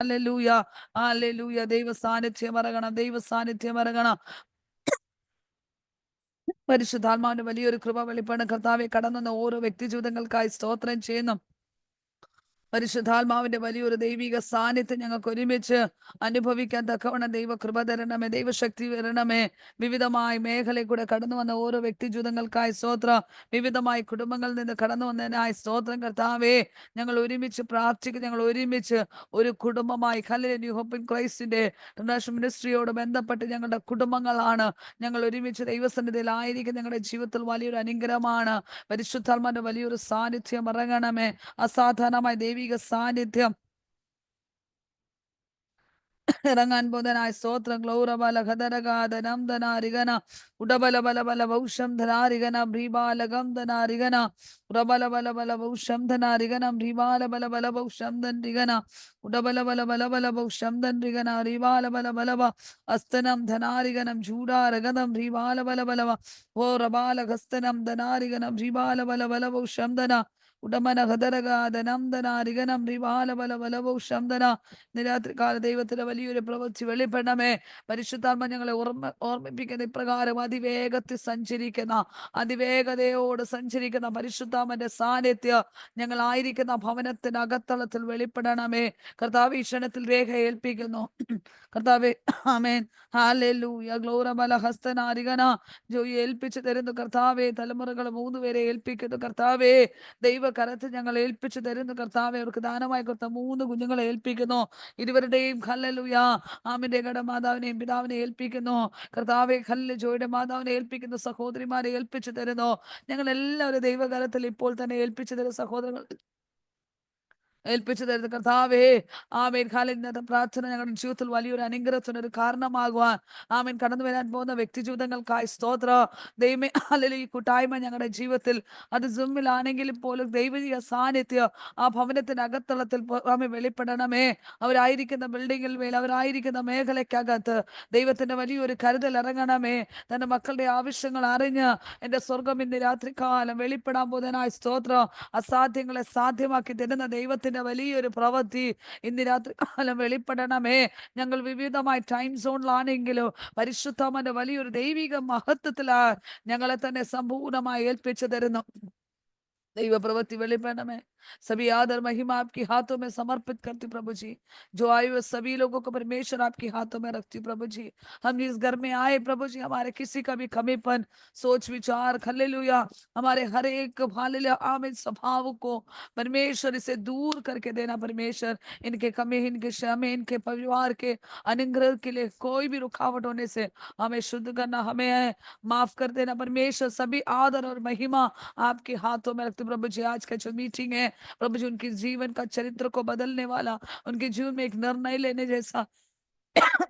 Hallelujah hallelujah. ദൈവ സാന്നിധ്യം ഇറങ്ങണം, ദൈവ സാന്നിധ്യം ഇറങ്ങണം. പരിശുദ്ധാത്മാവിന്റെ വലിയൊരു കൃപ വെളിപ്പെടണം. കർത്താവെ, കടന്നുവന്ന ഓരോ വ്യക്തി ജീവിതങ്ങൾക്കായി സ്തോത്രം ചെയ്യുന്നു. പരിശുദ്ധാത്മാവിന്റെ വലിയൊരു ദൈവിക സാന്നിധ്യം ഞങ്ങൾക്ക് ഒരുമിച്ച് അനുഭവിക്കാൻ തക്കവണ്ണം ദൈവ കൃപ തരണമേ, ദൈവശക്തി വരണമേ. വിവിധമായ മേഖലയിൽ കൂടെ കടന്നു വന്ന ഓരോ വ്യക്തി ജീവിതങ്ങൾക്കായി സ്തോത്രം. വിവിധമായ കുടുംബങ്ങളിൽ നിന്ന് കടന്നു വന്നതിനായി സ്തോത്രം. കർത്താവേ, ഞങ്ങൾ ഒരുമിച്ച് പ്രാർത്ഥിക്കും. ഞങ്ങൾ ഒരുമിച്ച് ഒരു കുടുംബമായി ഹല്ലേലൂയ ന്യൂ ഹോപ്പ് ഇൻ ക്രൈസ്റ്റിന്റെ ഇന്റർനാഷണൽ മിനിസ്ട്രിയോട് ബന്ധപ്പെട്ട് ഞങ്ങളുടെ കുടുംബങ്ങളാണ്. ഞങ്ങൾ ഒരുമിച്ച് ദൈവസന്നിധിയിലായിരിക്കും. ഞങ്ങളുടെ ജീവിതത്തിൽ വലിയൊരു അനുഗ്രഹമാണ്. പരിശുദ്ധാത്മാവിന്റെ വലിയൊരു സാന്നിധ്യം ഇറങ്ങണമേ. അസാധാരണമായ ദൈവിക സാന്നിധ്യം ഇറങ്ങാൻ പോകുന്നതിനായ സ്തോത്രം. ഗ്ലൗറബല ഖദരഗാദനം ധനാരിഗന ഉടബല ബല ബല ഭൗഷം ധനാരിഗന ഭ്രീബാലകം ധനാരിഗന ഉടബല ബല ബല ഭൗഷം ധനാരിഗനം ഭ്രീബാല ബല ബല ഭൗഷം ധൻരിഗന ഉടബല ബല ബല ബല ഭൗഷം ധൻരിഗന റീബാല ബല ബലവ അസ്തനം ധനാരിഗനം ചൂടാരഗതം ഭ്രീബാല ബല ബലവ ഓ റബാല ഹസ്തനം ധനാരിഗനം ഭ്രീബാല ബല ബല ഭൗഷം ധന ഉടമന ഹദരഗാദനം ധനാരിഗനം ഭ്രീബാല ബല ബല ഭൗഷം ധന. രാത്രികാല ദൈവത്തിന്റെ വലിയൊരു പ്രവൃത്തി വെളിപ്പെടണമേ. പരിശുദ്ധാത്മ ഞങ്ങളെ ഓർമ്മിപ്പിക്കുന്ന ഇപ്രകാരം അതിവേഗത്തിൽ സഞ്ചരിക്കുന്ന, അതിവേഗതയോട് സഞ്ചരിക്കുന്ന പരിശുദ്ധാത്മന്റെ സാന്നിധ്യം ഞങ്ങളായിരിക്കുന്ന ഭവനത്തിന് അകത്തളത്തിൽ വെളിപ്പെടണമേ. കർത്താവ് ഈ ക്ഷണത്തിൽ രേഖ ഏൽപ്പിക്കുന്നു. കർത്താവേ, ആമേൻ ഹല്ലേലൂയ. ഗ്ലോറബല ഹസ്തനാരികന ജോയി ഏൽപ്പിച്ചു തരുന്നു. കർത്താവേ, തലമുറകൾ 3 പേരെ ഏൽപ്പിക്കുന്നു. കർത്താവേ, ദൈവകരത്തിൽ ഞങ്ങൾ ഏൽപ്പിച്ചു തരുന്നു. കർത്താവേ, അവർക്ക് ദാനമായി കൊടുത്ത 3 കുഞ്ഞുങ്ങളെ ഏൽപ്പിക്കുന്നു. ഇരുവരുടെയും ഹല്ലേലൂയ ആമിന്റെ മാതാവിനെയും പിതാവിനെ ഏൽപ്പിക്കുന്നു. കർത്താവെ, ഹല്ലേലൂയ ജോയുടെ മാതാവിനെ ഏൽപ്പിക്കുന്നു. സഹോദരിമാരെ ഏൽപ്പിച്ചു തരുന്നു. ഞങ്ങൾ എല്ലാവരും ദൈവകരത്തിൽ ഇപ്പോൾ തന്നെ ഏൽപ്പിച്ചു തരുന്ന സഹോദരങ്ങൾ ഏൽപ്പിച്ചു തരുന്ന കർത്താവേ, ആമേൻ ഹാലേ. ഇന്നത്തെ പ്രാർത്ഥന ഞങ്ങളുടെ ജീവിതത്തിൽ വലിയൊരു അനുഗ്രഹത്തിന് ഒരു കാരണമാകുവാൻ ആമേൻ കടന്നു വരാൻ പോകുന്ന വ്യക്തി ജീവിതങ്ങൾക്കായി സ്തോത്ര. ദൈവമേ, ഹല്ലേലൂയ ഈ കൂട്ടായ്മ ഞങ്ങളുടെ ജീവിതത്തിൽ അത് സുമ്മിലാണെങ്കിലും പോലും ദൈവിക സാന്നിധ്യം ആ ഭവനത്തിന്റെ അകത്തളത്തിൽ ആമേൻ വെളിപ്പെടണമേ. അവരായിരിക്കുന്ന ബിൽഡിങ്ങിൽ മേൽ, അവരായിരിക്കുന്ന മേഖലയ്ക്കകത്ത് ദൈവത്തിന്റെ വലിയൊരു കരുതൽ ഇറങ്ങണമേ. തന്റെ മക്കളുടെ ആവശ്യങ്ങൾ അറിഞ്ഞ് എൻ്റെ സ്വർഗം ഇന്ന് രാത്രികാലം വെളിപ്പെടാൻ പോകുന്നതിനായി സ്തോത്രം. അസാധ്യങ്ങളെ സാധ്യമാക്കി തരുന്ന ദൈവത്തിന്റെ വലിയൊരു പ്രവൃത്തി ഇന്ന് രാത്രി കാലം വെളിപ്പെടണമേ. ഞങ്ങൾ വിവിധമായ ടൈം സോണിലാണെങ്കിലും പരിശുദ്ധമായ വലിയൊരു ദൈവിക മഹത്വത്തിലാ ഞങ്ങളെ തന്നെ സമ്പൂർണമായി ഏൽപ്പിച്ചു തരുന്നു. दैव प्रवृत्ति वेलिपन में सभी आदर महिमा आपके हाथों में समर्पित करती प्रभु जी। जो आए हुए सभी लोगों को परमेश्वर आपके हाथों में रखती प्रभु जी। हम जिस घर में आए प्रभु जी, हमारे किसी का भी कमीपन, सोच विचार, हालेलुया, हमारे हर एक हालेलुया आमीन स्वभाव को परमेश्वर इसे दूर करके देना। परमेश्वर इनके कमी, इनके श्रम, इनके परिवार के अनुग्रह के लिए कोई भी रुकावट होने से हमें शुद्ध करना, हमें माफ कर देना। परमेश्वर सभी आदर और महिमा आपके हाथों में रखते प्रभु जी। आज का जो मीटिंग है प्रभु जी, उनके जीवन का चरित्र को बदलने वाला, उनके जीवन में एक निर्णय लेने जैसा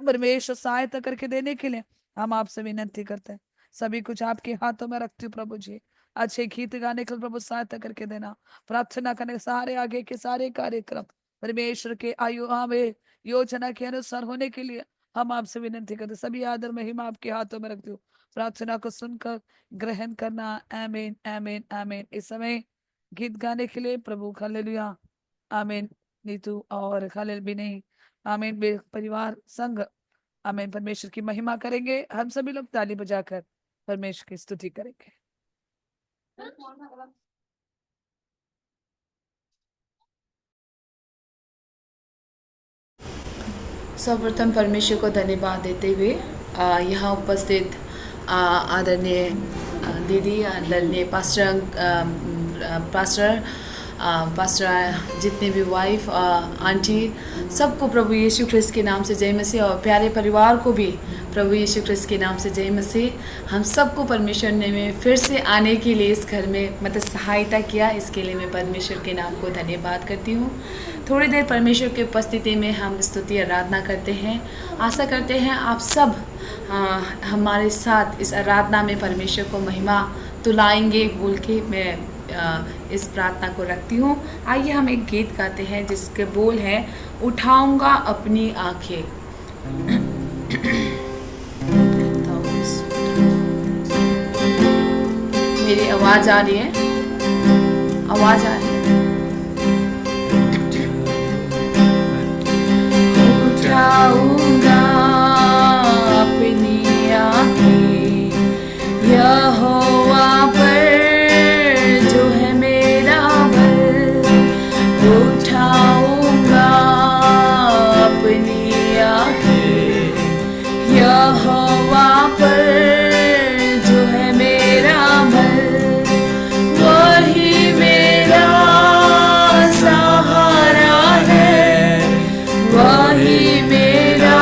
परमेश्वर सहायता करके देने के लिए हम आपसे विनती करते हैं। सभी कुछ आपके हाथों में रखती हूँ प्रभु जी। अच्छे गीत गाने के प्रभु सहायता करके देना। प्रार्थना करने सारे आगे के सारे कार्यक्रम परमेश्वर के आयु आवे योजना के अनुसार होने के लिए हम आपसे विनती करते। सभी आदर महिमा आपके हाथों में रखती हूँ। प्रार्थना को सुनकर ग्रहण करना। आमीन आमीन आमीन। इस समय गीत गाने के लिए प्रभु हालेलुया आमीन नीतू और खालिल भी नहीं आमीन परिवार संघ आमीन परमेश्वर की महिमा करेंगे। हम सभी लोग ताली बजाकर परमेश्वर की स्तुति करेंगे। सर्वप्रथम परमेश्वर को धन्यवाद देते हुए यहाँ उपस्थित आदरणीय दीदी, आदरणीय पास्टर जितने भी वाइफ आंटी, सबको प्रभु यीशु ख्रिस्त के नाम से जय मसीह। और प्यारे परिवार को भी प्रभु यीशु ख्रिस्त के नाम से जय मसीह। हम सबको परमेश्वर ने में फिर से आने के लिए इस घर में मतलब सहायता किया, इसके लिए मैं परमेश्वर के नाम को धन्यवाद करती हूँ। थोड़ी देर परमेश्वर की उपस्थिति में हम स्तुति आराधना करते हैं। आशा करते हैं आप सब हमारे साथ इस आराधना में परमेश्वर को महिमा तुलाएंगे बोल के मैं इस प्रार्थना को रखती हूँ। आइए हम एक गीत गाते हैं जिसके बोल है उठाऊंगा अपनी आंखें। मेरी आवाज़ आ रही है? आवाज़ आ रही है? अपनी आँखें यहोवा पर जो है मेरा बल, वही मेरा सहारा है, वही मेरा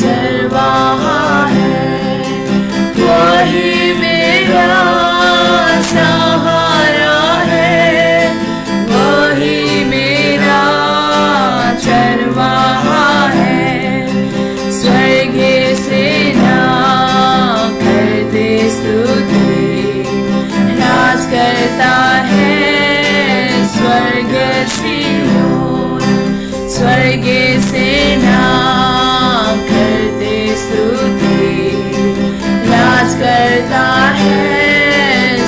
चरवाहा है, वही मेरा सहारा है, वही मेरा चरवाहा है। स्वर्ग से ना करते स्तुति, राज करता है स्वर्ग सियोन। स्वर्ग से ना करते स्तुति, राज करता है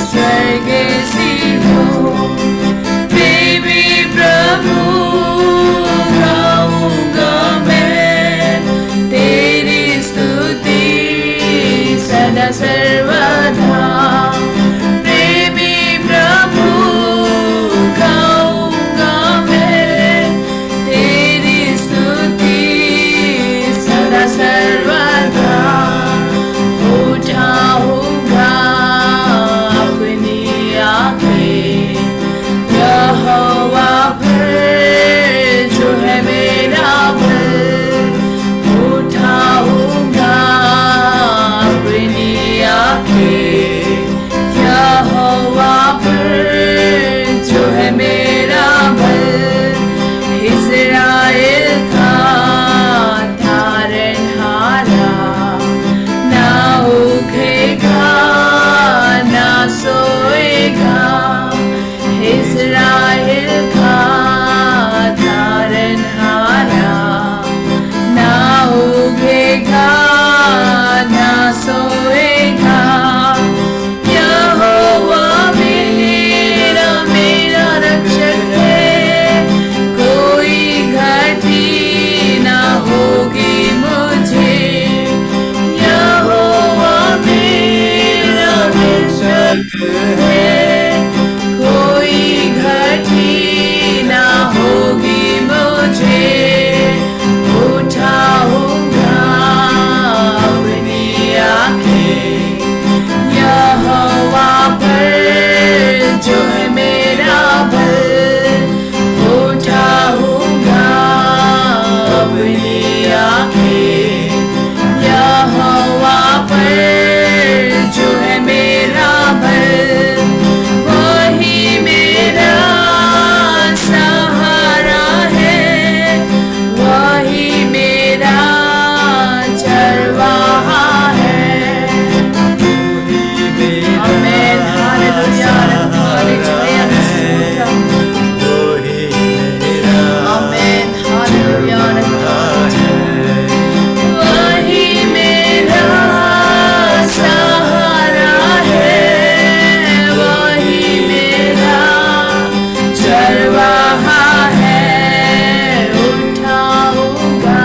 स्वर्ग सियोन। बेबी प्रभु गाऊंगा मैं तेरी स्तुति सदा सर्वदा। प्रेमी प्रभु गाऊंगा मैं तेरी स्तुति सदा सर्वदा। उठाऊंगा अपनी आँखें यहोवा पर जो है मेरा बल, उठाऊंगा अपनी आँखें यहोवा पर जो है मेरा बल। इस्राएल का तारनहारा ना उठेगा ना सोएगा। इस्राएल का तारनहारा ना उठेगा ना सोएगा। यहोवा मेरा मेरा रक्षक है, कोई घटी ना होगी मुझे। यहोवा मेरा रक्षक है, कोई घटी ना होगी मुझे। उठाऊंगा अपनी आँखें यहोवा पर जो है मेरा बल, उठाऊंगा अपनी आँखें यहोवा पर जो है मेरा बल। वही मेरा सहारा है, वही मेरा चरवाहा है। Amen hallelujah hallelujah amen hallelujah. वही मेरा सहारा है, वही मेरा चरवाहा है। उठाऊंगा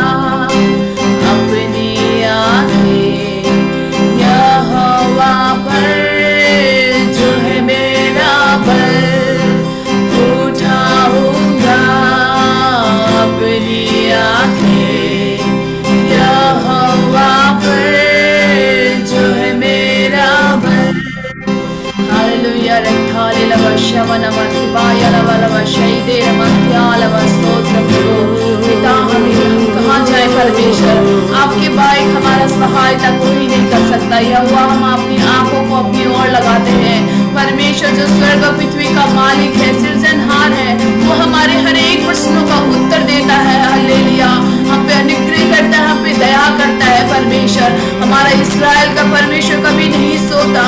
अपनी आँखें यहोवा पर जो है मेरा बल, उठाऊंगा अपनी आँखें यहोवा पर जो है मेरा बल। हालेलुया रखाले लवशमन मतिपाया लवशैदे मत्याल वस्तोत्र प्रभु। पिता हम कहाँ जाए परमेश्वर, आपके बाइक हमारा सहायता कोई नहीं कर सकता। यहोवा हम अपनी आंखों को अपनी ओर लगाते हैं। परमेश्वर जो स्वर्ग और पृथ्वी का मालिक है, सृजनहार है, वो हमारे हर एक प्रश्नों का उत्तर देता है। हालेलुया हम पे अनुग्रह करता है, हम पे दया करता है। परमेश्वर हमारा इस्राएल का परमेश्वर कभी नहीं सोता।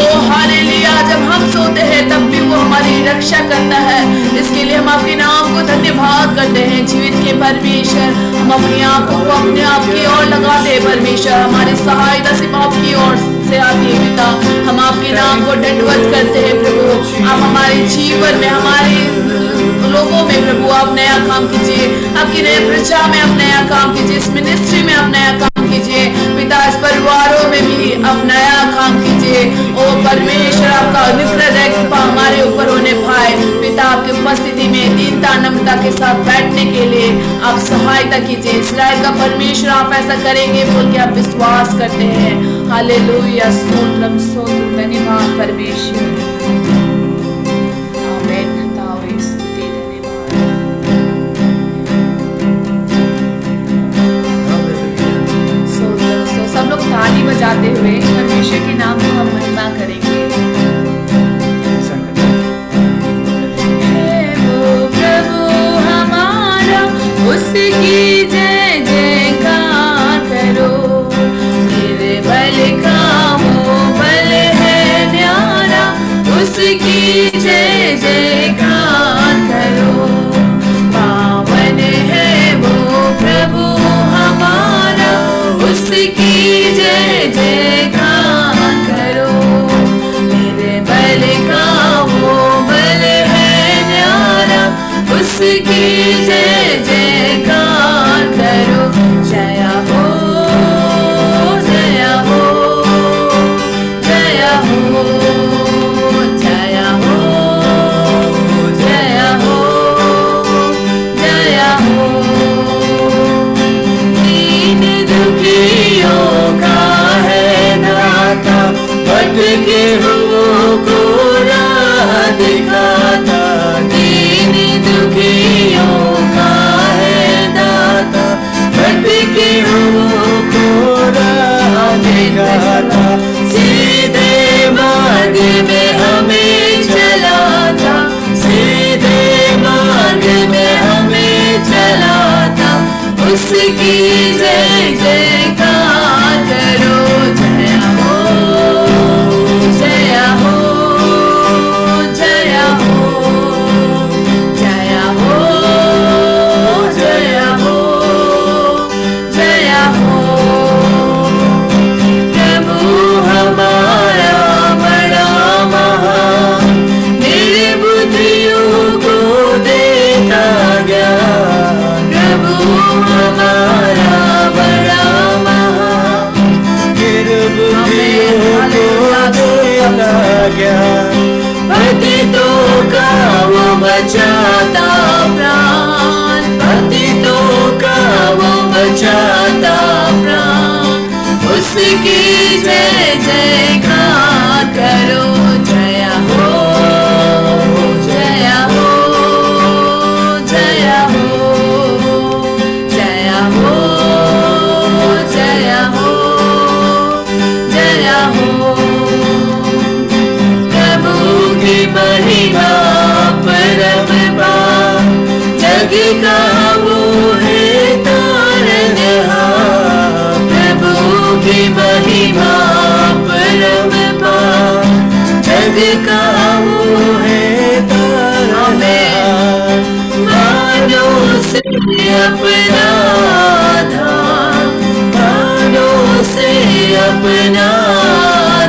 ओ हालेलुया जब हम सोते हैं तब भी वो हमारी रक्षा करता है। इसके लिए हम आपके नाम को धन्यवाद करते हैं। जीवित के परमेश्वर हम अपनी आंखों को अपने आप की ओर लगाते हैं। परमेश्वर हमारी सहायता सिर्फ आपकी ओर से आती है। पिता हम आपके नाम को दंडवत करते हैं प्रभु। आप हमारे जीवन में हमारे लोगों में प्रभु आप नया काम कीजिए। आपकी नए प्रजा में आप नया काम कीजिए। इस मिनिस्ट्री में आप नया काम कीजिए। पिता इस परिवारों में भी आप नया काम कीजिए। ओ परमेश्वर आपका अनुग्रह कृपा हमारे ऊपर होने पाए। पिता आपकी उपस्थिति में दीनता नम्रता के साथ बैठने के लिए आप सहायता वादा कीजिए, इसराइल का परमेश्वर आप ऐसा करेंगे बोल के आप विश्वास करते हैं। हालेलुया, स्तोत्रम स्तोत्र, धन्यवाद परमेश्वर। आमीन, खुदावे स्तुति धन्यवाद। स्तोत्रम। सब लोग ताली बजाते हुए परमेश्वर के नाम को हम महिमा करेंगे। उसकी जय जयकार करो, मेरे बल का वो बल है न्यारा, उसकी जय जयकार करो। पावन है वो प्रभु हमारा, उसकी जय जयकार करो, मेरे बल का वो बल है न्यारा, उसकी जय जयकार करो। जया हो, जया हो, जया हो, जया हो, जया हो, जया हो। दीन दुखियों का है दाता, भटके हुओं को राह दिखाता। दीन दुखियों का है दाता, भटके हुओं को राह दिखाता। सीधे मार्ग में हमें चलाता, सीधे मार्ग में हमें चलाता, उसकी जय जयकार करो। जया हो, जया हो, जया हो, जया हो, जया हो, जया हो। प्रभु हमारा बड़ा महान, निर्बुद्धियों को देता ज्ञान। प्रभु हमारा बड़ा महान, निर्बुद्धियों को देता ज्ञान। पतितों का वो बचाता प्राण, पतितों का वो बचाता प्राण, उसकी जय जयकार करो। जया हो, जया हो, जया हो, जया हो, जया हो, जया हो। प्रभु की महिमा परम पार, जग का वो है तारनहार। प्रभु की महिमा परम पार, जग का वो है तारनहार। मानो से अपना धाम, मानो से अपना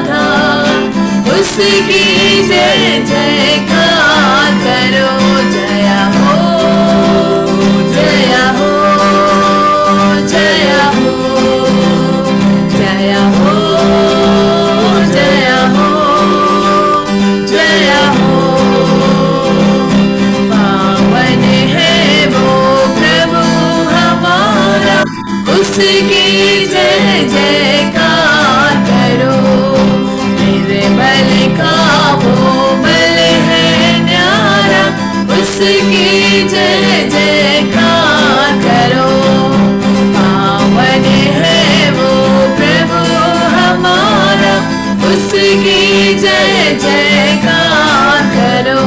धाम, उसकी जय जयकार करो। जया हो, जया हो, जया हो, जया हो, जया हो, जया हो। पावन है वो प्रभु हमारा, उसकी जय जयकार करो, मेरे बल का वो बल है न्यारा, उसकी जय जयकार करो। पावन है वो प्रभु हमारा, उसकी जय जयकार करो,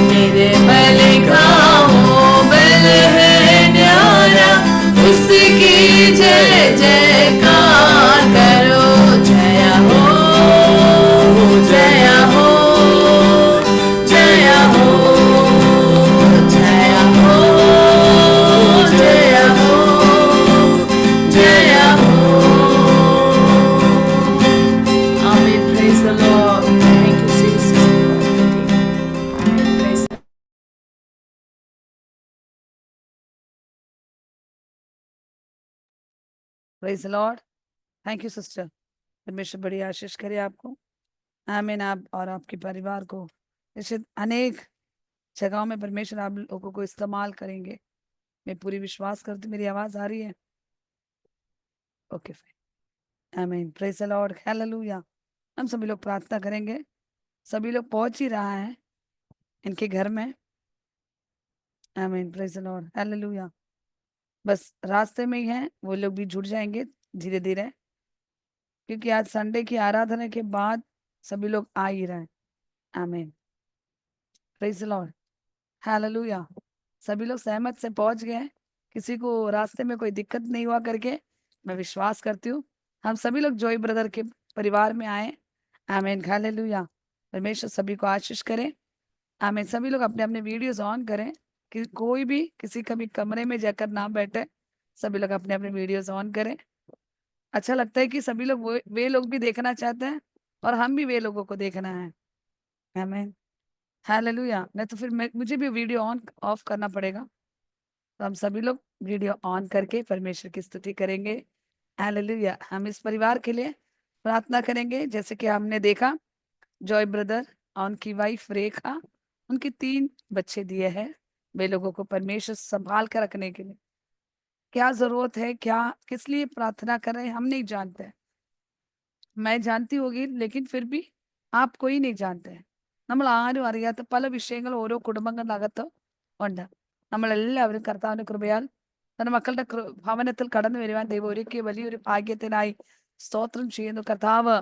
मेरे बल का वो बल है न्यारा, उसकी जय जयकार करो। जया हो, जया हो, जया हो, जया हो, जया हो, जया हो। Amen. Praise the Lord. Thank you, Jesus. Amen. Praise the praise Lord. Thank you sister. परमेश्वर बड़ी आशीष करे आपको। आमीन। आप और आपके परिवार को ऐसे अनेक जगहों में परमेश्वर आप लोगों को इस्तेमाल करेंगे। मैं पूरी विश्वास करती हूँ मेरी आवाज आ रही है। ओके फाइन, आमीन, प्रेज द लॉर्ड, हालेलुया। हम सभी लोग प्रार्थना करेंगे। सभी लोग पहुंच ही रहा है इनके घर में। आमीन, प्रेज द लॉर्ड, हालेलुया। बस रास्ते में ही है, वो लोग भी जुड़ जाएंगे धीरे धीरे, क्योंकि आज संडे की आराधना के बाद सभी लोग आ ही रहे हैं। आमीन, प्रेज द लॉर्ड, हालेलुया। सभी लोग सहमत से पहुंच गए हैं, किसी को रास्ते में कोई दिक्कत नहीं हुआ करके मैं विश्वास करती हूँ। हम सभी लोग जॉय ब्रदर के परिवार में आए। आमीन, हालेलुया। परमेश्वर सभी को आशीष करे। आमीन। सभी लोग अपने अपने वीडियोस ऑन करें कि कोई भी किसी का भी कमरे में जाकर ना बैठे। सभी लोग अपने अपने वीडियोस ऑन करें। अच्छा लगता है कि सभी लोग वे लोग भी देखना चाहते हैं और हम भी वे लोगों को देखना है। आमीन, हालेलुया। नहीं तो फिर मुझे भी वीडियो ऑन ऑफ करना पड़ेगा। तो हम सभी लोग वीडियो ऑन करके परमेश्वर की स्तुति करेंगे। हालेलुया। हम इस परिवार के लिए प्रार्थना करेंगे। जैसे कि हमने देखा जॉय ब्रदर और उनकी वाइफ रेखा, उनके 3 बच्चे दिए हैं। वे लोगों को परमेश्वर संभाल कर रखने के लिए क्या जरूरत है, क्या किस लिए प्रार्थना कर रहे हैं, हम नहीं जानते। मैं जानती होगी, लेकिन फिर भी आप कोई नहीं जानते. നമ്മൾ ആരും അറിയാത്ത പല വിഷയങ്ങൾ ഓരോ കുടുംബങ്ങളിനകത്ത് ഉണ്ട്. നമ്മളെല്ലാവരും കർത്താവിന്റെ കൃപയാൽ തന്റെ മക്കളുടെ ഭവനത്തിൽ കടന്നു വരുവാൻ ദൈവം ഒരുക്കിയ വലിയൊരു ഭാഗ്യത്തിനായി സ്തോത്രം ചെയ്യുന്നു. കർത്താവ്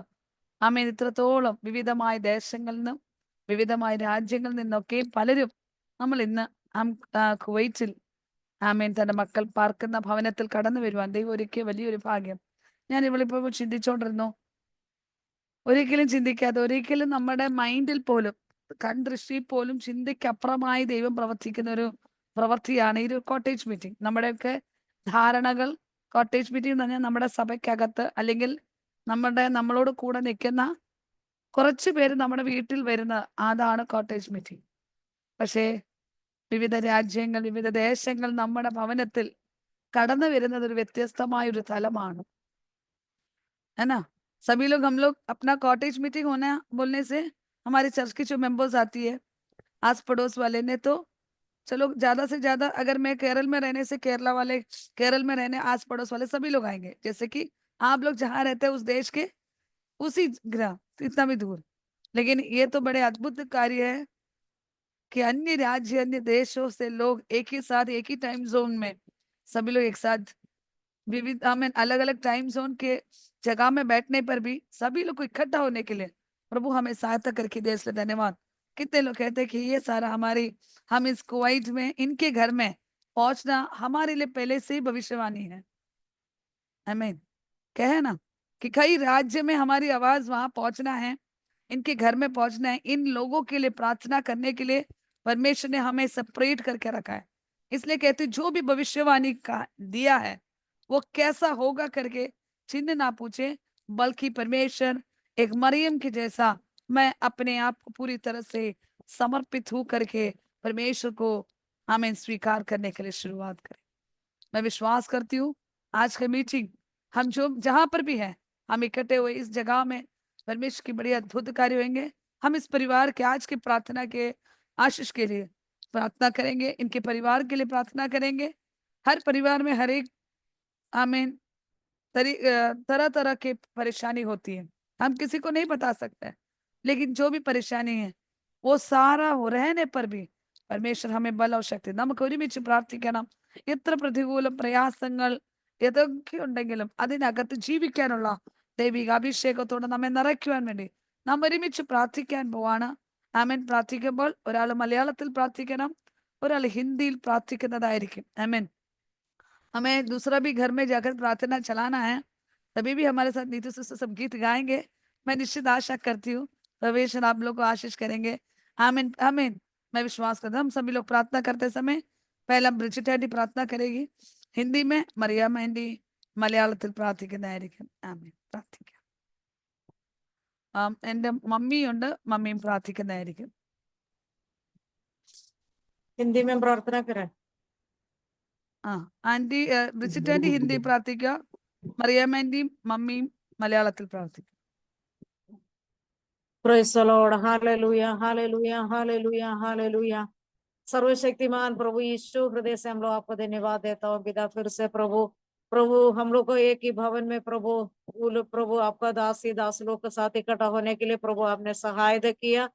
ആമേൻ ഇത്രത്തോളം വിവിധമായ ദേശങ്ങളിൽ നിന്നും വിവിധമായ രാജ്യങ്ങളിൽ നിന്നൊക്കെ പലരും നമ്മൾ ഇന്ന് കുവൈറ്റിൽ ആമേൻ തന്റെ മക്കൾ പാർക്കുന്ന ഭവനത്തിൽ കടന്നു വരുവാൻ ദൈവം ഒരുക്കിയ വലിയൊരു ഭാഗ്യം. ഞാൻ ഇവളിപ്പോ ചിന്തിച്ചോണ്ടിരുന്നു, ഒരിക്കലും ചിന്തിക്കാതെ, ഒരിക്കലും നമ്മുടെ മൈൻഡിൽ പോലും കൺദൃഷ്ടി പോലും ചിന്തയ്ക്കപ്പുറമായി ദൈവം പ്രവർത്തിക്കുന്ന ഒരു പ്രവൃത്തിയാണ് ഈ ഒരു കോട്ടേജ് മീറ്റിംഗ്. നമ്മുടെയൊക്കെ ധാരണകൾ, കോട്ടേജ് മീറ്റിംഗ് എന്ന് പറഞ്ഞാൽ നമ്മുടെ സഭയ്ക്കകത്ത് അല്ലെങ്കിൽ നമ്മളോട് കൂടെ നിൽക്കുന്ന കുറച്ച് പേര് നമ്മുടെ വീട്ടിൽ വരുന്ന അതാണ് കോട്ടേജ് മീറ്റിംഗ്. പക്ഷേ വിവിധ രാജ്യങ്ങൾ, വിവിധ ദേശങ്ങൾ നമ്മുടെ ഭവനത്തിൽ കടന്നു വരുന്നത് ഒരു വ്യത്യസ്തമായ ഒരു തലമാണ്. है ना? सभी लोग हम लोग अपना कॉटेज मीटिंग होना बोलने से हमारे चर्च की जो मेंबर्स आती है आस पड़ोस वाले ने, तो चलो ज्यादा से ज्यादा अगर मैं केरल में रहने से केरला वाले, केरल में रहने आस पड़ोस वाले सभी लोग आएंगे, जैसे कि आप लोग जहाँ रहते हैं उस देश के उसी ग्रह इतना भी दूर. लेकिन ये तो बड़े अद्भुत कार्य है कि अन्य राज्य, अन्य देशों से लोग एक ही साथ, एक ही टाइम जोन में सभी लोग एक साथ विविध में अलग अलग टाइम जोन के जगह में बैठने पर भी सभी लोग को इकट्ठा होने के लिए प्रभु हमें सहायता करके दे, इसलिए धन्यवाद. कितने लोग कहते हैं कि ये सारा हम इस कुवैत में इनके घर में पहुंचना हमारे लिए पहले से ही भविष्यवाणी है. आमीन. कहे ना कि कई राज्य में हमारी आवाज वहां पहुंचना है, इनके घर में पहुंचना है. इन लोगों के लिए प्रार्थना करने के लिए परमेश्वर ने हमें सेपरेट करके रखा है. इसलिए कहते जो भी भविष्यवाणी का दिया है वो कैसा होगा करके चिन्ह ना पूछे, बल्कि परमेश्वर एक मरियम के जैसा मैं अपने आप को पूरी तरह से समर्पित हूं करके परमेश्वर को हमें स्वीकार करने के लिए शुरुआत करें. मैं विश्वास करती हूँ आज का मीटिंग हम जो जहां पर भी है, हम इकट्ठे हुए इस जगह में परमेश्वर की बड़ी अद्भुत कार्य होंगे. हम इस परिवार के आज की प्रार्थना के आशीष के लिए प्रार्थना करेंगे, इनके परिवार के लिए प्रार्थना करेंगे. हर परिवार में हर एक आमीन तरह तरह की परेशानी होती है, हम किसी को नहीं बता सकते, लेकिन जो भी परेशानी है वो सारा हो रहने पर भी परमेश्वर हमें बल और शक्ति. നമുക്ക് ഒരുമിച്ച് പ്രാർത്ഥിക്കണം. എത്ര പ്രതികൂല പ്രയാസങ്ങൾ ഏതൊക്കെ ഉണ്ടെങ്കിലും അതിനകത്ത് ജീവിക്കാനുള്ള ദൈവിക അഭിഷേകത്തോടെ നമ്മെ നിറയ്ക്കുവാൻ വേണ്ടി നാം ഒരുമിച്ച് പ്രാർത്ഥിക്കാൻ പോവാണ്. ആമേൻ. പ്രാർത്ഥിക്കുമ്പോൾ ഒരാൾ മലയാളത്തിൽ പ്രാർത്ഥിക്കണം, ഒരാൾ ഹിന്ദിയിൽ പ്രാർത്ഥിക്കുന്നതായിരിക്കും. ആമേൻ. हमें दूसरा भी घर में जाकर प्रार्थना चलाना है, तभी भी हमारे साथ नीतू सिस्टर सब गीत गाएंगे. मैं निश्चित आशा करती हूँ परमेश्वर आप लोग को आशीष करेंगे. आमीन, आमीन. मैं विश्वास करता हूँ. हम सभी लोग प्रार्थना करते समय पहला ब्रिजिट आंटी प्रार्थना करेगी हिंदी में, मरियम आंटी മലയാളത്തിൽ പ്രാർത്ഥിക്കുന്നതായിരിക്കും. ആമേൻ. പ്രാർത്ഥിക്കാം. എൻ്റെ മമ്മിയുണ്ട്, മമ്മിയും പ്രാർത്ഥിക്കുന്നതായിരിക്കും. हिंदी में प्रार्थना करें. ആന്റി ബ്രിജിറ്റ് ആന്റി ഹിന്ദി പ്രാർത്ഥിക്കുക, മറിയാമ്മ ആന്റിയും മമ്മിയും മലയാളത്തിൽ പ്രാർത്ഥിക്കുക. Praise the Lord. Hallelujah, hallelujah, hallelujah, hallelujah. सर्वशक्तिमान प्रभु यीशु, हृदय से हम लोग आपको धन्यवाद देता हूँ पिता। फिर से प्रभु प्रभु हम लोग को एक ही भवन में प्रभु प्रभु आपका दासी दास लोग के साथ इकट्ठा होने के लिए प्रभु आपने सहायता किया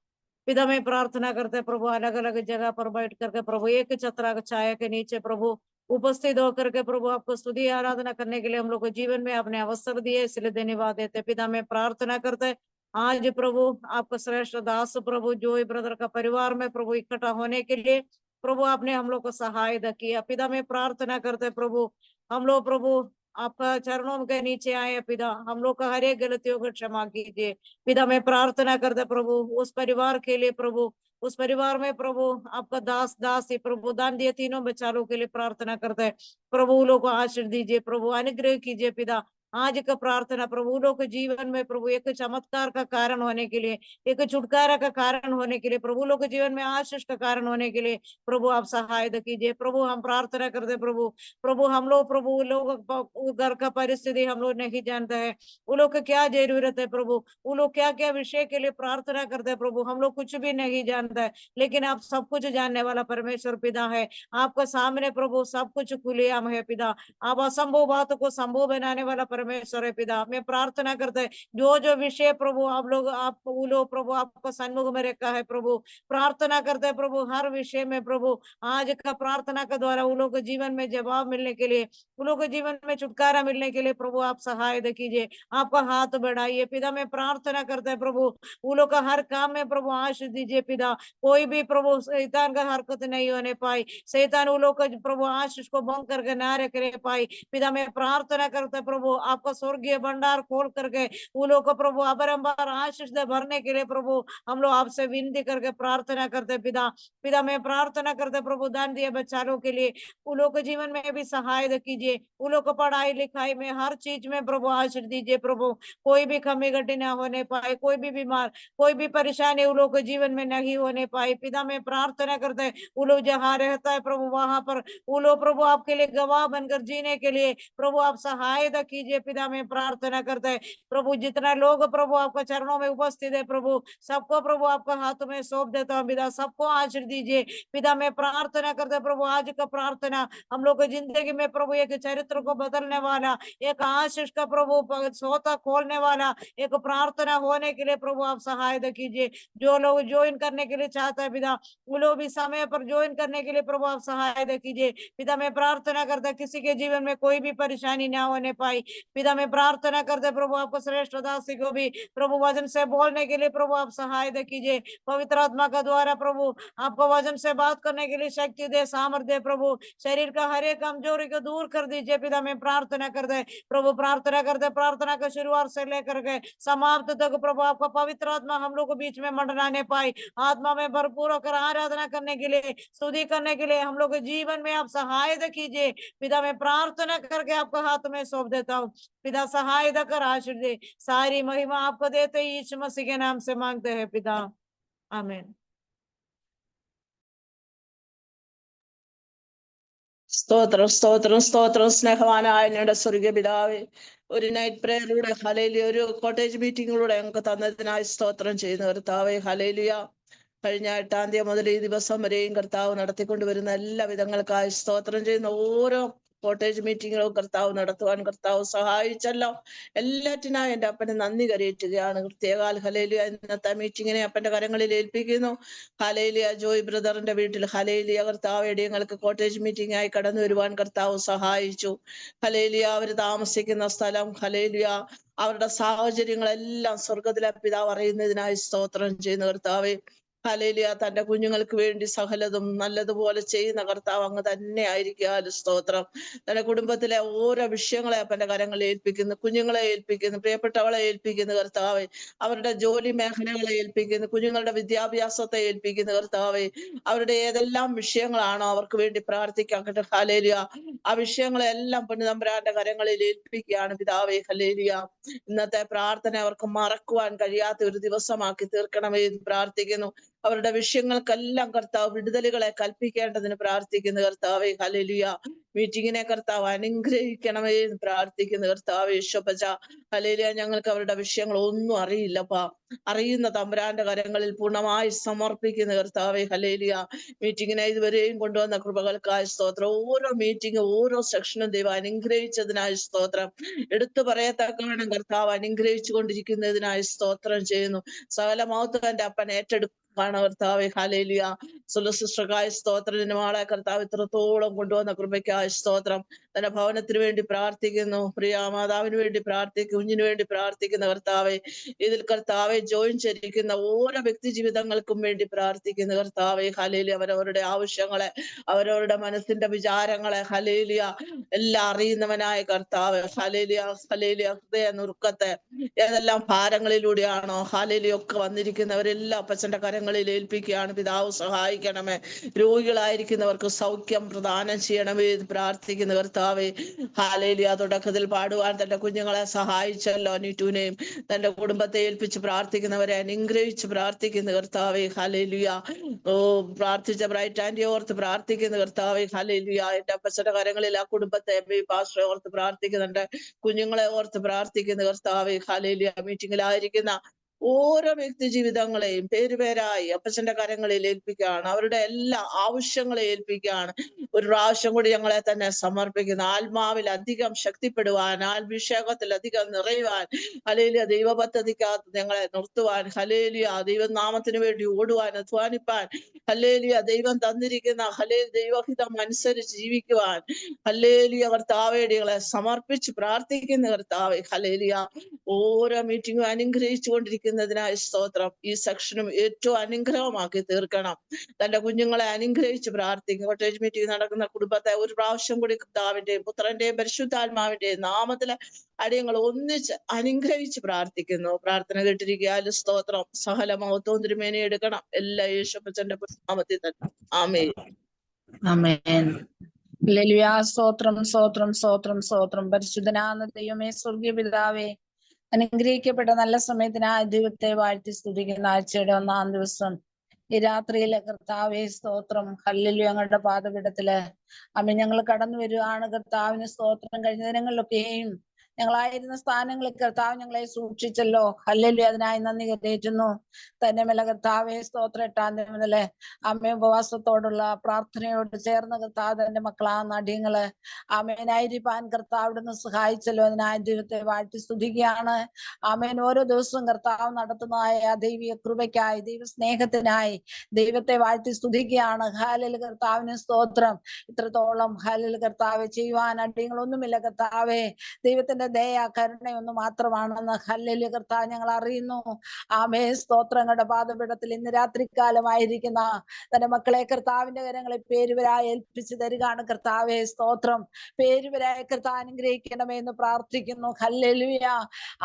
पिता। मैं प्रार्थना करते प्रभु अलग अलग जगह पर बैठ करके प्रभु एक छत्र छाया के नीचे प्रभु उपस्थित होकर के प्रभु आपको स्तुति आराधना करने के लिए हम लोग को जीवन में अपने अवसर दिए, इसलिए धन्यवाद देते पिता। मैं प्रार्थना करते आज प्रभु आपका श्रेष्ठ दास प्रभु जो ब्रदर का परिवार में प्रभु इकट्ठा होने के लिए प्रभु आपने हम लोग को सहायता किया पिता। मैं प्रार्थना करते प्रभु हम लोग प्रभु आपका चरणों के नीचे आए पिता, हम लोग का हर एक गलतियों को क्षमा कीजिए पिता। मैं प्रार्थना करते प्रभु उस परिवार के लिए प्रभु, उस परिवार में प्रभु आपका दास दासी प्रभु दान दिए तीनों बच्चाओं के लिए प्रार्थना करते हैं प्रभु। उन लोगों को आशीष दीजिए प्रभु, अनुग्रह कीजिए पिता। आज का प्रार्थना प्रभु उन लोगों के जीवन में प्रभु एक चमत्कार का कारण होने के लिए, एक छुटकारा का कारण होने के लिए प्रभु लोग के जीवन में आशीष का कारण होने के लिए प्रभु आप सहायता कीजिए प्रभु। हम प्रार्थना करते प्रभु प्रभु हम लोग प्रभु लोग घर का परिस्थिति हम लोग नहीं जानते हैं, वो लोग को क्या जरूरत है प्रभु, वो लोग क्या क्या विषय के लिए प्रार्थना करते हैं प्रभु, हम लोग कुछ भी नहीं जानते है, लेकिन आप सब कुछ जानने वाला परमेश्वर पिता है। आपका सामने प्रभु सब कुछ खुलेआम है पिता। आप असंभव बातों को संभव बनाने वाला परमेश्वर है पिता। मैं प्रार्थना करते हैं जो जो विषय प्रभु आप लोग आप वो लोग प्रभु आपको सन्मुख में रखा है प्रभु, प्रार्थना करते हैं प्रभु हर विषय में प्रभु आज का प्रार्थना के द्वारा वो लोग के जीवन में जवाब मिलने के लिए, वो लोग के जीवन में छुटकारा मिलने के लिए प्रभु आप सहायता कीजिए, आपका हाथ बढ़ाइए पिता। मैं प्रार्थना करते हैं प्रभु वो लोग का हर काम में प्रभु आशीष दीजिए पिता। कोई भी प्रभु शैतान का हरकत नहीं होने पाई, शैतान वो लोग का प्रभु आशीष को भंग करके ना रख पाई पिता। मैं प्रार्थना करते प्रभु आपका स्वर्गीय भंडार खोल करके वो लोग को प्रभु अबरंबार आशीष दे भरने के लिए प्रभु हम लोग आपसे विनती करके प्रार्थना करते पिता। पिता मैं प्रार्थना करते प्रभु दान दिए बच्चों के लिए उन लोग के जीवन में भी सहायता कीजिए, उन लोग को पढ़ाई लिखाई में हर चीज में प्रभु आशीष दीजिए प्रभु। कोई भी कमी घटी ना होने पाए, कोई भी बीमार कोई भी परेशानी उन लोग के जीवन में नहीं होने पाई पिता। मैं प्रार्थना करते हैं वो लोग जहाँ रहता है प्रभु वहां पर वो लोग प्रभु आपके लिए गवाह बनकर जीने के लिए प्रभु आप सहायता कीजिए पिता। मैं प्रार्थना करते हैं प्रभु जितना लोग प्रभु आपका चरणों में उपस्थित है प्रभु सबको प्रभु आपका हाथ में सौंप देता हूँ पिता, सबको आशीष दीजिए पिता। मैं प्रार्थना करते प्रभु आज का प्रार्थना हम लोग की जिंदगी में प्रभु एक चरित्र को बदलने वाला, एक आशीष का प्रभु सोता खोलने वाला एक प्रार्थना होने के लिए प्रभु आप सहायता कीजिए। जो लोग ज्वाइन करने के लिए चाहता है पिता वो लोग भी समय पर ज्वाइन करने के लिए प्रभु आप सहायता कीजिए पिता। मैं प्रार्थना करता किसी के जीवन में कोई भी परेशानी ना होने पाई पिता। मैं प्रार्थना करते प्रभु आपको श्रेष्ठ दासी को भी प्रभु वचन से बोलने के लिए प्रभु आप सहायता कीजिए। पवित्र आत्मा का द्वारा प्रभु आपको वचन से बात करने के लिए शक्ति दे, सामर्थ्य दे प्रभु। शरीर का हर एक कमजोरी को दूर कर दीजिए पिता। मैं प्रार्थना करते प्रभु प्रार्थना करते प्रार्थना का शुरुआत से लेकर के समाप्त तक प्रभु आपका पवित्र आत्मा हम लोग को बीच में मंडराने पाए, आत्मा में भरपूर होकर आराधना करने के लिए स्तुति करने के लिए हम लोग के जीवन में आप सहायता कीजिए पिता। मैं प्रार्थना करके आपका हाथ में सौंप देता हूँ पिता, सहायता कर आशीष दे। सारी महिमा आपको देते ही यीशु मसीह के नाम से मांगते हैं पिता, आमीन। സ്തോത്രം സ്തോത്രം സ്തോത്രം സ്നേഹവാനായ ഞങ്ങളുടെ സ്വർഗീയ പിതാവേ, ഒരു നൈറ്റ് പ്രേയറിലൂടെ ഹല്ലേലൂയ ഒരു കോട്ടേജ് മീറ്റിങ്ങിലൂടെ ഞങ്ങൾക്ക് തന്നതിനായി സ്തോത്രം ചെയ്യുന്ന കർത്താവേ ഹല്ലേലൂയ. കഴിഞ്ഞ 8-ാം തീയതി മുതൽ ഈ ദിവസം വരെയും കർത്താവ് നടത്തിക്കൊണ്ടുവരുന്ന എല്ലാ വിധങ്ങൾക്കായി സ്തോത്രം ചെയ്യുന്ന ഓരോ കോട്ടേജ് മീറ്റിങ്ങുകളും കർത്താവ് നടത്തുവാൻ കർത്താവ് സഹായിച്ചല്ലോ. എല്ലാറ്റിനായി എൻ്റെ അപ്പന് നന്ദി കരയേറ്റുകയാണ്. പ്രത്യേകാൽ ഹല്ലേലൂയ ഇന്നത്തെ മീറ്റിങ്ങിനെ അപ്പന്റെ കരങ്ങളിൽ ഏൽപ്പിക്കുന്നു. ഹല്ലേലൂയ ജോയ് ബ്രദറിന്റെ വീട്ടിൽ ഹല്ലേലൂയ കർത്താവ് ഞങ്ങൾക്ക് കോട്ടേജ് മീറ്റിംഗ് ആയി കടന്നു വരുവാൻ കർത്താവ് സഹായിച്ചു. ഹല്ലേലൂയ അവർ താമസിക്കുന്ന സ്ഥലം ഹല്ലേലൂയ അവരുടെ സാഹചര്യങ്ങളെല്ലാം സ്വർഗത്തിലെ പിതാവ് അറിയുന്നതിനായി സ്തോത്രം ചെയ്യുന്ന കർത്താവേ ഹല്ലേലൂയ. തന്റെ കുഞ്ഞുങ്ങൾക്ക് വേണ്ടി സകലതും നല്ലതുപോലെ ചെയ്യുന്ന കർത്താവ് അങ്ങ് തന്നെ ആയിരിക്കാലും സ്തോത്രം. തന്റെ കുടുംബത്തിലെ ഓരോ വിഷയങ്ങളെ അപ്പന്റെ കരങ്ങളിൽ ഏൽപ്പിക്കുന്നു, കുഞ്ഞുങ്ങളെ ഏൽപ്പിക്കുന്നു, പ്രിയപ്പെട്ടവളെ ഏൽപ്പിക്കുന്നു കർത്താവെ, അവരുടെ ജോലി മേഖലകളെ ഏൽപ്പിക്കുന്നു, കുഞ്ഞുങ്ങളുടെ വിദ്യാഭ്യാസത്തെ ഏൽപ്പിക്കുന്നു കർത്താവെ. അവരുടെ ഏതെല്ലാം വിഷയങ്ങളാണോ അവർക്ക് വേണ്ടി പ്രാർത്ഥിക്കാക്കട്ടെ ഹല്ലേലൂയ ആ വിഷയങ്ങളെല്ലാം പൊന്നുതമ്പുരാന്റെ കരങ്ങളിൽ ഏൽപ്പിക്കുകയാണ് പിതാവേ ഹല്ലേലൂയ. ഇന്നത്തെ പ്രാർത്ഥന അവർക്ക് മറക്കുവാൻ കഴിയാത്ത ഒരു ദിവസമാക്കി തീർക്കണമേ എന്ന് പ്രാർത്ഥിക്കുന്നു. അവരുടെ വിഷയങ്ങൾക്കെല്ലാം കർത്താവ് വിടുതലുകളെ കൽപ്പിക്കേണ്ടതിന് പ്രാർത്ഥിക്കുന്നു കർത്താവേ. ഹല്ലേലൂയ. മീറ്റിങ്ങിനെ കർത്താവ് അനുഗ്രഹിക്കണമേ എന്ന് പ്രാർത്ഥിക്കുന്നു കർത്താവേ. യേശുപ്പച്ച ഹല്ലേലൂയ. ഞങ്ങൾക്ക് അവരുടെ വിഷയങ്ങൾ ഒന്നും അറിയില്ലപ്പാ. അറിയുന്ന തമ്പുരാന്റെ കരങ്ങളിൽ പൂർണ്ണമായി സമർപ്പിക്കുന്ന കർത്താവേ. ഹല്ലേലൂയ. മീറ്റിങ്ങിനെ ഇതുവരെയും കൊണ്ടുവന്ന കൃപകൾക്കായി സ്തോത്രം. ഓരോ മീറ്റിംഗ് ഓരോ സെക്ഷനും ദൈവം അനുഗ്രഹിച്ചതിനായി സ്തോത്രം. എടുത്തു പറയത്തക്കവണ്ണം കർത്താവ് അനുഗ്രഹിച്ചു കൊണ്ടിരിക്കുന്നതിനായി സ്തോത്രം ചെയ്യുന്നു. സകല മഹത്വം എന്റെ അപ്പൻ ഏറ്റെടുക്കുകയാണ് കർത്താവേ. ഹല്ലേലൂയ. സുലസിസ്റ്റർക്കായി സ്തോത്രത്തിന് മാളെ കർത്താവ് ഇത്രത്തോളം കൊണ്ടുവന്ന കൃപയ്ക്കായി സ്തോത്രം. തന്റെ ഭവനത്തിന് വേണ്ടി പ്രാർത്ഥിക്കുന്നു. പ്രിയ മാതാവിന് വേണ്ടി പ്രാർത്ഥിക്കും, കുഞ്ഞിന് വേണ്ടി പ്രാർത്ഥിക്കുന്ന കർത്താവെ. ഇതിൽ കർത്താവെ ജോയിൻ ചെയ്തിരിക്കുന്ന ഓരോ വ്യക്തി ജീവിതങ്ങൾക്കും വേണ്ടി പ്രാർത്ഥിക്കുന്ന കർത്താവെ. ഹല്ലേലൂയ. അവരവരുടെ ആവശ്യങ്ങളെ, അവരവരുടെ മനസ്സിന്റെ വിചാരങ്ങളെ ഹല്ലേലൂയ എല്ലാം അറിയുന്നവനായ കർത്താവ്. ഹല്ലേലൂയ. ഹല്ലേലൂയ. ഹൃദയ നുറുക്കത്തെ ഏതെല്ലാം ഭാരങ്ങളിലൂടെയാണോ ഹല്ലേലൂയ ഒക്കെ വന്നിരിക്കുന്നവരെല്ലാം അപ്പച്ചന്റെ കരങ്ങളിൽ ഏൽപ്പിക്കുകയാണ്. പിതാവ് സഹായിക്കണമേ. രോഗികളായിരിക്കുന്നവർക്ക് സൗഖ്യം പ്രദാനം ചെയ്യണമേ എന്ന് പ്രാർത്ഥിക്കുന്ന കർത്താവെ. ഹല്ലേലൂയ. തുടക്കത്തിൽ പാടുവാൻ തന്റെ കുഞ്ഞുങ്ങളെ സഹായിച്ചല്ലോ. നീറ്റുവിനെയും തന്റെ കുടുംബത്തെ ഏൽപ്പിച്ച് പ്രാർത്ഥിക്കുന്നവരെ അനുഗ്രഹിച്ച് പ്രാർത്ഥിക്കുന്ന കർത്താവെ. ഹല്ലേലൂയ. ഓ, പ്രാർത്ഥിച്ച ബ്രൈറ്റ് ആൻഡി ഓർത്ത് പ്രാർത്ഥിക്കുന്ന കർത്താവെ. ഹല്ലേലൂയ. എന്റെ അപ്പച്ചന്റെ കരങ്ങളിൽ ആ കുടുംബത്തെ പാസ്റ്ററെ ഓർത്ത് പ്രാർത്ഥിക്കുന്നുണ്ട്. കുഞ്ഞുങ്ങളെ ഓർത്ത് പ്രാർത്ഥിക്കുന്ന കർത്താവെ. ഹല്ലേലൂയ. മീറ്റിംഗിലായിരിക്കുന്ന ഓരോ വ്യക്തി ജീവിതങ്ങളെയും പേരുപേരായി അപ്പച്ചന്റെ കരങ്ങളിൽ ഏൽപ്പിക്കുകയാണ്. അവരുടെ എല്ലാ ആവശ്യങ്ങളെ ഏൽപ്പിക്കുകയാണ്. ഒരു പ്രാവശ്യം കൂടി ഞങ്ങളെ തന്നെ സമർപ്പിക്കുന്നു. ആത്മാവിൽ അധികം ശക്തിപ്പെടുവാൻ, ആത്മീഷേകത്തിൽ അധികം നിറയുവാൻ, ഹല്ലേലൂയ. ദൈവ പദ്ധതിക്കകത്ത് ഞങ്ങളെ നിർത്തുവാൻ, ഹല്ലേലൂയ. ദൈവനാമത്തിന് വേണ്ടി ഓടുവാൻ, അധ്വാനിപ്പാൻ, ഹല്ലേലൂയ. ദൈവം തന്നിരിക്കുന്ന ദൈവഹിതം അനുസരിച്ച് ജീവിക്കുവാൻ, ഹല്ലേലൂയ. കർത്താവേ, ഞങ്ങളെ സമർപ്പിച്ച് പ്രാർത്ഥിക്കുന്ന കർത്താവേ. ഹല്ലേലൂയ. ഓരോ മീറ്റിംഗും അനുഗ്രഹിച്ചു കൊണ്ടിരിക്കുന്നതിനായി സ്തോത്രം. ഈ സെക്ഷനും ഏറ്റവും അനുഗ്രഹമാക്കി തീർക്കണം. തന്റെ കുഞ്ഞുങ്ങളെ അനുഗ്രഹിച്ച് പ്രാർത്ഥിക്കും. കോട്ടേജ് മീറ്റിംഗ് നടക്കുന്ന കുടുംബത്തെ ഒരു പ്രാവശ്യം കൂടി കർത്താവിന്റെയും പുത്രന്റെയും പരിശുദ്ധാത്മാവിന്റെയും നാമത്തിലെ അടിയങ്ങൾ ഒന്നിച്ച് അനുഗ്രഹിച്ച് പ്രാർത്ഥിക്കുന്നു. പ്രാർത്ഥന കേട്ടിരിക്കാൽ സ്തോത്രം. സകല മഹത്വവും തിരുമേനി എടുക്കണം. എല്ലാ യേശുപ്പച്ചന്റെ നാമത്തിൽ തന്നെ. ആമേൻ. ആമേൻ. ഹല്ലേലൂയ. സ്തോത്രം, സ്തോത്രം, സ്തോത്രം, സ്തോത്രം. പരിശുദ്ധനാകുന്ന ദൈവമേ, സ്വർഗീയ പിതാവേ, അനുഗ്രഹിക്കപ്പെട്ട നല്ല സമയത്തിനായി ദൈവത്തെ വാഴ്ത്തി സ്തുതിക്കുന്ന ആഴ്ചയുടെ 1-ാം ദിവസം ഈ രാത്രിയിലെ കർത്താവേ സ്തോത്രം. ഹല്ലേലൂയ. ഞങ്ങളുടെ പാദപീഠത്തില് അമ്മ ഞങ്ങൾ കടന്നു വരുവാണ്. കർത്താവിന് സ്തോത്രം. കഴിഞ്ഞ ദിനങ്ങളിലൊക്കെയും ഞങ്ങളായിരുന്ന സ്ഥാനങ്ങളിൽ കർത്താവ് ഞങ്ങളെ സൂക്ഷിച്ചല്ലോ. ഹല്ലേലൂയ. അതിനായി നന്ദി കരേറ്റുന്നു. തന്നെ മേല കർത്താവേ സ്തോത്രം. 8-ാം ദിനം മുതല് അമ്മ ഉപവാസത്തോടുള്ള പ്രാർത്ഥനയോട് ചേർന്ന് കർത്താവ് തന്റെ മക്കളാകുന്ന അടിയങ്ങള് ആമേനായിരിക്കാൻ കർത്താവിടുന്ന് സഹായിച്ചല്ലോ. അതിനായി ദൈവത്തെ വാഴ്ത്തി സ്തുതിക്കുകയാണ്. ആമേൻ. ഓരോ ദിവസവും കർത്താവ് നടത്തുന്നതായ ദൈവീയ കൃപയ്ക്കായി, ദൈവ സ്നേഹത്തിനായി ദൈവത്തെ വാഴ്ത്തി സ്തുതിക്കുകയാണ്. ഹല്ലേലൂയ. കർത്താവിന് സ്തോത്രം. ഇത്രത്തോളം ഹല്ലേലൂയ കർത്താവെ ചെയ്യുവാൻ അടിയങ്ങളൊന്നുമില്ല കർത്താവെ. ദൈവത്തിന്റെ ദയ കരുണയൊന്നു മാത്രമാണെന്ന് ഹല്ലേലൂയ കർത്താവ് ഞങ്ങൾ അറിയുന്നു. ആമേൻ. സ്തോത്രങ്ങളുടെ പാദപീഠത്തിൽ ഇന്ന് രാത്രികാലമായിരിക്കുന്ന തന്റെ മക്കളെ കർത്താവിന്റെ കരങ്ങളിൽ പേരുവരായി ഏൽപ്പിച്ചു തരികയാണ് കർത്താവെ. സ്തോത്രം. പേരുവരായി കർത്താവ് അനുഗ്രഹിക്കണമേ എന്ന് പ്രാർത്ഥിക്കുന്നു. ഹല്ലേലൂയ.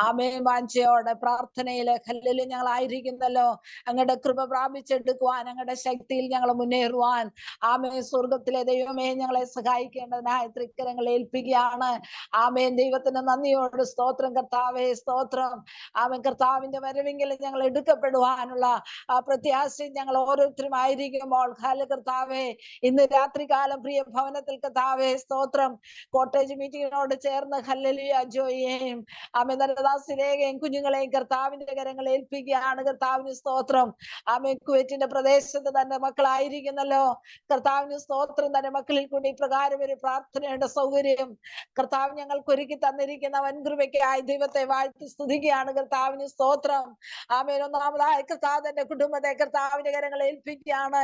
ആമേൻ. വാഞ്ചയോടെ പ്രാർത്ഥനയില് ഹല്ലേലൂയ ഞങ്ങളായിരിക്കുന്നല്ലോ. അങ്ങയുടെ കൃപ പ്രാപിച്ചെടുക്കുവാൻ, അങ്ങയുടെ ശക്തിയിൽ ഞങ്ങൾ മുന്നേറുവാൻ ആമേൻ. സ്വർഗത്തിലെ ദൈവമേ ഞങ്ങളെ സഹായിക്കേണ്ടതിനായി തൃക്കരങ്ങൾ ഏൽപ്പിക്കുകയാണ്. ആമേൻ. ദൈവത്തിന് നന്ദിയോട് സ്തോത്രം കർത്താവേ. സ്തോത്രം. ആമേൻ. കർത്താവിന്റെ വരവെങ്കിലും ഞങ്ങൾ എടുക്കപ്പെടുവാനുള്ള ആ പ്രത്യാശയും ഞങ്ങൾ ഓരോരുത്തരും ആയിരിക്കുമ്പോൾ കർത്താവേ ഇന്ന് രാത്രികാലം പ്രിയ ഭവനത്തിൽ കർത്താവേ സ്തോത്രം. കോട്ടേജ് മീറ്റിങ്ങിനോട് ചേർന്ന് ഹല്ലേലൂയ ജോയിയെയും ആമേൻ നരദാസിനെയും കുഞ്ഞുങ്ങളെയും കർത്താവിന്റെ കരങ്ങൾ ഏൽപ്പിക്കുകയാണ്. കർത്താവിന് സ്തോത്രം. ആമേൻ. കുവൈറ്റിന്റെ പ്രദേശത്ത് തന്റെ മക്കളായിരിക്കുന്നല്ലോ. കർത്താവിന് സ്തോത്രം. തന്റെ മക്കളിൽ കൂടി പ്രകാരം ഒരു പ്രാർത്ഥനയുടെ സൗകര്യം കർത്താവ് ഞങ്ങൾക്ക് ഒരുക്കി തന്നിരിക്കുന്ന വൻകൃപയ്ക്കായി ദൈവത്തെ വാഴ്ത്തി സ്തുതിക്കുകയാണ്. കർത്താവിന് സ്തോത്രം. ആമേൻ. ഒന്നാമതായി കർത്താവ് തന്റെ കുടുംബത്തെ കർത്താവിന്റെ കരങ്ങൾ ഏൽപ്പിക്കുകയാണ്.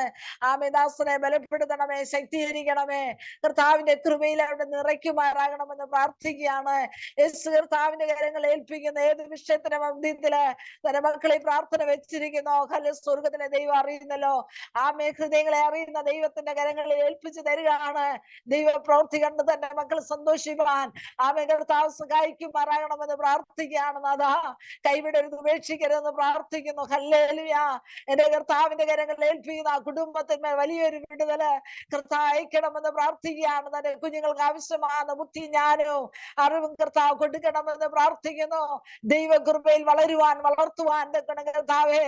ആമേൻ. ദാസനെ ബലപ്പെടുത്തണമേ, ശക്തീകരിക്കണമേ. കർത്താവിന്റെ കൃപയിൽ അവിടെ നിറയ്ക്കുമാറാകണമെന്ന് പ്രാർത്ഥിക്കുകയാണ്. യേശു കർത്താവിന്റെ കരങ്ങൾ ഏൽപ്പിക്കുന്ന ഏത് വിഷയത്തിന്റെ മധ്യത്തില് തന്റെ മക്കളെ പ്രാർത്ഥന വെച്ചിരിക്കുന്നു. ഹല്ലേലൂയ. സ്വർഗത്തിലെ ദൈവം അറിയുന്നല്ലോ. ആമേൻ. ഹൃദയങ്ങളെ അറിയുന്ന ദൈവത്തിന്റെ കരങ്ങളിൽ ഏൽപ്പിച്ചു തരികയാണ്. ദൈവ പ്രവൃത്തി കണ്ട് തന്റെ മക്കൾ സന്തോഷിപ്പാൻ ആമേൻ കർത്താവ് സഹായിക്കുമാറാകണമെന്ന് പ്രാർത്ഥിക്കുകയാണ് നാഥ. കൈവിടരുത്, ഉപേക്ഷിക്കരുതെന്ന് പ്രാർത്ഥിക്കുന്നു. ഹല്ലേലൂയ. എന്റെ കർത്താവിന്റെ കരങ്ങളിൽ ഏൽപ്പിക്കുന്ന ആ കുടുംബത്തിന്മേൽ വലിയൊരു വിടുതല് കർത്താവ് അയക്കണമെന്ന് പ്രാർത്ഥിക്കുകയാണ്. തന്റെ കുഞ്ഞുങ്ങൾക്ക് ആവശ്യമായ ബുദ്ധി, ജ്ഞാനവും അറിവും കർത്താവ് കൊടുക്കണമെന്ന് പ്രാർത്ഥിക്കുന്നു. ദൈവകൃപയിൽ വളരുവാൻ, വളർത്തുവാൻ കർത്താവേ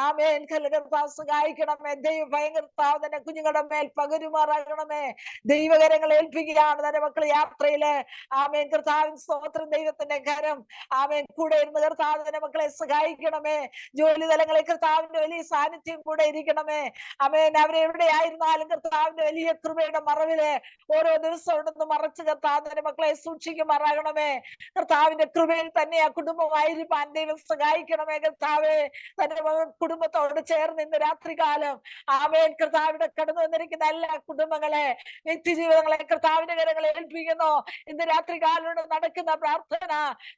ആമേൻ. കർത്താവ് സഹായിക്കണമേ. ദൈവ ഭയങ്കർത്താവ് തന്നെ കുഞ്ഞുങ്ങളുടെ മേൽ പകരുമാറാകണമേ. ദൈവകരങ്ങൾ ഏൽപ്പിക്കുകയാണ് തന്റെ മക്കൾ യാത്രയില്. ആമേൻ. കർത്താവിൻ സ്തോത്രം. ദൈവത്തിന്റെ കരം ആമേൻ കൂടെ ഇരുന്ന് കർത്താവ് തന്റെ മക്കളെ സഹായിക്കണമേ. ജോലി തലങ്ങളിൽ കർത്താവിന്റെ വലിയ സാന്നിധ്യം കൂടെ ഇരിക്കണമേ. ആമേൻ. അവരെവിടെയായിരുന്നാലും കർത്താവിന്റെ വലിയ കൃപയുടെ മറവില് ഓരോ ദിവസം ഉണ്ടെന്ന് മറച്ച് കർത്താവ് തന്റെ മക്കളെ സൂക്ഷിക്കുമാറാകണമേ. കർത്താവിന്റെ കൃപയിൽ തന്നെ ആ കുടുംബമായിരിക്കാൻ ദൈവം സഹായിക്കണമേ. കർത്താവെ തന്റെ കുടുംബത്തോട് ചേർന്ന് ഇന്ന് രാത്രികാലം ആമേൻ കർത്താവിടെ കടന്നു വന്നിരിക്കുന്ന എല്ലാ കുടുംബങ്ങളെ, വ്യക്തിജീവിതങ്ങളെ കർത്താവിന്റെ കരങ്ങളെ ഏൽപ്പിക്കുന്നു. ഇന്ന് രാത്രികാലം നടക്കുന്ന പ്രാർത്ഥന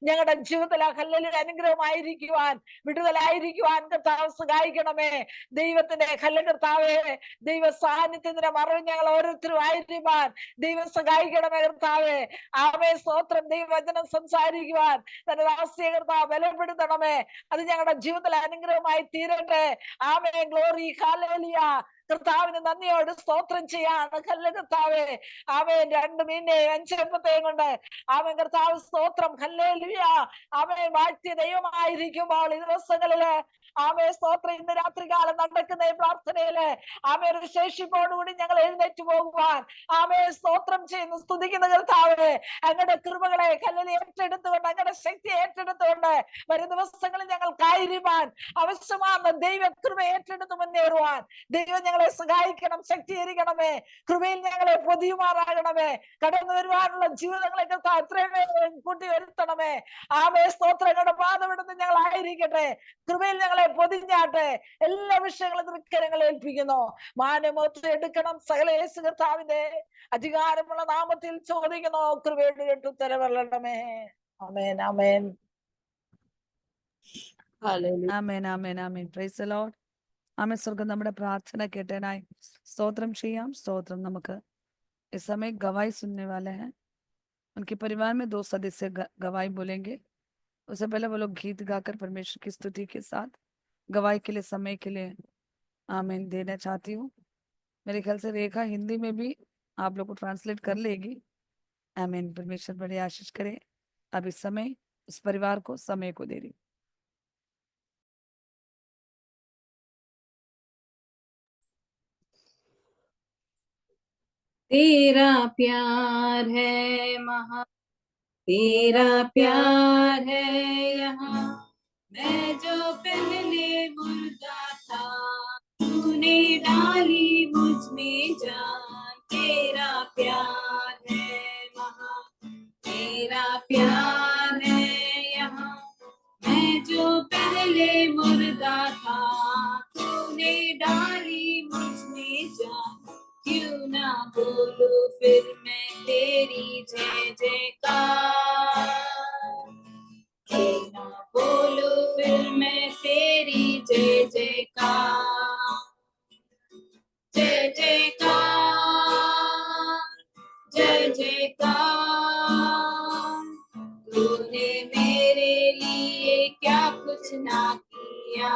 ഞങ്ങളുടെ ജീവിതത്തിൽ ഹല്ലേലൂയ അനുഗ്രഹമായിരിക്കുവാൻ, വിടുതലായിരിക്കുവാൻ കർത്താവ് സഹായിക്കണമേ. ദൈവത്തിന്റെ കർത്താവേ, ദൈവ സാന്നിധ്യത്തിന്റെ മറവ് ഞങ്ങൾ ഓരോരുത്തരും ആയിരിക്കാൻ ദൈവം സഹായിക്കണമേ. കർത്താവേ ആമേ സ്തോത്രം. ദൈവവചനം സംസാരിക്കുവാൻ തന്റെ ദാസിയെ കർത്താവ് ബലപ്പെടുത്തണമേ. അത് ഞങ്ങളുടെ ജീവിതത്തിൽ അനുഗ്രഹമായി തീരട്ടെ. ആമേ. ഗ്ലോറി. ഹല്ലേലൂയ. കർത്താവിന് നന്ദിയോട് സ്തോത്രം ചെയ്യാണ് കർത്താവേ. ആമേൻ. 2 മീനെയും 5 അപ്പത്തെയും കൊണ്ട് ആമേൻ കർത്താവ് സ്തോത്രം. ഹല്ലേലൂയ. ആമേൻ. വാഴ്ത്തിയ ദൈവമായിരിക്കുമ്പോൾ ഈ ദിവസങ്ങളില് ആമേ സ്തോത്രം. ഇന്ന് രാത്രികാലം നടക്കുന്ന ഈ പ്രാർത്ഥനയില് ആമേ ഒരു ശേഷിപ്പോടുകൂടി ഞങ്ങൾ എഴുന്നേറ്റ് പോകുവാൻ ആമേ സ്തോത്രം ചെയ്യുന്നു, സ്തുതിക്കുന്ന കർത്താവേ. അങ്ങയുടെ കൃപകളെ ഏറ്റെടുത്തുകൊണ്ട്, അങ്ങയുടെ ശക്തി ഏറ്റെടുത്തുകൊണ്ട് വരും ദിവസങ്ങളിൽ ഞങ്ങൾക്കായിരിക്കാൻ ആവശ്യമാണ് ദൈവകൃപ ഏറ്റെടുത്ത് മുന്നേറുവാൻ ദൈവം ഞങ്ങളെ സഹായിക്കണം. ശക്തീകരിക്കണമേ. കൃപയിൽ ഞങ്ങളെ പൊതിയുമാറാകണമേ. കടന്നു വരുവാനുള്ള ജീവിതങ്ങളെ എത്രയും കൂട്ടി വരുത്തണമേ. ആമേ സ്തോത്രങ്ങളുടെ പാതമെടുത്ത് ഞങ്ങൾ ആയിരിക്കട്ടെ. കൃപയിൽ ഞങ്ങളെ പൊതിഞ്ഞാട്ടെ. എല്ലാ വിഷയങ്ങളും തൃക്കരങ്ങൾ ഏൽപ്പിക്കുന്നു. മാനമോത്ത് എടുക്കണം. സകല യേശു കർത്താവിന്റെ അധികാരമുള്ള നാമത്തിൽ ചോദിക്കുന്നു. കൃപയോട് കേട്ട് ഉത്തരവരണമേ. Amen. Amen. Amen. Amen. Amen. Praise the Lord. Amen. സ്വർഗ്ഗം നമ്മുടെ പ്രാर्थना കേട്ടനായി സ്തോത്രം ചെയ്യാം. സ്തോത്രം. നമുക്ക് इस समय गवाही सुनने वाले हैं. उनके परिवार में 2 सदस्य गवाही बोलेंगे. उससे पहले वो लोग गीत गाकर परमेश्वर की स्तुति के साथ गवाही के लिए समय के लिए आमीन देना चाहती हूँ. मेरे ख्याल से रेखा हिंदी में भी आप लोग को ट्रांसलेट कर लेगी. आमीन. परमेश्वर बड़े आशीष करे. अब इस समय इस परिवार को समय को दे रही. तेरा प्यार है महा, तेरा प्यार है यहाँ, मैं जो पहले मुर्दा था तूने डाली मुझ में जान. तेरा प्यार है महा, तेरा प्यार है यहाँ, मैं जो पहले मुर्दा था तूने डाली मुझ में जान. क्यों ना बोलूं फिर मैं तेरी जय जयकार, क्यों ना बोलूं फिर मैं तेरी जय जयकार. जय जयकार, जय जयकार. तूने मेरे लिए क्या कुछ ना किया.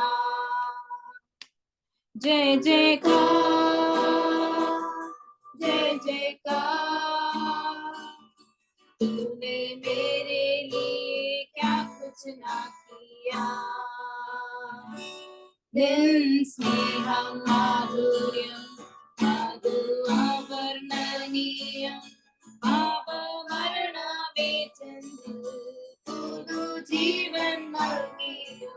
जय जयकार, जय जयकार. तूने मेरे लिए क्या कुछ ना किया. दिन स्नेहं माधुर्यं मधु अवर्णनीयं पापमरणवेचन पुदु जीवन നൽകിയോ.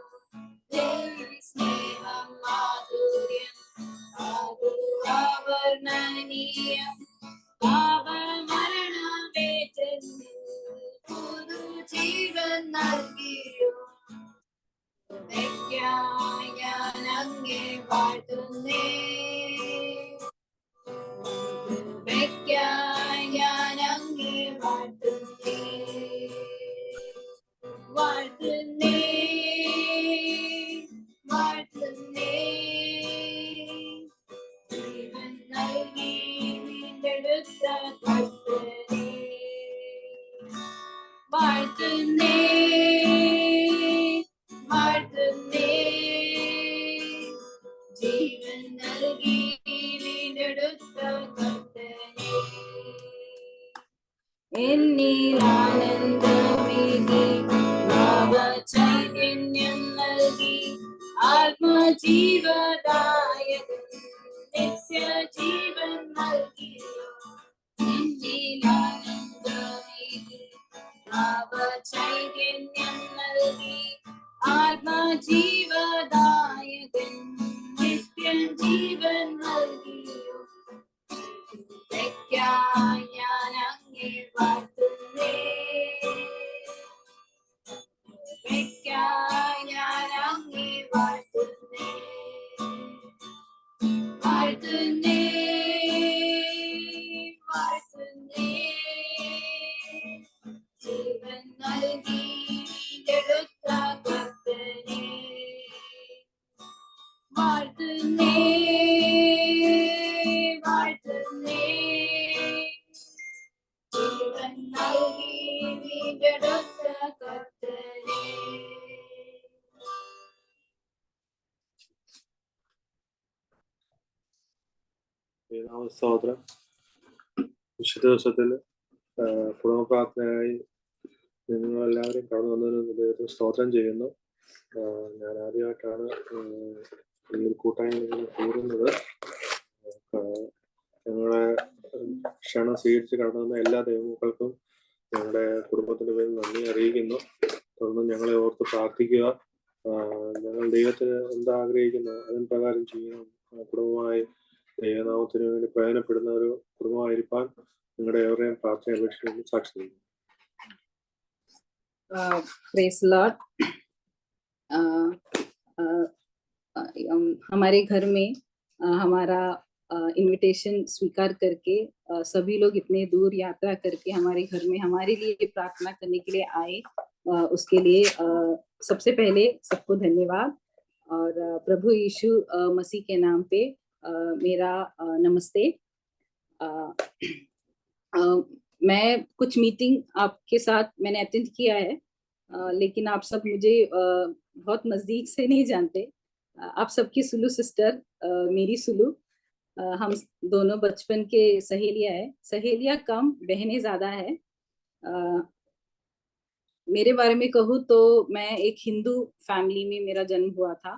दिन स्नेहं माधुर्यं मधु अवर्णनीयं പാപമരണവേചൻ പുതു ജീവൻ നൽകിയോ. കൃപയ്ക്കായി ഞാൻ അങ്ങേ വാഴ്ത്തുന്നേ, കൃപയ്ക്കായി ഞാൻ അങ്ങേ വാഴ്ത്തുന്നേ, വാഴ്ത്തുന്നേ, വാഴ്ത്തുന്നേ. ജീവൻ നൽകി വീണ്ടെടുത്ത കർത്തനേ, വാഴ്ത്തുന്നേ വാഴ്ത്തുന്നേ ജീവൻ നൽകി വീണ്ടെടുത്ത കർത്തനേ എന്നിൽ ആനന്ദമേകി ഭാവചൈതന്യം നൽകി ആത്മജീവദായകൻ നിത്യജീവൻ നൽകിയോ എന്നിൽ ആനന്ദമേകി ഭാവചൈതന്യം നൽകി ആത്മജീവദായകൻ നിത്യജീവൻ നൽകിയോ ഞാൻ അങ്ങേ വാഴ്ത്തുന്നേ ഞാൻ അങ്ങേ വാഴ്ത്തുന്നേ വാഴ്ത്തുന്നേ വാഴ്ത്തുന്നേ ജീവൻ നൽകി വീണ്ടെടുത്ത കർത്തനേ വാഴ്ത്തുന്നേ വാഴ്ത്തുന്നേ ജീവൻ നൽകി വീണ്ടെടുത്ത കർത്തനേ സ്തോത്രം. വിശുദ്ധ ദിവസത്തിൽ കുടുംബ പ്രാർത്ഥനയായി നിങ്ങളെല്ലാവരും കടന്നു വന്നതിന് ദൈവത്തിന് സ്തോത്രം ചെയ്യുന്നു. ഞാൻ ആദ്യമായിട്ടാണ് ഈ ഒരു കൂട്ടായ്മയിൽ കൂടുന്നത്. ഞങ്ങളെ ക്ഷണം സ്വീകരിച്ച് കടന്നു വന്ന എല്ലാ ദൈവമക്കൾക്കും ഞങ്ങളുടെ കുടുംബത്തിന്റെ പേരിൽ നന്ദി അറിയിക്കുന്നു. തുടർന്ന് ഞങ്ങളെ ഓർത്ത് പ്രാർത്ഥിക്കുക. ഞങ്ങൾ ദൈവത്തിന് എന്താ ആഗ്രഹിക്കുന്നത് അതിന് പ്രകാരം ചെയ്യണം. കുടുംബമായി ദൈവനാമത്തിന് വേണ്ടി പ്രയോജനപ്പെടുന്ന ഒരു കുടുംബമായിരിക്കാൻ നിങ്ങളുടെ എവരെയും പ്രാർത്ഥന അപേക്ഷിക്കുന്നു. സാക്ഷി ചെയ്യുന്നു. Praise Lord. हमारे घर में हमारा इनविटेशन स्वीकार करके सभी लोग इतने दूर यात्रा करके हमारे घर में हमारे लिए प्रार्थना करने के लिए आए, उसके लिए सबसे पहले सबको धन्यवाद। और प्रभु यीशु मसीह के नाम पे मेरा नमस्ते। मैं कुछ मीटिंग आपके साथ मैंने अटेंड किया है, लेकिन आप सब मुझे बहुत नजदीक से नहीं जानते। आप सबकी सुलू सिस्टर मेरी सुलू, हम दोनों बचपन के सहेलियां है। सहेलियां कम, बहनें ज्यादा है। मेरे बारे में कहूँ तो मैं एक हिंदू फैमिली में मेरा जन्म हुआ था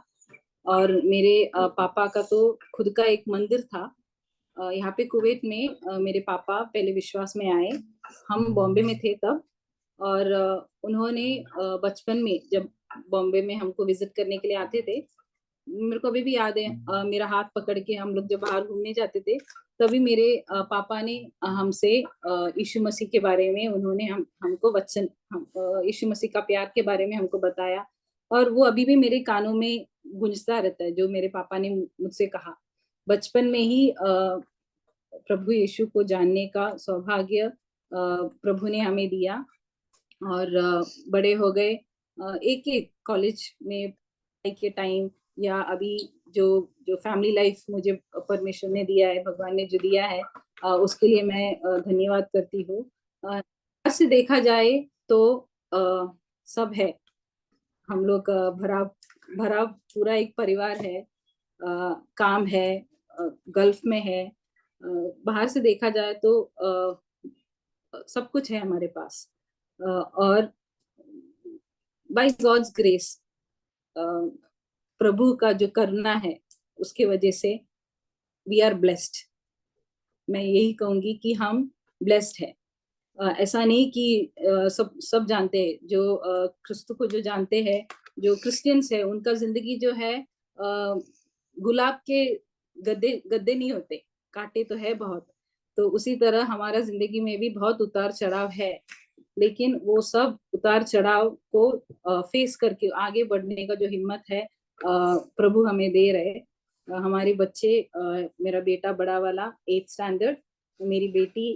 और मेरे पापा का तो खुद का एक मंदिर था। यहाँ पे कुवैत में मेरे पापा पहले विश्वास में आए, हम बॉम्बे में थे तब। और उन्होंने बचपन में जब बॉम्बे में हमको विजिट करने के लिए आते थे, मेरे को अभी भी याद है, मेरा हाथ पकड़ के हम लोग जब बाहर घूमने जाते थे तभी मेरे पापा ने हमसे यीशु मसीह के बारे में उन्होंने हमको वचन यीशु मसीह का प्यार के बारे में हमको बताया। और वो अभी भी मेरे कानों में गूंजता रहता है जो मेरे पापा ने मुझसे कहा। बचपन में ही प्रभु यीशु को जानने का सौभाग्य प्रभु ने हमें दिया और बड़े हो गए। एक एक कॉलेज में के टाइम या अभी जो फैमिली लाइफ मुझे परमेश्वर ने दिया है, भगवान ने जो दिया है, उसके लिए मैं धन्यवाद करती हूँ। से देखा जाए तो सब है, हम लोग भरा पूरा एक परिवार है। काम है, गल्फ में है, बाहर से देखा जाए तो सब कुछ है हमारे पास। और बाय गॉड्स ग्रेस प्रभु का जो करना है उसके वजह से वी आर ब्लेस्ड। मैं यही कहूंगी कि हम ब्लेस्ड है। ऐसा नहीं कि सब जानते हैं, जो क्रिस्तु को जो जानते हैं, जो क्रिश्चियंस है, उनका जिंदगी जो है गुलाब के गद्दे नहीं होते, कांटे तो है बहुत। तो उसी तरह हमारा जिंदगी में भी बहुत उतार चढ़ाव है, लेकिन वो सब उतार चढ़ाव को फेस करके आगे बढ़ने का जो हिम्मत है प्रभु हमें दे रहे। हमारे बच्चे, मेरा बेटा बड़ा वाला 8th स्टैंडर्ड, मेरी बेटी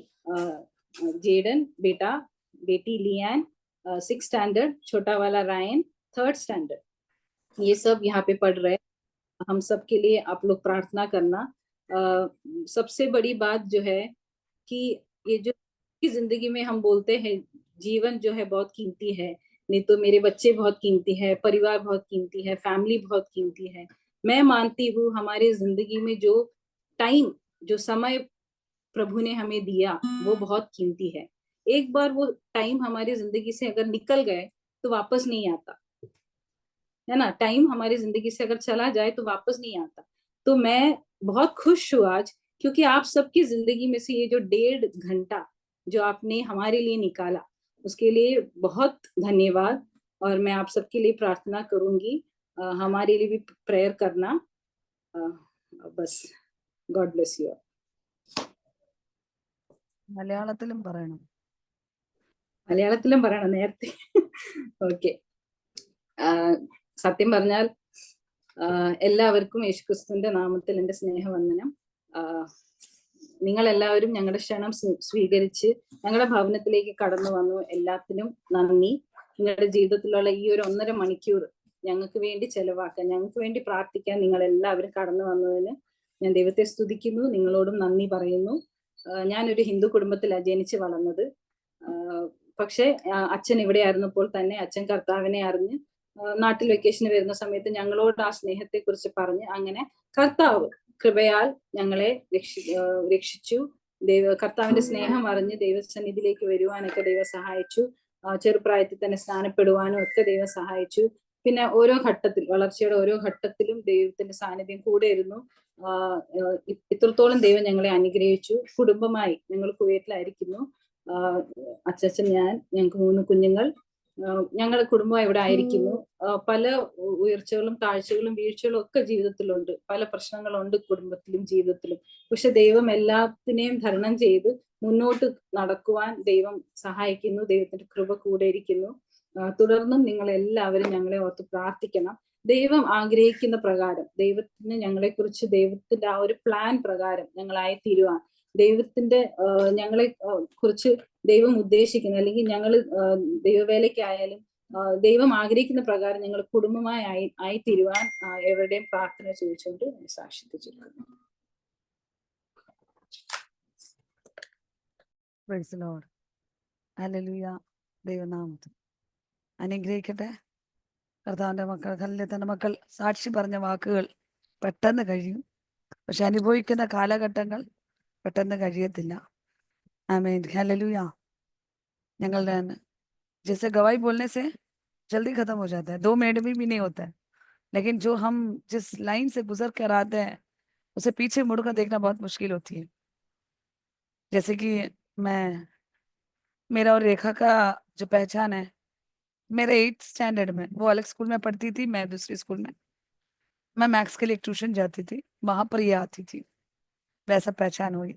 जेडन, बेटी लियान 6th स्टैंडर्ड, छोटा वाला रायन 3rd स्टैंडर्ड, ये सब यहाँ पे पढ़ रहे। हम सब के लिए आप लोग प्रार्थना करना। सबसे बड़ी बात जो है कि ये जो जिंदगी में हम बोलते हैं जीवन जो है बहुत कीमती है, नहीं तो मेरे बच्चे बहुत कीमती है, परिवार बहुत कीमती है, फैमिली बहुत कीमती है। मैं मानती हूँ हमारी जिंदगी में जो टाइम, जो समय प्रभु ने हमें दिया वो बहुत कीमती है। एक बार वो टाइम हमारी जिंदगी से अगर निकल गए तो वापस नहीं आता, है ना। टाइम हमारी जिंदगी से अगर चला जाए तो वापस नहीं आता। तो मैं बहुत खुश हूँ आज, क्योंकि आप सबकी जिंदगी में से ये जो 1.5 घंटा जो आपने हमारे लिए निकाला, उसके लिए बहुत धन्यवाद। और मैं आप सबके लिए प्रार्थना करूंगी, हमारे लिए भी प्रेयर करना। बस, गॉड ब्लेस यू। മലയാളത്തിലും പറയണം. മലയാളത്തിലും പറയണം നേരത്തെ. ഓക്കെ. സത്യം പറഞ്ഞാൽ എല്ലാവർക്കും യേശുക്രിസ്തുവിന്റെ നാമത്തിൽ എൻ്റെ സ്നേഹവന്ദനം. നിങ്ങൾ എല്ലാവരും ഞങ്ങളുടെ ക്ഷണം സ്വീകരിച്ച് ഞങ്ങളുടെ ഭവനത്തിലേക്ക് കടന്നു വന്നു. എല്ലാത്തിനും നന്ദി. നിങ്ങളുടെ ജീവിതത്തിലുള്ള ഈ ഒരു 1.5 മണിക്കൂർ ഞങ്ങൾക്ക് വേണ്ടി ചെലവാക്കാൻ, ഞങ്ങൾക്ക് വേണ്ടി പ്രാർത്ഥിക്കാൻ നിങ്ങൾ എല്ലാവരും കടന്നു വന്നതിന് ഞാൻ ദൈവത്തെ സ്തുതിക്കുന്നു. നിങ്ങളോടും നന്ദി പറയുന്നു. ഞാനൊരു ഹിന്ദു കുടുംബത്തിലാണ് ജനിച്ച് വളർന്നത്. പക്ഷെ അച്ഛൻ ഇവിടെ ആയിരുന്നപ്പോൾ തന്നെ അച്ഛൻ കർത്താവിനെ അറിഞ്ഞ് നാട്ടിൽ വെക്കേഷന് വരുന്ന സമയത്ത് ഞങ്ങളോട് ആ സ്നേഹത്തെ കുറിച്ച് പറഞ്ഞ് അങ്ങനെ കർത്താവ് കൃപയാൽ ഞങ്ങളെ രക്ഷിച്ചു. കർത്താവിന്റെ സ്നേഹം അറിഞ്ഞ് ദൈവസന്നിധിയിലേക്ക് വരുവാനൊക്കെ ദൈവം സഹായിച്ചു. ചെറുപ്രായത്തിൽ തന്നെ സ്നാനപ്പെടുവാനും ഒക്കെ ദൈവം സഹായിച്ചു. പിന്നെ ഓരോ ഘട്ടത്തിൽ, വളർച്ചയുടെ ഓരോ ഘട്ടത്തിലും ദൈവത്തിന്റെ സാന്നിധ്യം കൂടെ ഇരുന്നു. ഇത്രത്തോളം ദൈവം ഞങ്ങളെ അനുഗ്രഹിച്ചു. കുടുംബമായി ഞങ്ങൾ കുവൈറ്റിലായിരിക്കുന്നു. അച്ഛൻ, ഞാൻ, ഞങ്ങൾക്ക് 3 കുഞ്ഞുങ്ങൾ. ഞങ്ങളുടെ കുടുംബം ഇവിടെ ആയിരിക്കുന്നു. പല ഉയർച്ചകളും താഴ്ചകളും വീഴ്ചകളും ഒക്കെ ജീവിതത്തിലുണ്ട്. പല പ്രശ്നങ്ങളുണ്ട് കുടുംബത്തിലും ജീവിതത്തിലും. പക്ഷെ ദൈവം എല്ലാത്തിനെയും തരണം ചെയ്ത് മുന്നോട്ട് നടക്കുവാൻ ദൈവം സഹായിക്കുന്നു. ദൈവത്തിന്റെ കൃപ കൂടെ ഇരിക്കുന്നു. തുടർന്നും നിങ്ങൾ എല്ലാവരും ഞങ്ങളെ ഓർത്ത് പ്രാർത്ഥിക്കണം. ദൈവം ആഗ്രഹിക്കുന്ന പ്രകാരം, ദൈവത്തിന് ഞങ്ങളെ കുറിച്ച് ദൈവത്തിന്റെ ആ ഒരു പ്ലാൻ പ്രകാരം ഞങ്ങളായി തീരുവാൻ, ദൈവത്തിന്റെ ഞങ്ങളെ കുറിച്ച് ദൈവം ഉദ്ദേശിക്കുന്ന, അല്ലെങ്കിൽ ഞങ്ങൾ ദൈവവേലയ്ക്കായാലും ദൈവം ആഗ്രഹിക്കുന്ന പ്രകാരം ഞങ്ങൾ കുടുംബമായി ആയി തീരുവാൻ എവരുടെയും പ്രാർത്ഥന ചോദിച്ചുകൊണ്ട് സാക്ഷിപ്പിച്ചിരിക്കുന്നു. Praise the Lord. Hallelujah. ദൈവനാമത്തിൽ അനുഗ്രഹിക്കട്ടെ. കർത്താവിന്റെ മക്കൾ, കല്ലിന്റെ മക്കൾ സാക്ഷി പറഞ്ഞ വാക്കുകൾ പെട്ടെന്ന് കഴിയും. പക്ഷെ അനുഭവിക്കുന്ന കാലഘട്ടങ്ങൾ പെട്ടെന്ന് കഴിയത്തില്ല. ആമേൻ. हालेलुया. ഞങ്ങളുടെ जैसे गवाही बोलने से जल्दी खत्म हो जाता है, 2 मिनट में भी नहीं होता है, लेकिन जो हम जिस लाइन से गुजर कर आते हैं उसे पीछे मुड़कर देखना बहुत मुश्किल होती है. जैसे कि मेरा और रेखा का जो पहचान है, मेरे 8th स्टैंडर्ड में वो अलग स्कूल में पढ़ती थी, मैं दूसरी स्कूल में. मैं मैथ्स के लिए ट्यूशन जाती थी, वहां पर ये आती थी, वैसा पहचान हुई.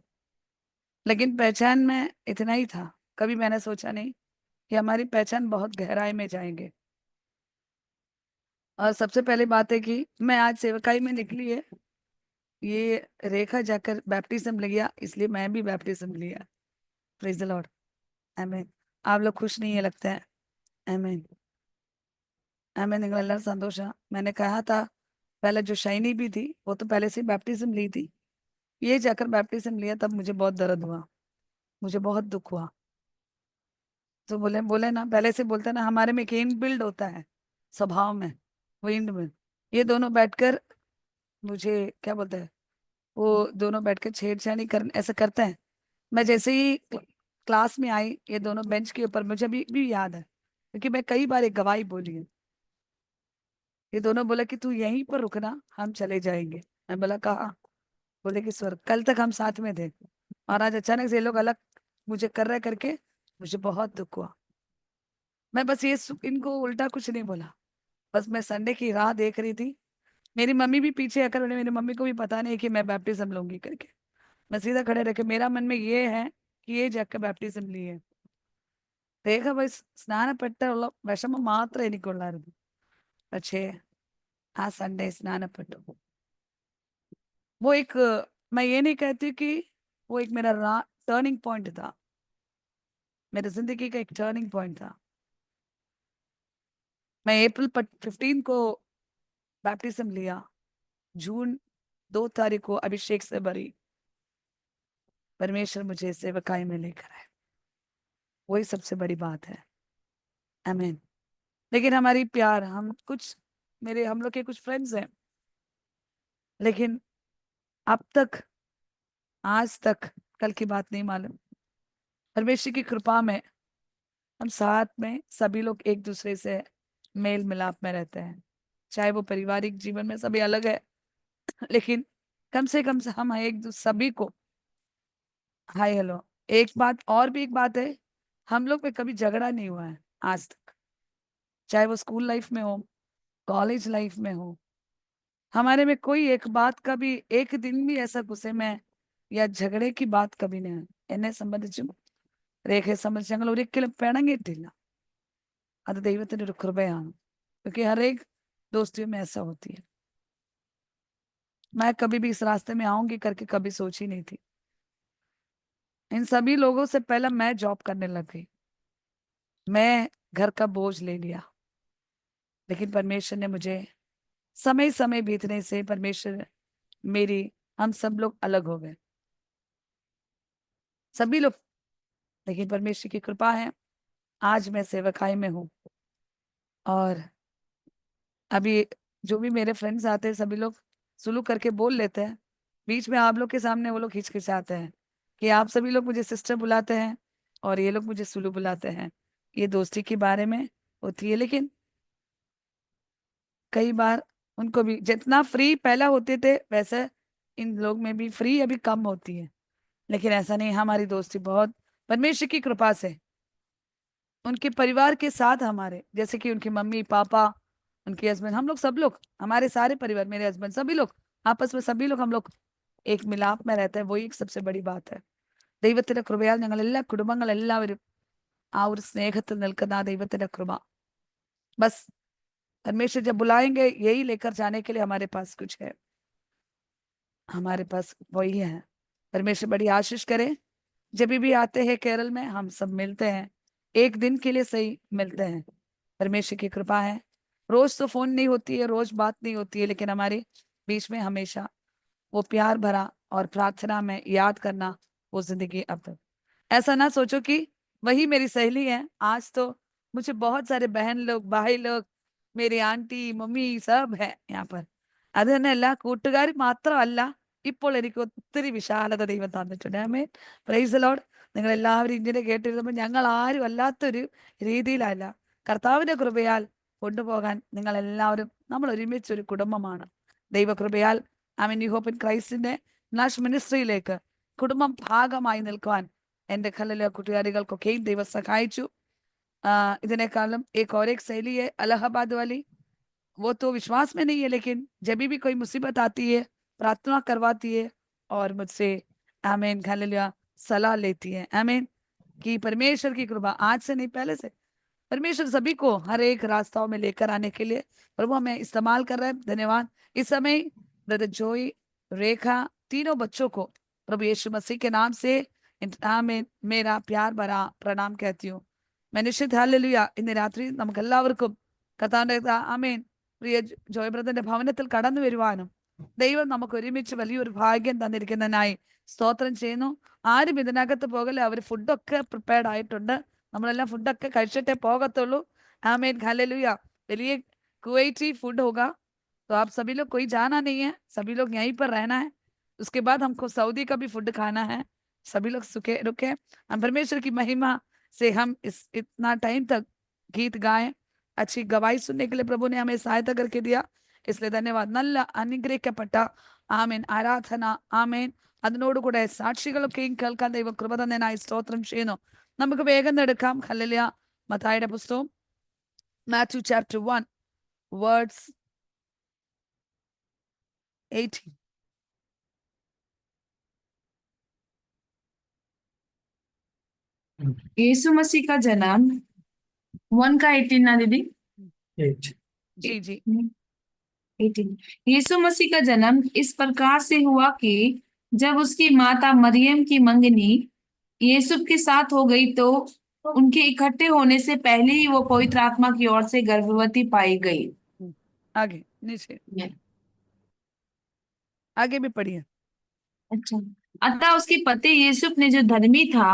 लेकिन पहचान में इतना ही था. कभी मैंने सोचा नहीं कि हमारी पहचान बहुत गहराई में जाएंगे. और सबसे पहली बात है कि मैं आज सेवकाई में निकली है, ये रेखा जाकर बैप्टिज्म लिया, इसलिए मैं भी बैप्टिज्म लिया. Praise the Lord. आमीन. आप लोग खुश नहीं है लगता है. आमीन. आमीन. निकल संतोष. मैंने कहा था पहले जो शाइनी भी थी वो तो पहले से बैप्टिज्म ली थी, ये जाकर बैप्टिज्म लिया तब मुझे बहुत दर्द हुआ, मुझे बहुत दुख हुआ. तो बोले ना, पहले से बोलते ना, हमारे में केन बिल्ड होता है स्वभाव में, विंड में. ये दोनों बैठकर मुझे क्या बोलते हैं, वो दोनों बैठकर छेड़छाड़ी ऐसा करते हैं. मैं जैसे ही क्लास में आई, ये दोनों बेंच के ऊपर, मुझे भी याद है क्योंकि मैं कई बार एक गवाही बोली है. ये दोनों बोले कि तू यहीं पर रुकना, हम चले जाएंगे. मैं बोला कहा? बोले कि स्वर्ग. कल तक हम साथ में थे और आज अचानक से ये लोग अलग मुझे कर रहे करके मुझे बहुत दुख हुआ. मैं बस ये इनको उल्टा कुछ नहीं बोला, बस मैं संडे की राह देख रही थी. मेरी मम्मी भी पीछे आकर, मेरी मम्मी को भी पता नहीं कि मैं बैप्टिज्म लूंगी करके. मैं सीधा खड़े रखे, मेरा मन में ये है कि ये जाकर बैप्टिज्म ली है. രേഖ പോയി സ്നാനപ്പെട്ടുള്ള വിഷമം മാത്രമേ എനിക്കുള്ളായിരുന്നു. പക്ഷേ ആ സൺഡേ സ്നാനപ്പെട്ടു. वो एक, मैं ये नहीं कहती कि वो एक मेरा टर्निंग पॉइंट था, मेरी जिंदगी का एक टर्निंग पॉइंट था. मैं अप्रैल 15 को बैप्टिज्म लिया, जून 2 तारीख को अभिषेक से भरी. परमेश्वर मुझे सेवकाई में लेकर आए. वही सबसे बड़ी बात है। आमीन। लेकिन हमारी प्यार, हम लोग के कुछ फ्रेंड्स हैं, लेकिन अब तक, आज तक, कल की बात नहीं मालूम, परमेश्वर की कृपा में हम साथ में सभी लोग एक दूसरे से मेल मिलाप में रहते हैं। चाहे वो पारिवारिक जीवन में सभी अलग है, लेकिन कम से कम हम सभी को हाय हेलो। एक बात और भी, एक बात है, हम लोग में कभी झगड़ा नहीं हुआ है आज तक, चाहे वो स्कूल लाइफ में हो, कॉलेज लाइफ में हो। हमारे में कोई एक बात का भी, एक दिन भी ऐसा गुस्से में या झगड़े की बात कभी नहीं है। എന്നെ സംബന്ധിച്ചും രേഖയെ സംബന്ധിച്ച് ഞങ്ങൾ ഒരിക്കലും പിണങ്ങിയിട്ടില്ല. അത് ദൈവത്തിന്റെ ഒരു കൃപയാണ്. क्योंकि हर एक दोस्तियों में ऐसा होती है। मैं कभी भी इस रास्ते में आऊंगी करके कभी सोची नहीं थी। इन सभी लोगों से पहले मैं जॉब करने लग गई, मैं घर का बोझ ले लिया, लेकिन परमेश्वर ने मुझे, समय समय बीतने से परमेश्वर मेरी, हम सब लोग अलग हो गए, सभी लोग, लेकिन परमेश्वर की कृपा है, आज मैं सेवकाई में हूँ। और अभी जो भी मेरे फ्रेंड्स आते हैं सभी लोग सुलू करके बोल लेते हैं, बीच में आप लोग के सामने वो लोग हिचकिचाते हैं कि आप सभी लोग मुझे सिस्टर बुलाते हैं और ये लोग मुझे सुलू बुलाते हैं। ये दोस्ती के बारे में होती है, लेकिन कई बार उनको भी जितना फ्री पहला होते थे वैसे इन लोग में भी फ्री अभी कम होती है, लेकिन ऐसा नहीं। हमारी दोस्ती बहुत परमेश्वर की कृपा से उनके परिवार के साथ, हमारे जैसे कि उनकी मम्मी पापा, उनके हस्बैंड, हम लोग सब लोग, हमारे सारे परिवार, मेरे हस्बैंड, सभी लोग आपस में, सभी लोग हम लोग एक मिलाप में रहते हैं। वही एक सबसे बड़ी बात है। ദൈവത്തിന്റെ കൃപയാൽ ഞങ്ങൾ എല്ലാ കുടുംബങ്ങൾ എല്ലാവരും ആ ഒരു സ്നേഹത്തിൽ നിൽക്കുന്ന ആ ദൈവത്തിന്റെ കൃപ, बस परमेश्वर जब बुलाएंगे यही लेकर जाने के लिए हमारे पास कुछ है, हमारे पास वही है। परमेश्वर बड़ी आशीष करे। जब भी आते हैं केरल में हम सब मिलते हैं, एक दिन के लिए सही मिलते हैं। परमेश्वर की कृपा है। रोज तो फोन नहीं होती है, रोज बात नहीं होती है, लेकिन हमारे बीच में हमेशा वो प्यार भरा और प्रार्थना में याद करना, वो जिंदगी अब तक। ऐसा ना सोचो कि वही मेरी सहेली है। आज तो मुझे बहुत सारे बहन लोग, भाई लोग, मेरी आंटी मम्मी सब है यहाँ पर. അത് തന്നെയല്ല, കൂട്ടുകാർ മാത്രമല്ല, ഇപ്പോൾ എനിക്ക് ഒത്തിരി വിശാലത ദൈവം തന്നിട്ടുണ്ട്. ആമേൻ. Praise Lord. നിങ്ങൾ എല്ലാവരും ഇങ്ങനെ കേട്ടിരുന്നപ്പോൾ ഞങ്ങൾ ആരും അല്ലാത്തൊരു രീതിയിലല്ല, കർത്താവിന്റെ കൃപയാൽ കൊണ്ടുപോകാൻ നിങ്ങൾ എല്ലാവരും, നമ്മൾ ഒരുമിച്ച് ഒരു കുടുംബമാണ്. ദൈവകൃപയാൽ ആമേൻ. ന്യൂ ഹോപ്പ് ഇൻ ക്രൈസ്റ്റിന്റെ നാഷ് മിനിസ്ട്രിയിലേക്ക് കുടുംബം ഭാഗമായി നിൽക്കുവാൻ എന്റെ കല്ലിലെ കൂട്ടുകാരികൾക്കൊക്കെയും ദൈവം സഹായിച്ചു. ഇതിനേക്കാളും एक और एक सहेली है इलाहाबाद वाली, वो तो विश्वास में नहीं है, लेकिन जब भी कोई मुसीबत आती है प्रार्थना करवाती है और मुझसे आमीन हालेलुया सलाह लेती है। आमीन। कि परमेश्वर की कृपा आज से नहीं, पहले से परमेश्वर सभी को हर एक रास्ताओं में लेकर आने के लिए प्रभु हमें इस्तेमाल कर रहे हैं। धन्यवाद। इस समय ब्रदर जोई, रेखा, तीनों बच्चों को प्रभु यीशु मसीह के नाम से आमीन मेरा प्यार भरा प्रणाम कहती हूँ. मैं निश्चित हालेलुया ഇന്ന് രാത്രി നമുക്ക് എല്ലാവർക്കും കർത്താവിന്റെ ആമേൻ പ്രിയ ജോയ് ബ്രദറിന്റെ ഭവനത്തിൽ കടന്നു വരുവാനും ദൈവം നമുക്ക് ഒരുമിച്ച് വലിയൊരു ഭാഗ്യം തന്നിരിക്കുന്നതിനായി സ്തോത്രം ചെയ്യുന്നു. ആരും ഇതിനകത്ത് പോകല്ലേ, അവർ ഫുഡൊക്കെ പ്രിപ്പയർഡ് ആയിട്ടുണ്ട്. നമ്മളെല്ലാം ഫുഡൊക്കെ കഴിച്ചിട്ടേ പോകത്തുള്ളൂ. आमीन हालेलुया। चलिए कुवैती फूड होगा, तो आप सभी लोग, कोई जाना नहीं है, सभी लोग यहीं पर रहना है। उसके बाद हमको सऊदी का भी फूड खाना है। सभी लोग सुखे रुके। हम परमेश्वर की महिमा से हम इस इतना टाइम तक गीत गाएं, अच्छी गवाही सुनने के लिए प्रभु ने हमें सहायता करके दिया, इसलिए धन्यवाद. നല്ല അനുഗ്രഹിക്കപ്പെട്ട ആമേൻ ആരാധന, ആമേൻ, അതിനോടുകൂടെ സാക്ഷികളൊക്കെയും കേൾക്കാൻ ദൈവം കൃപ തന്നതിനായി സ്തോത്രം ചെയ്യുന്നു. നമുക്ക് വേഗം എടുക്കാം. ഹല്ലേലൂയ. മത്തായിയുടെ പുസ്തകം Matthew chapter 1 words 18. यीशु मसीह का जन्म 1 का 18 ना दीदी? जी जी 18। यीशु मसीह का जन्म इस प्रकार से हुआ कि जब उसकी माता मरियम की मंगनी यीशु के साथ हो गई तो उनके इकट्ठे होने से पहले ही वो पवित्र आत्मा की ओर से गर्भवती पाई गई। आगे नीचे आगे भी पढ़िए. अच्छा। अतः उसके पति यूसुफ ने जो धर्मी था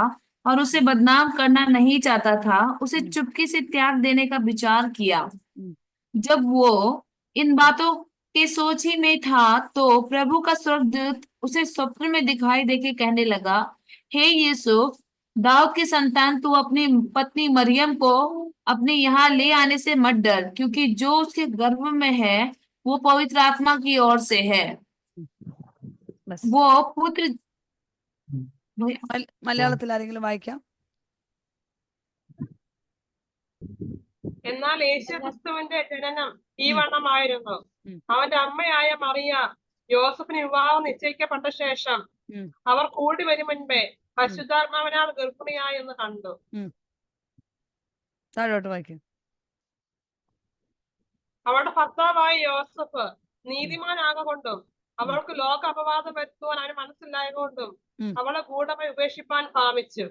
और उसे बदनाम करना नहीं चाहता था, उसे चुपके से त्याग देने का विचार किया। जब वो इन बातों के सोच ही में था, तो प्रभु का स्वर्गदूत उसे स्वप्न में दिखाई देके कहने लगा, हे यूसुफ, दाऊद की संतान, तू अपनी पत्नी मरियम को अपने यहाँ ले आने से मत डर, क्योंकि जो उसके गर्भ में है वो पवित्र आत्मा की ओर से है। बस वो पुत्र മലയാളത്തിൽ ആരെങ്കിലും വായിക്കാം? എന്നാൽ യേശുക്രിസ്തുവിന്റെ ജനനം ഈ വണ്ണമായിരുന്നു. അവന്റെ അമ്മയായ മറിയ യോസഫിന് വിവാഹം നിശ്ചയിക്കപ്പെട്ട ശേഷം അവർ കൂടി വരും മുൻപേ പരിശുദ്ധാത്മാവിനാൽ ഗർഭിണിയായെന്ന് കണ്ടു. താഴോട്ട് വായിക്കാം. അവളുടെ ഭർത്താവായ യോസഫ് നീതിമാനാകൊണ്ടും അവൾക്ക് ലോക അപവാദം വരുത്തുവാൻ അവന് മനസ്സിലായകൊണ്ടും അവളെ ഗൂഢമായി ഉപേക്ഷിപ്പാൻ ഭാവിച്ചു.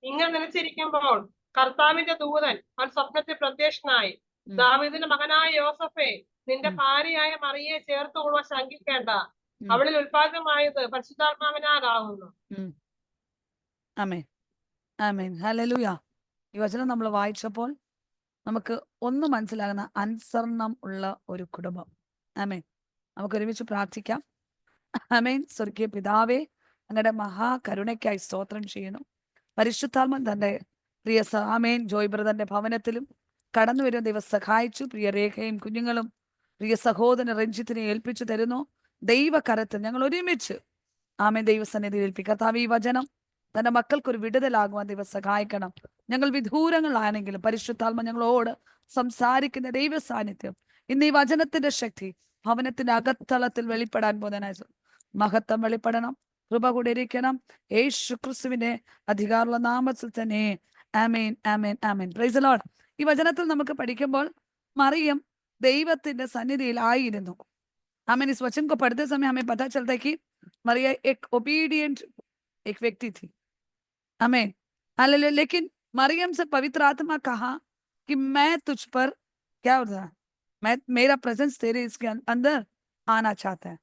ഇങ്ങനെ നിലച്ചിരിക്കുമ്പോൾ കർത്താവിന്റെ ദൂതൻ അവൻ സ്വപ്നത്തിൽ പ്രത്യക്ഷനായി, ദാവീദിന്റെ മകനായ യോസഫേ, നിന്റെ ഭാര്യയായ മറിയെ ചേർത്തുകൊള്ളുവാൻ ശങ്കിക്കേണ്ട, അവളിൽ ഉത്പാദനമായത് പരിശുദ്ധാത്മാവിനാലാകുന്നു. ആമേൻ, ആമേൻ, ഹല്ലേലൂയ. ഈ വചനം നമ്മൾ വായിച്ചപ്പോൾ നമുക്ക് ഒന്ന് മനസ്സിലാകുന്ന അനുസരണം ഉള്ള ഒരു കുടുംബം. ആമേൻ. നമുക്ക് ഒരുമിച്ച് പ്രാർത്ഥിക്കാം. ആമേൻ. സ്വർഗീയ പിതാവേ, അങ്ങയുടെ മഹാകരുണയ്ക്കായി സ്തോത്രം ചെയ്യുന്നു. പരിശുദ്ധാത്മൻ തന്റെ പ്രിയ ആമേൻ ജോയ് ബ്രദറിന്റെ ഭവനത്തിലും കടന്നു വരുന്ന ദൈവം സഹായിച്ചു. പ്രിയ രേഖയും കുഞ്ഞുങ്ങളും പ്രിയ സഹോദരൻ രഞ്ജിത്തിനെ ഏൽപ്പിച്ചു തരുന്നു. ദൈവകരത്തിൽ ഞങ്ങൾ ഒരുമിച്ച് ആമേൻ ദൈവസന്നിധിയിൽ ഏൽപ്പിക്കും. കർത്താവ്, ഈ വചനം തന്റെ മക്കൾക്കൊരു വിടുതലാകുവാൻ ദൈവം സഹായിക്കണം. ഞങ്ങൾ വിദൂരങ്ങളാണെങ്കിലും പരിശുദ്ധാത്മ ഞങ്ങളോട് സംസാരിക്കുന്ന ദൈവ സാന്നിധ്യം ഇന്ന് ഈ വചനത്തിന്റെ ശക്തി ഭവനത്തിന്റെ അകത്തളത്തിൽ വെളിപ്പെടാൻ പോകുന്നതിനായി മഹത്വം വെളിപ്പെടണം. കൃപ കൂടെ ഇരിക്കണം. യേശു ക്രിസ്തുവിന്റെ അധികാരമുള്ള നാമത്തിൽ തന്നെ amen, amen, amen. Praise the Lord. ഈ വചനത്തിൽ നമുക്ക് പഠിക്കുമ്പോൾ മറിയം ദൈവത്തിന്റെ സന്നിധിയിൽ ആയിരുന്നു. आमेन। इस वचन को पढ़ते समय हमें पता चलता है कि मरिया एक ओबीडियंट एक व्यक्ति थी। आमेन, हालेलुया। लेकिन मरियम से पवित्र आत्मा कहा कि मैं तुझ पर क्या होता है, मेरा प्रेजेंस तेरे इसके अंदर आना चाहता है।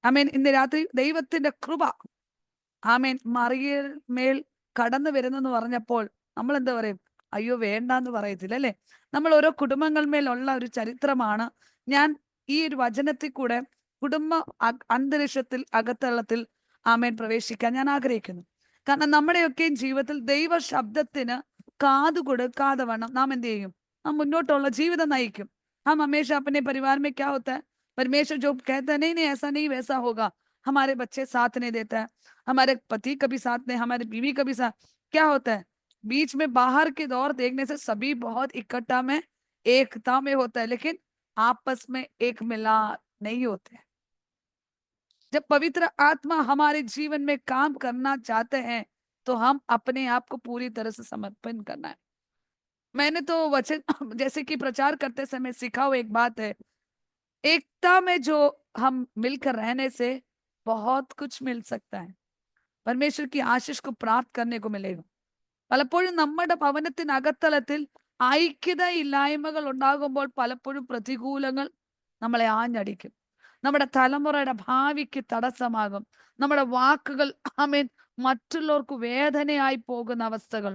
आमेन। ഇന്ന് രാത്രി ദൈവത്തിന്റെ കൃപ ആമേൻ മറിയയിൽ മേൽ കടന്നു വരുന്നെന്ന് പറഞ്ഞപ്പോൾ നമ്മൾ എന്താ പറയും? അയ്യോ വേണ്ടാന്ന് പറയത്തില്ല അല്ലെ? നമ്മൾ ഓരോ കുടുംബങ്ങൾ മേലുള്ള ഒരു ചരിത്രമാണ് ഞാൻ ഈ ഒരു വചനത്തിൽ കൂടെ കുടുംബ അന്തരീക്ഷത്തിൽ അകത്തളത്തിൽ ആമേൻ പ്രവേശിക്കാൻ ഞാൻ ആഗ്രഹിക്കുന്നു. കാരണം നമ്മുടെയൊക്കെയും ജീവിതത്തിൽ ദൈവ ശബ്ദത്തിന് കാതു കൊടുക്കാതെ വേണം നാം എന്ത് ചെയ്യും? നാം മുന്നോട്ടുള്ള ജീവിതം നയിക്കും. हम हमेशा अपने परिवार में क्या होता है, परमेश्वर जो कहता है नहीं नहीं ऐसा नहीं वैसा होगा, हमारे बच्चे साथ नहीं देता है, हमारे पति कभी साथ नहीं, हमारी बीवी कभी साथ, क्या होता है बीच में बाहर के दौर देखने से सभी बहुत इकट्ठा में एकता में होता है, लेकिन आपस में एक मिला नहीं होते। जब पवित्र आत्मा हमारे जीवन में काम करना चाहते हैं तो हम अपने आप को पूरी तरह से समर्पण करना है। मैंने तो वचन जैसे कि प्रचार करते समय सीखा हुआ एक बात है, एकता में जो हम मिलकर रहने से बहुत कुछ मिल सकता है, परमेश्वर की आशीष को प्राप्त करने को मिलेगा। പലപ്പോഴും നമ്മുടെ ഭവനത്തിനകത്തളത്തിൽ ഐക്യതയില്ലായ്മകൾ ഉണ്ടാകുമ്പോൾ പലപ്പോഴും പ്രതികൂലങ്ങൾ നമ്മളെ ആഞ്ഞടിക്കും. നമ്മുടെ തലമുറയുടെ ഭാവിക്ക് തടസ്സമാകും. നമ്മുടെ വാക്കുകൾ ആമേൻ മറ്റുള്ളവർക്ക് വേദനയായി പോകുന്ന അവസ്ഥകൾ.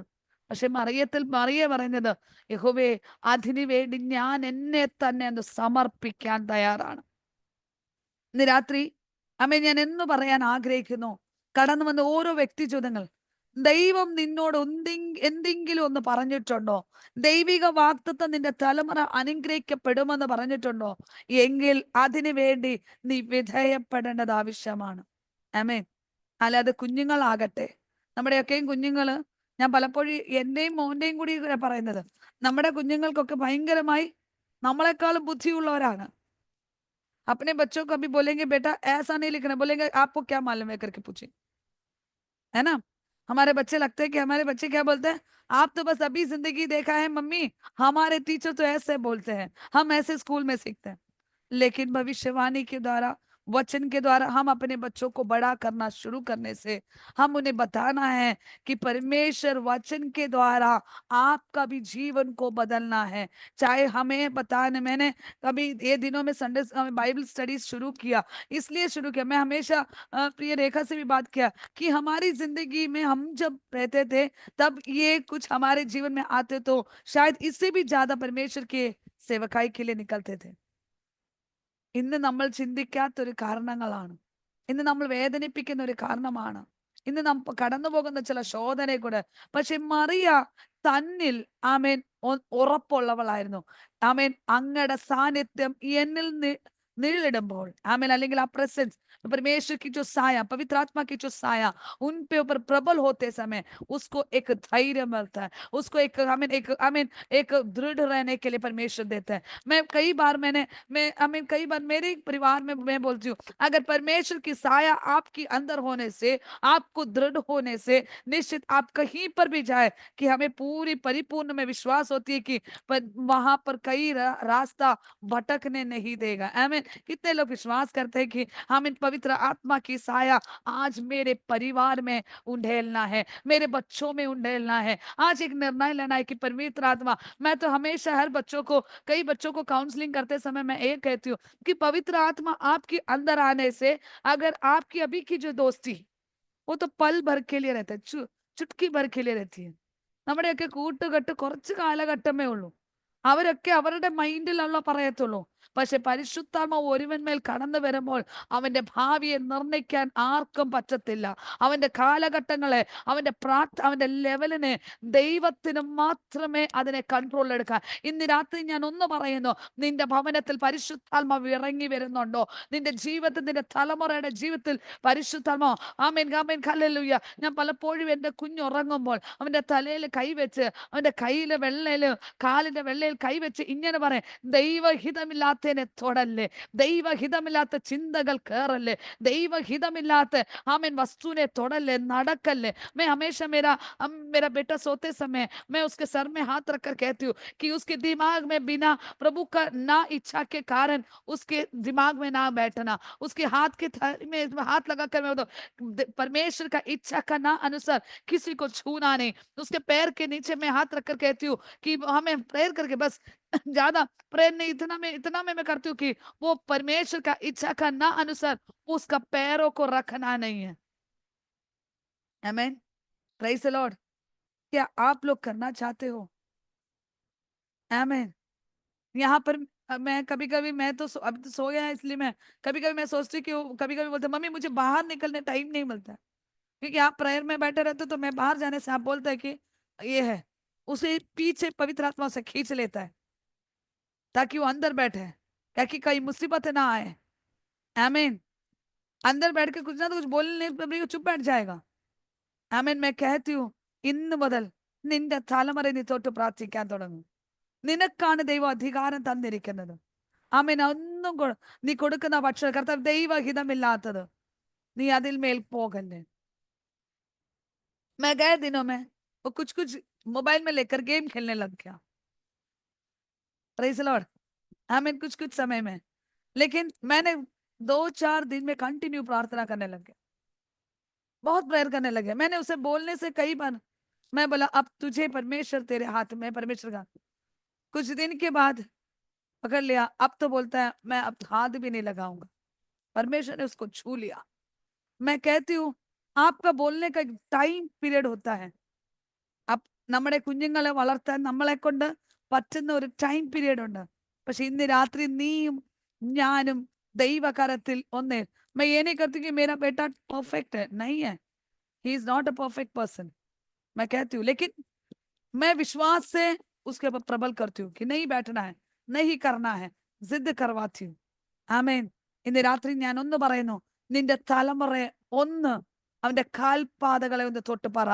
പക്ഷെ മറിയ പറയുന്നത്, യഹോവേ അതിനു വേണ്ടി ഞാൻ എന്നെ തന്നെ ഒന്ന് സമർപ്പിക്കാൻ തയ്യാറാണ്. ഇന്ന് രാത്രി ആമേൻ ഞാൻ എന്ന് പറയാൻ ആഗ്രഹിക്കുന്നു, കടന്നു വന്ന ഓരോ വ്യക്തി ചോദ്യങ്ങൾ, ദൈവം നിന്നോട് എന്തെങ്കിലും ഒന്ന് പറഞ്ഞിട്ടുണ്ടോ? ദൈവിക വാഗ്ദത്തം നിന്റെ തലമുറ അനുഗ്രഹിക്കപ്പെടുമെന്ന് പറഞ്ഞിട്ടുണ്ടോ? എങ്കിൽ അതിനു വേണ്ടി നീ വിധേയപ്പെടേണ്ടത് ആവശ്യമാണ്. ആമേൻ. അല്ലാതെ കുഞ്ഞുങ്ങളാകട്ടെ, നമ്മുടെയൊക്കെയും കുഞ്ഞുങ്ങള്, ഞാൻ പലപ്പോഴും എന്റെയും മോന്റെയും കൂടി പറയുന്നത്, നമ്മുടെ കുഞ്ഞുങ്ങൾക്കൊക്കെ ഭയങ്കരമായി നമ്മളെക്കാളും ബുദ്ധിയുള്ളവരാണ്. अपने बच्चों को अभी बोलेंगे बेटा ऐसा नहीं लिखना, बोलेंगे आपको क्या मालूम है करके पूछे, है ना? हमारे बच्चे लगते हैं कि हमारे बच्चे क्या बोलते हैं, आप तो बस अभी जिंदगी देखा है मम्मी, हमारे टीचर तो ऐसे बोलते हैं, हम ऐसे स्कूल में सीखते हैं। लेकिन भविष्यवाणी के द्वारा वचन के द्वारा हम अपने बच्चों को बड़ा करना शुरू करने से हम उन्हें बताना है कि परमेश्वर वचन के द्वारा आपका भी जीवन को बदलना है। चाहे हमें बताने, मैंने कभी ये दिनों में संडे बाइबल स्टडीज शुरू किया, इसलिए शुरू किया, मैं हमेशा प्रिय रेखा से भी बात किया कि हमारी जिंदगी में हम जब रहते थे तब ये कुछ हमारे जीवन में आते तो शायद इससे भी ज्यादा परमेश्वर के സേവക്കായി के लिए निकलते थे। ഇന്ന് നമ്മൾ ചിന്തിക്കാത്തൊരു കാരണങ്ങളാണ്, ഇന്ന് നമ്മൾ വേദനിപ്പിക്കുന്ന ഒരു കാരണമാണ്, ഇന്ന് നാം കടന്നു പോകുന്ന ചില ശോധനയെ കൂടെ. പക്ഷെ മറിയ തന്നിൽ ആമേൻ ഉറപ്പുള്ളവളായിരുന്നു. ആമേൻ അങ്ങയുടെ സാന്നിധ്യം എന്നിൽ निड़िड़മ്പോൾ आमेन, അല്ലെങ്കിൽ ആ प्रेजेंस परमेश्वर की जो साया, पवित्र आत्मा की जो साया उन पे ऊपर प्रबल होते समय उसको एक धैर्य मिलता है, उसको एक एक दृढ़ रहने के लिए परमेश्वर देता है। मैं कई बार कई बार मेरे परिवार में मैं बोलती हूँ, अगर परमेश्वर की साया आपकी अंदर होने से, आपको दृढ़ होने से, निश्चित आप कहीं पर भी जाए कि हमें पूरी परिपूर्ण में विश्वास होती है कि वहां पर कई रास्ता भटकने नहीं देगा। आमीन। कितने लोग विश्वास करते हैं कि हम इन पवित्र आत्मा की साया आज मेरे परिवार में उंडेलना है, मेरे बच्चों में उंडेलना है। आज एक निर्णय लेना है कि पवित्र आत्मा, मैं तो हमेशा हर बच्चों को, कई बच्चों को काउंसलिंग करते समय मैं ये कहती हूँ कि पवित्र आत्मा आपके अंदर आने से, अगर आपकी अभी की जो दोस्ती वो तो पल भर के लिए रहता है, चुटकी भर के लिए रहती है। നമ്മുടെയൊക്കെ കൂട്ടുകെട്ട് കുറച്ച് കാലഘട്ടമേ ഉള്ളൂ. അവരൊക്കെ അവരുടെ മൈൻഡിലുള്ള പറയത്തുള്ളൂ. പക്ഷെ പരിശുദ്ധാത്മ ഒരുവന്മേൽ കടന്നു വരുമ്പോൾ അവന്റെ ഭാവിയെ നിർണ്ണയിക്കാൻ ആർക്കും പറ്റത്തില്ല. അവന്റെ കാലഘട്ടങ്ങളെ, അവന്റെ ലെവലിനെ ദൈവത്തിന് മാത്രമേ അതിനെ കൺട്രോൾ എടുക്കാൻ. ഇന്ന് രാത്രി ഞാൻ ഒന്ന് പറയുന്നു, നിന്റെ ഭവനത്തിൽ പരിശുദ്ധാത്മാവ് ഇറങ്ങി വരുന്നുണ്ടോ? നിന്റെ ജീവിതത്തിൽ, നിന്റെ തലമുറയുടെ ജീവിതത്തിൽ പരിശുദ്ധാത്മാവ്, ആമേൻ ആമേൻ ഹല്ലേലൂയ. ഞാൻ പലപ്പോഴും എന്റെ കുഞ്ഞുറങ്ങുമ്പോൾ അവന്റെ തലയിൽ കൈവച്ച്, അവന്റെ കയ്യിലെ വെള്ളയില്, കാലിന്റെ വെള്ളയിൽ കൈവച്ച് ഇങ്ങനെ പറയും, ദൈവഹിതമില്ലാത്തതിനെ തൊടല്ലേ, ദൈവഹിതമില്ലാത്ത ചിന്തകൾ കേറല്ലേ, ദൈവഹിതമില്ലാത്ത ആമേൻ വസ്തുവിനെ തൊടല്ലേ, നടക്കല്ലേ. मैं हमेशा मेरा बेटा सोते समय मैं उसके सर में हाथ रखकर कहती हूँ कि उसके दिमाग में बिना प्रभु का ना इच्छा के कारण उसके दिमाग में ना बैठना, उसके हाथ के थैली में हाथ लगाकर मैं परमेश्वर का इच्छा का ना अनुसार किसी को छूना नहीं। उसके पैर के नीचे मैं हाथ रखकर कहती हूँ कि हमें प्रेयर करके बस ज्यादा प्रेयर नहीं, इतना में मैं करती हूँ कि वो परमेश्वर का इच्छा का ना अनुसार उसका पैरों को रखना नहीं है। आमीन, प्रेज द लॉर्ड। क्या आप लोग करना चाहते हो? आमीन। यहाँ पर मैं कभी कभी, मैं तो अब तो सो गया है इसलिए मैं कभी कभी मैं सोचती कि कभी कभी बोलते मम्मी मुझे बाहर निकलने टाइम नहीं मिलता है, क्योंकि आप प्रेयर में बैठे रहते तो मैं बाहर जाने से आप बोलते हैं कि ये है, उसे पीछे पवित्र आत्मा से खींच लेता है ताकि वो अंदर बैठे, ताकि कई मुसीबत ना आए। आमीन। अंदर बैठ के कुछ ना तो कुछ बोलने पर चुप बैठ जाएगा। ആമേൻ. मैं कहती हूँ, ഇന്ന് മുതൽ നിന്റെ തലമുറ നീ തൊട്ട് പ്രാർത്ഥിക്കാൻ തുടങ്ങും. നിനക്കാണ് ദൈവം അധികാരം തന്നിരിക്കുന്നത്. ആമേൻ. ഒന്നും നീ കൊടുക്കുന്ന ഭക്ഷണം കർത്താവ് ദൈവഹിതമില്ലാത്തത് നീ അതിൽ മേൽ പോകല്ലേ. मैं गए दिनों में वो कुछ मोबाइल में लेकर गेम खेलने लग गया। Praise the Lord. आमीन। कुछ समय में, लेकिन मैंने 2-4 दिन में कंटिन्यू प्रार्थना करने लग गया, बहुत प्रेयर करने लगे। मैंने उसे बोलने से कई बार मैं बोला अब तुझे परमेश्वर तेरे हाथ में, परमेश्वर का। कुछ दिन के बाद पकड़ लिया, अब तो बोलता है मैं अब हाथ भी नहीं लगाऊंगा। परमेश्वर ने उसको छू लिया। मैं कहती हूँ आपका बोलने का एक टाइम पीरियड होता है। अब നമ്മുടെ കുഞ്ഞുങ്ങളെ വളർത്താൻ നമ്മളെ കൊണ്ട് പറ്റുന്ന ഒരു ടൈം പീരിയഡ് ഉണ്ട്. പക്ഷെ ഇന്ന് രാത്രി നീയും ഞാനും ദൈവകരത്തിൽ ഒന്നേ. मैं ये नहीं करती कि मेरा बेटा परफेक्ट है, नहीं है, he is not a perfect person. मैं कहती हूँ, लेकिन मैं विश्वास से उसके ऊपर प्रबल करती हूँ कि नहीं बैठना है, नहीं करना है, जिद करवाती हूँ। ആമേൻ. ഇന്ന് രാത്രി ഞാൻ ഒന്ന് പറയുന്നു, നിന്റെ തലമുറയെ ഒന്ന് അവന്റെ കാൽപാതകളെ ഒന്ന് തൊട്ട് പറ,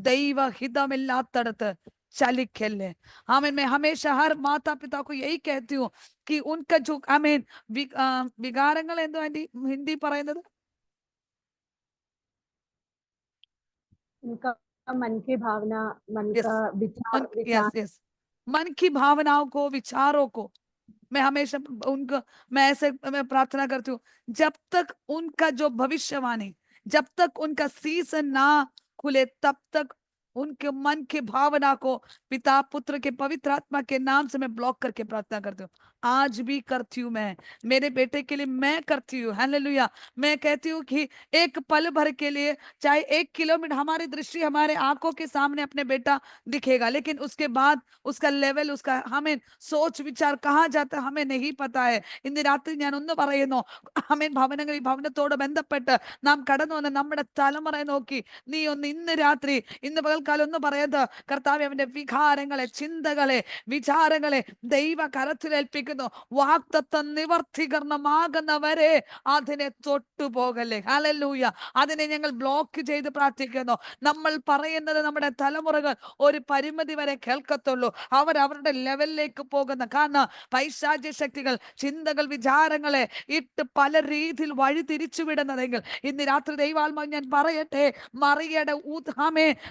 ദൈവഹിതമില്ലാത്തടത്ത് ചലിക്കല്ലേ. आमीन। मैं हमेशा हर माता पिता को यही कहती हूँ कि उनका जो आमीन വികാരങ്ങൾ എന്തോ ആന്റി ഹിന്ദി പറയുന്നത്, उनका मन की भावना, मन यस का विचार, यस मन की भावनाओं को, विचारों को मैं हमेशा मैं ऐसे मैं प्रार्थना करती हूँ, जब तक उनका जो भविष्यवाणी, जब तक उनका सीजन ना खुले, तब तक उनके मन के भावना को पिता पुत्र के पवित्र आत्मा के नाम से मैं ब्लॉक करके प्रार्थना करती हूँ। आज भी करती हूँ, मैं मेरे बेटे के लिए मैं करती हूँ। हालेलुया। मैं कहती हूँ कि एक पल भर के लिए, चाहे 1 किलोमीटर हमारी दृष्टि, हमारे आंखों के सामने अपने बेटा दिखेगा, लेकिन उसके बाद उसका लेवल, उसका हमें सोच विचार कहाँ जाता है हमें नहीं पता है। ഇന്ന് രാത്രി ഞാൻ ഒന്ന് പറയുന്നു, ആമേൻ, ഭവനങ്ങൾ, ഈ ഭവനത്തോട് ബന്ധപ്പെട്ട് നാം കടന്നു വന്ന നമ്മുടെ തലമുറയെ നോക്കി നീ ഒന്ന് ഇന്ന് രാത്രി, ഇന്ന് പകൽക്കാലം ഒന്ന് പറയുന്നത്, കർത്താവേ, അവന്റെ വികാരങ്ങളെ, ചിന്തകളെ, വിചാരങ്ങളെ ദൈവ കരത്തിലേൽപ്പിക്കുന്നു. വാഗ്ദത്തം നിവർത്തീകരണമാകുന്നവരെ അതിനെ തൊട്ടുപോകല്ലേ. ഹല്ലേലൂയ. അതിനെ ഞങ്ങൾ ബ്ലോക്ക് ചെയ്ത് പ്രാർത്ഥിക്കുന്നു. നമ്മൾ പറയുന്നത് നമ്മുടെ തലമുറകൾ ഒരു പരിമിതി വരെ കേൾക്കത്തുള്ളൂ. അവരുടെ ലെവലിലേക്ക് പോകുന്ന, കാരണം പൈശാചിക ശക്തികൾ ചിന്തകൾ വിചാരങ്ങളെ ഇട്ട് പല രീതിയിൽ വഴി തിരിച്ചു വിടുന്നതെങ്കിൽ ഇന്ന് രാത്രി ദൈവാത്മാവ് ഞാൻ പറയട്ടെ, മറിയയുടെ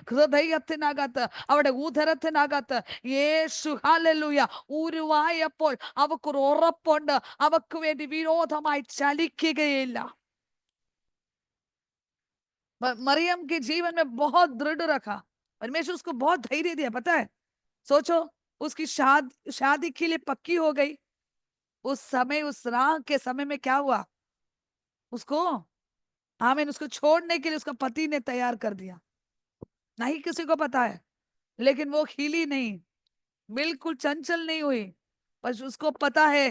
ഹൃദയത്തിനകത്ത്, അവിടെ ഉദരത്തിനകത്ത് യേശു ഹല്ലേലൂയ ഉരുവായപ്പോൾ അവക്കൊരു ഉറപ്പുണ്ട്, അവക്ക് വേണ്ടി വിരോധമായി ചലിക്കുകയില്ല. मरियम के जीवन में बहुत दृढ़ रखा, परमेश्वर उसको बहुत धैर्य दिया। पता है, सोचो, उसकी शादी के लिए पक्की हो गई। उस समय, उस राह के समय में क्या हुआ, उसको आमीन, उसको छोड़ने के लिए उसका पति ने तैयार कर दिया। नहीं किसी को पता है, लेकिन वो हिली नहीं, बिल्कुल चंचल नहीं हुई, बस उसको पता है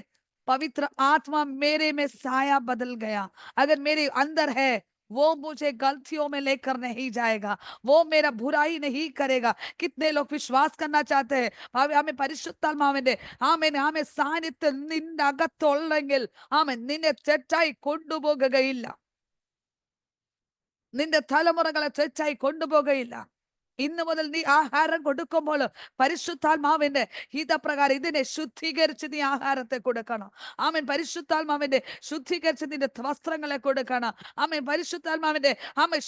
पवित्र आत्मा मेरे में साया बदल गया। अगर मेरे अंदर है, वो मुझे गलतियों में लेकर नहीं जाएगा, वो मेरा बुराई नहीं करेगा। कितने लोग विश्वास करना चाहते हैं, हमें പരിശുദ്ധാത്മാവിന്റെ ആമേൻ സാന്നിധ്യം നിന്റെ അകത്തുള്ളെങ്കിൽ ആമേൻ നിന്നെ തെറ്റായി കൊണ്ടുപോകുകയില്ല, നിന്റെ തലമുറകളെ തെറ്റായി കൊണ്ടുപോകുകയില്ല. ഇന്ന് മുതൽ നീ ആഹാരം കൊടുക്കുമ്പോൾ പരിശുദ്ധാത്മാവിന്റെ ഹിതപ്രകാരം ഇതിനെ ശുദ്ധീകരിച്ച് നീ ആഹാരത്തെ കൊടുക്കണം. ആമേൻ. പരിശുദ്ധാത്മാവിന്റെ ശുദ്ധീകരിച്ച് നിന്റെ വസ്ത്രങ്ങളെ കൊടുക്കണം. ആമേൻ. പരിശുദ്ധാത്മാവിന്റെ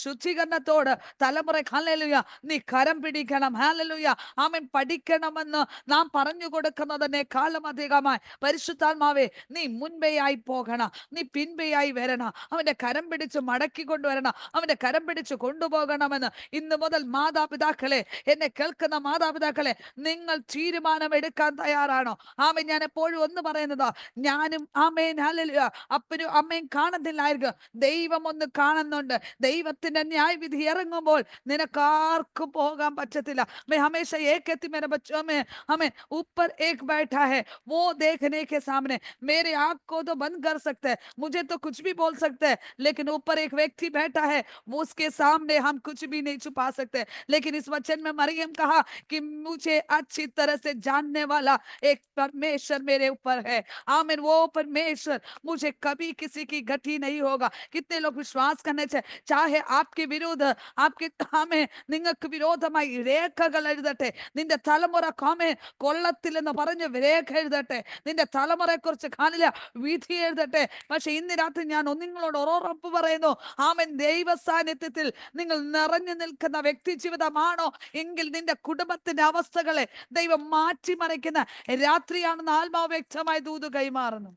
ശുദ്ധീകരണത്തോട് തലമുറ ഹല്ലേലൂയ നീ കരം പിടിക്കണം. ഹല്ലേലൂയ. ആമേൻ. പഠിക്കണമെന്ന് നാം പറഞ്ഞു കൊടുക്കുന്നതിനേക്കാളും അധികമായി പരിശുദ്ധാത്മാവെ നീ മുൻപേയായി പോകണം, നീ പിൻപേയായി വരണം, അവന്റെ കരം പിടിച്ച് മടക്കി കൊണ്ടുവരണം, അവന്റെ കരം പിടിച്ച് കൊണ്ടുപോകണമെന്ന് ഇന്ന് മുതൽ മാതാപിതാക്കളെ, എന്നെ കേൾക്കുന്ന മാതാപിതാക്കളെ, നിങ്ങൾ തീരുമാനമെടുക്കാൻ തയ്യാറാണോ? ആമേൻ. ഞാൻ എപ്പോഴും ഒന്ന് പറയുന്നത്, ഞാനും ആമേൻ ഹല്ലേലൂയ അപ്പനും അമ്മയും കാണുന്നില്ലായിരിക്കും, ദൈവം ഒന്ന് കാണുന്നുണ്ട്. ദൈവത്തിന്റെ ന്യായവിധി ഇറങ്ങുമ്പോൾ നിനക്കാർക്കും പോകാൻ പറ്റത്തില്ല. मैं हमेशा ये कहती, मेरे बच्चों में हमें ऊपर एक बैठा है, वो देखने के सामने मेरे आंख को तो बंद कर सकते हैं, मुझे तो कुछ भी बोल सकते हैं, लेकिन ऊपर एक व्यक्ति बैठा है, वो उसके सामने हम कुछ भी नहीं छुपा सकते। लेकिन इस वचन में मरियम कहा कि मुझे अच्छी तरह से जानने वाला एक परमेश्वर मेरे ऊपर है। आमीन। वो परमेश्वर मुझे कभी किसी की गति नहीं होगा। कितने लोग विश्वास करने चाहिए, चाहे आपके विरुद्ध, आपके ആമേൻ നിങ്ങൾക്ക് വിരോധമായി രേഖകൾ എഴുതട്ടെ, നിന്റെ തലമുറ ആമേൻ കൊള്ളത്തില്ലെന്ന് പറഞ്ഞ് രേഖ എഴുതട്ടെ, നിന്റെ തലമുറയെ കുറിച്ച് കാണില്ല വിധി എഴുതട്ടെ. പക്ഷെ ഇന്ന് രാത്രി ഞാൻ നിങ്ങളോട് ഉറപ്പ് പറയുന്നു, ആമേൻ, ദൈവ സാന്നിധ്യത്തിൽ നിങ്ങൾ നിറഞ്ഞു നിൽക്കുന്ന വ്യക്തി ജീവിതമാണോ എങ്കിൽ നിന്റെ കുടുംബത്തിന്റെ അവസ്ഥകളെ ദൈവം മാറ്റിമറിക്കുന്ന രാത്രിയാണെന്ന് ആത്മാവ് വ്യക്തമായി ദൂത് കൈമാറുന്നു.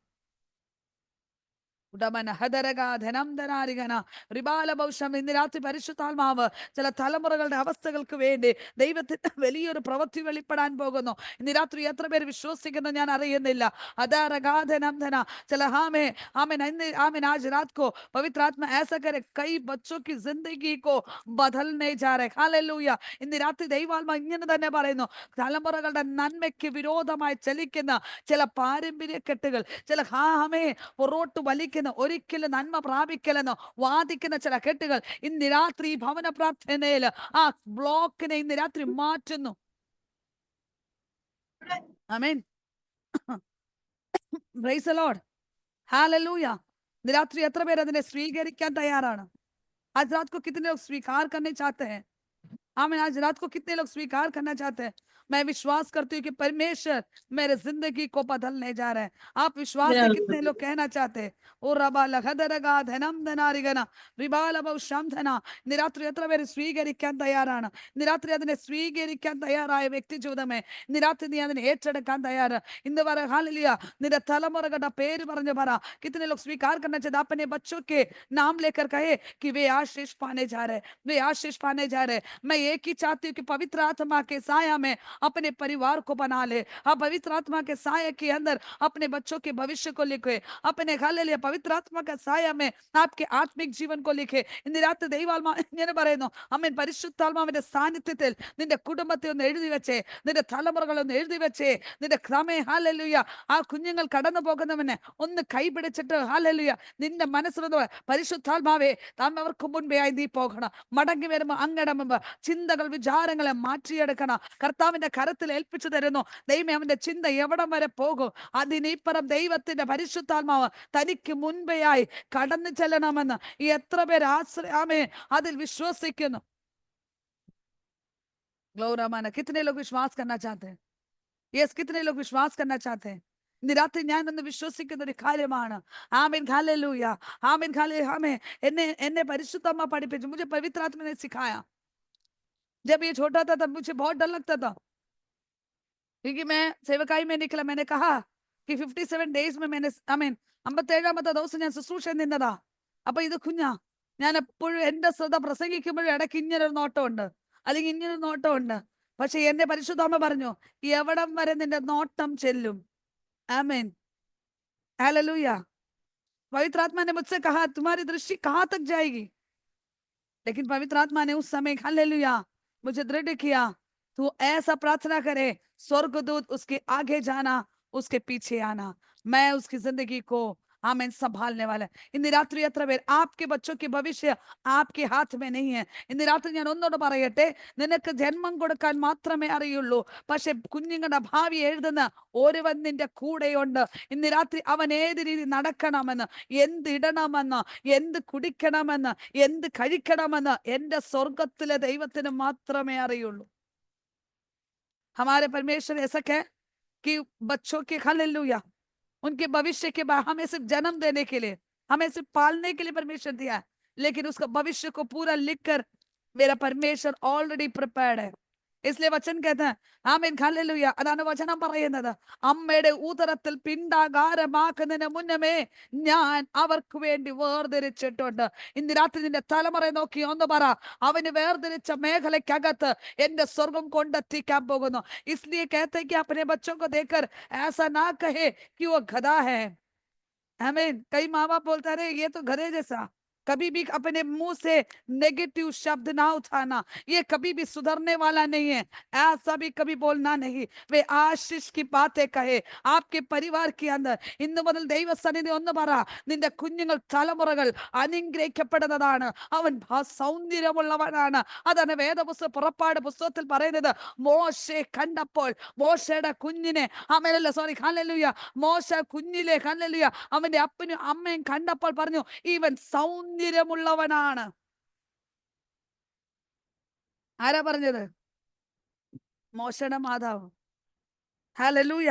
ഇന്ന് രാത്രി പരിശുദ്ധാത്മാവ് ചില തലമുറകളുടെ അവസ്ഥകൾക്ക് വേണ്ടി ദൈവത്തിന്റെ വലിയൊരു പ്രവൃത്തി വെളിപ്പെടാൻ പോകുന്നു. ഇന്ന് രാത്രി എത്ര പേര് വിശ്വസിക്കുന്നു ഞാൻ അറിയുന്നില്ല. आज रात को पवित्र आत्मा ऐसा करे, कई बच्चों की जिंदगी को बदलने जा रहे. हालेलूया. ഇന്ന് രാത്രി ദൈവാത്മാ ഇങ്ങനെ തന്നെ പറയുന്നു, തലമുറകളുടെ നന്മയ്ക്ക് വിരോധമായി ചലിക്കുന്ന ചില പാരമ്പര്യ കെട്ടുകൾ, ചില പുറോട്ട് വലിക്കുന്ന, ഒരിക്കലും നന്മ പ്രാപിക്കലെന്നോ വാദിക്കുന്ന ചില കെട്ടുകൾ ഇന്ന് രാത്രി ഭവന പ്രാർത്ഥനയിൽ ആ ബ്ലോക്കിനെ ഇന്ന് രാത്രി മാറ്റുന്നു. Amen. Praise the Lord. Hallelujah. रात्रि എത്ര പേര് അതിനെ സ്വീകരിക്കാൻ തയ്യാറാണ്? आज रात को कितने लोग स्वीकार करने चाहते हैं? आमीन. आज रात को कितने लोग स्वीकार करना चाहते हैं? मैं विश्वास करती हूँ कि परमेश्वर मेरे जिंदगी को बदलने जा रहे हैं। आप विश्वास से कितने लोग कहना चाहते हैं? ओ रबा लखदरगा ധനം ധനാരികന റിബാലഭൗഷാംധന. ഇന്ന് രാത്രി എത്ര പേര് സ്വീകരിക്കാൻ തയ്യാറാണ്? ഇന്ന് രാത്രി അതിനെ സ്വീകരിക്കാൻ തയ്യാറായ വ്യക്തി ജീവിതമേ, ഇന്ന് രാത്രി നീ അതിനെ ഏറ്റെടുക്കാൻ തയ്യാറ്? ഇന്ന് പറ हालेलुया, നിന്റെ തലമുറകളുടെ പേര് പറഞ്ഞു പറ, कितने लोग स्वीकार करना चाहते? अपने बच्चों के नाम लेकर कहे कि वे आशीष पाने जा रहे, वे आशीष पाने जा रहे। मैं एक ही चाहती हूँ कि पवित्र आत्मा के साया में अपने परिवार को बना ले। आप पवित्र आत्मा के साया के अंदर अपने बच्चों के भविष्य को लिखे, अपने हालेलुया पवित्र आत्मा का साया में आपके आत्मिक जीवन को लिखे. ഇന്ന് രാത്രി ദൈവാത്മാ ഇങ്ങനെ പറയുന്നു, അമ്മൻ പരിശുദ്ധാത്മാവിന്റെ സാന്നിധ്യത്തിൽ നിന്റെ കുടുംബത്തെ ഒന്ന് എഴുതി വെച്ചേ, നിന്റെ തലമുറകളെ ഒന്ന് എഴുതി വെച്ചേ. നിന്റെ ക്രമേ ഹാലലുയ ആ കുഞ്ഞുങ്ങൾ കടന്നു പോകുന്നവനെ ഒന്ന് കൈപിടിച്ചിട്ട് ഹാലലുയ നിന്റെ മനസ്സിലൊന്ന് പരിശുദ്ധാത്മാവേ താൻ അവർക്ക് മുൻപേ ആയി നീ പോകണം. മടങ്ങി വരുമ്പോ അങ്ങയുടെ മുമ്പ് ചിന്തകൾ വിചാരങ്ങളെ മാറ്റിയെടുക്കണം. കർത്താവിന്റെ കരത്തിൽ ഏൽപ്പിച്ചു തരുന്നു. ദൈവമേ, അവന്റെ ചിന്ത എവിടം വരെ പോകും? അതിനിപ്പുറം ദൈവത്തിന്റെ പരിശുദ്ധാത്മാവ് തനിക്ക് മുൻപേയായി കടന്നു ചെല്ലണമെന്ന് എത്ര പേര് ആശ്രയാമേ അതിൽ വിശ്വസിക്കുന്നു? ग्लोरामाना कितने लोग विश्वास करना चाहते हैं? यस, कितने लोग विश्वास करना चाहते हैं? ഇന്ന് രാത്രി ഞാൻ ഒന്ന് വിശ്വസിക്കുന്ന ഒരു കാര്യമാണ്. Amen hallelujah, amen hallelujah. Amen. എന്നെ പരിശുദ്ധാത്മ പഠിപ്പിച്ചു, मुझे पवित्र आत्मा ने सिखाया. जब ये छोटा था तब मुझे बहुत डर लगता था, क्योंकि मैं सेवकाई में निकला. मैंने कहा कि 57 days में मैंने ആമേൻ 57ാമത്തെ ദിവസം ഞാൻ ശുശ്രൂഷ നിന്നതാ. അപ്പൊ ഇത് കുഞ്ഞാ, ഞാൻ എപ്പോഴും എന്റെ ശ്രദ്ധ പ്രസംഗിക്കുമ്പോഴും ഇടയ്ക്ക് ഇങ്ങനൊരു നോട്ടമുണ്ട്, അല്ലെങ്കിൽ ഇങ്ങനൊരു നോട്ടമുണ്ട്. പക്ഷെ എന്റെ പരിശുദ്ധാമ്മ പറഞ്ഞു, എവിടം വരെ നിന്റെ നോട്ടം ചെല്ലും? आमीन हालेलुया. पवित्र आत्मा ने मुझसे कहा तुम्हारी दृष्टि कहाँ तक जाएगी? लेकिन पवित्र आत्मा ने उस समय हालेलुया मुझे दृढ़ किया, तू ऐसा प्रार्थना करे, स्वर्गदूत उसके आगे जाना, उसके पीछे आना, मैं उसकी जिंदगी को आमीन संभालने वाला है. ഇന്ന് രാത്രി എത്ര പേർ आपके बच्चों के भविष्य आपके हाथ में नहीं है? ഇന്ന് രാത്രി ഞാൻ ഒന്നോട് പറയട്ടെ, നിനക്ക് ജന്മം കൊടുക്കാൻ മാത്രമേ അറിയുള്ളൂ, പക്ഷെ കുഞ്ഞുങ്ങളുടെ ഭാവി എഴുതുന്ന ഒരുവൻ നിന്റെ കൂടെയുണ്ട്. ഇന്ന് രാത്രി അവൻ ഏത് രീതി നടക്കണമെന്ന്, എന്ത് ഇടണമെന്ന്, എന്ത് കുടിക്കണമെന്ന്, എന്ത് കഴിക്കണമെന്ന് എന്റെ സ്വർഗത്തിലെ ദൈവത്തിന് മാത്രമേ അറിയുള്ളൂ. हमारे परमेश्वर ऐसा है कि बच्चों के हालेलुया उनके भविष्य के बाद हमें सिर्फ जन्म देने के लिए, हमें सिर्फ पालने के लिए परमेश्वर दिया है, लेकिन उसका भविष्य को पूरा लिखकर मेरा परमेश्वर ऑलरेडी प्रिपेयर्ड है. इसलिए वचन कहता है ആമേൻ ഹല്ലേലൂയ. അതാണ് വചനം പറയുന്നത്, അമ്മയുടെ ഉദരത്തിൽ പിണ്ടാകാരമാക്കുന്നതിന് മുന്നമേ ഞാൻ അവർക്ക് വേണ്ടി വേർതിരിച്ചിട്ടുണ്ട്. ഇന്ന് രാത്രി നിന്റെ തലമുറയെ നോക്കി ഒന്ന് പറ, അവന് വേർതിരിച്ച മേഖലയ്ക്കകത്ത് എന്റെ സ്വർഗം കൊണ്ടെത്തിക്കാൻ പോകുന്നു. इसलिए कहते हैं कि अपने बच्चों को देखकर ऐसा ना कहे कि वो गधा है. आमीन. कई माँ बाप बोलता रहे ये तो गधे जैसा. कभी भी अपने मुंह से नेगेटिव शब्द ना उठाना, ये कभी भी सुधरने वाला नहीं है. ऐसा भी कभी बोलना नहीं. वे आशीष की बातें कहे आपके परिवार के अंदर. ഇന്നു മുതൽ ദൈവസന്നിധി ഒന്ന് പറ, നിന്റെ കുഞ്ഞുങ്ങൾ തലമുറകൾ അനുഗ്രഹിക്കപ്പെടുന്നതാണ്. അവൻ സൗന്ദര്യമുള്ളവനാണ്. അതാണ് വേദപുസ്തക പുറപ്പാട് പുസ്തകത്തിൽ പറയുന്നത്. മോശെ കണ്ടപ്പോൾ മോശയുടെ കുഞ്ഞിനെ ആമേനല്ല സോറി ഹല്ലേലൂയ മോശ കുഞ്ഞിലെ ഹല്ലേലൂയ അവന്റെ അപ്പനും അമ്മയും കണ്ടപ്പോൾ പറഞ്ഞു, ഇവൻ സൗന്ദര്യമുള്ളവനാണ്. ആരാ പറഞ്ഞത്? മോശയുടെ മാതാവ്. ഹല്ലേലൂയ.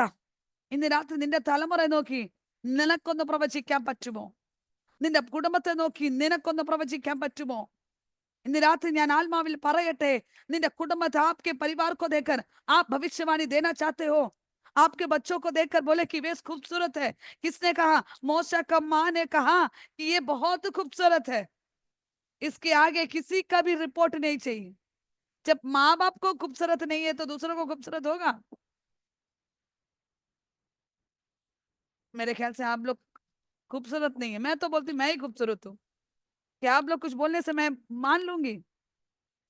ഇന്ന് രാത്രി നിന്റെ തലമുറയെ നോക്കി നിനക്കൊന്ന് പ്രവചിക്കാൻ പറ്റുമോ? നിന്റെ കുടുംബത്തെ നോക്കി നിനക്കൊന്ന് പ്രവചിക്കാൻ പറ്റുമോ? ഇന്ന് രാത്രി ഞാൻ ആത്മാവിൽ പറയട്ടെ, നിന്റെ കുടുംബത്തെ आपके परिवार को देखकर आप भविष्यवाणी देना चाहते हो? आपके बच्चों को देखकर बोले कि वे खूबसूरत है. किसने कहा? मूसा का माँ ने कहा कि ये बहुत खूबसूरत है. इसके आगे किसी का भी रिपोर्ट नहीं चाहिए. जब माँ बाप को खूबसूरत नहीं है तो दूसरों को खूबसूरत होगा? मेरे ख्याल से आप लोग खूबसूरत नहीं है. मैं तो बोलती मैं ही खूबसूरत हूँ. क्या आप लोग कुछ बोलने से मैं मान लूंगी?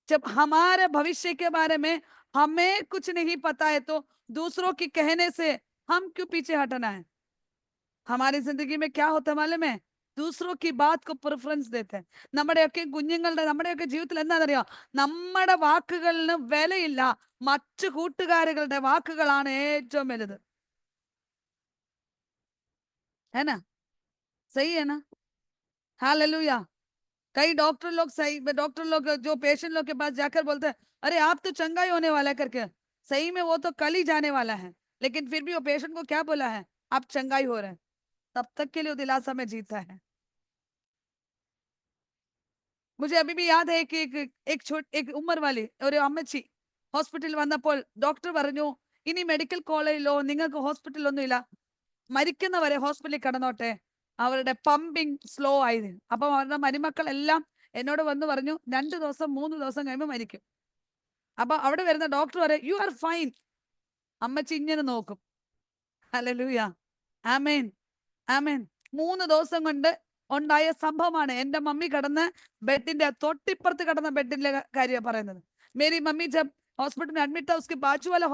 जब हमारे भविष्य के बारे में हमें कुछ नहीं पता है तो दूसरों के कहने से हम क्यों पीछे हटना है? हमारी जिंदगी में क्या होता है मालूम है? दूसरों की बात को प्രിഫറൻസ് देते हैं. നമ്മുടെയൊക്കെ കുഞ്ഞുങ്ങളുടെ നമ്മുടെയൊക്കെ ജീവിതത്തിൽ എന്താണെന്നറിയോ? നമ്മുടെ വാക്കുകളിന് വിലയില്ല, മറ്റു കൂട്ടുകാരുകളുടെ വാക്കുകളാണ് ഏറ്റവും വലുത്. है ना? सही है ना? हालेलुया. कई डॉक्टर लोग जो पेशेंट लोग के पास जाकर बोलते हैं, अरे आप तो चंगा ही होने वाला है करके. सही में वो तो कल ही जाने वाला है, लेकिन फिर भी वो पेशेंट को क्या बोला है, आप चंगाई हो रहे हैं, तब तक के लिए वो दिलासा में जीता है। मुझे अभी भी याद है कि एक उम्र वाली ഒരു അമ്മച്ചി ഹോസ്പിറ്റലിൽ വന്നപ്പോൾ ഡോക്ടർ പറഞ്ഞു, ഇനി മെഡിക്കൽ കോളേജിലോ നിങ്ങൾക്ക് ഹോസ്പിറ്റലൊന്നുമില്ല, മരിക്കുന്നവരെ ഹോസ്പിറ്റലിൽ കിടന്നോട്ടെ, അവരുടെ പമ്പിങ് സ്ലോ ആയത്. അപ്പം അവരുടെ മരുമക്കളെല്ലാം എന്നോട് വന്ന് പറഞ്ഞു 2 ദിവസം 3 ദിവസം കഴിയുമ്പോൾ മരിക്കും. അപ്പൊ അവിടെ വരുന്ന ഡോക്ടർ പറയും, യു ആർ ഫൈൻ. അമ്മച്ചി ഇങ്ങനെ നോക്കും. ഹല്ലേലൂയ, ആമേൻ, ആമേൻ. 3 ദിവസം കൊണ്ട് ഉണ്ടായ സംഭവമാണ്. എന്റെ മമ്മി കിടന്ന് बेड തൊട്ടിപ്പുറത്ത് കിടന്ന बेड കാര്യം പറയുന്നത്. मेरी मम्मी जब हॉस्पिटल में एडमिट था, उसके बाजू वाला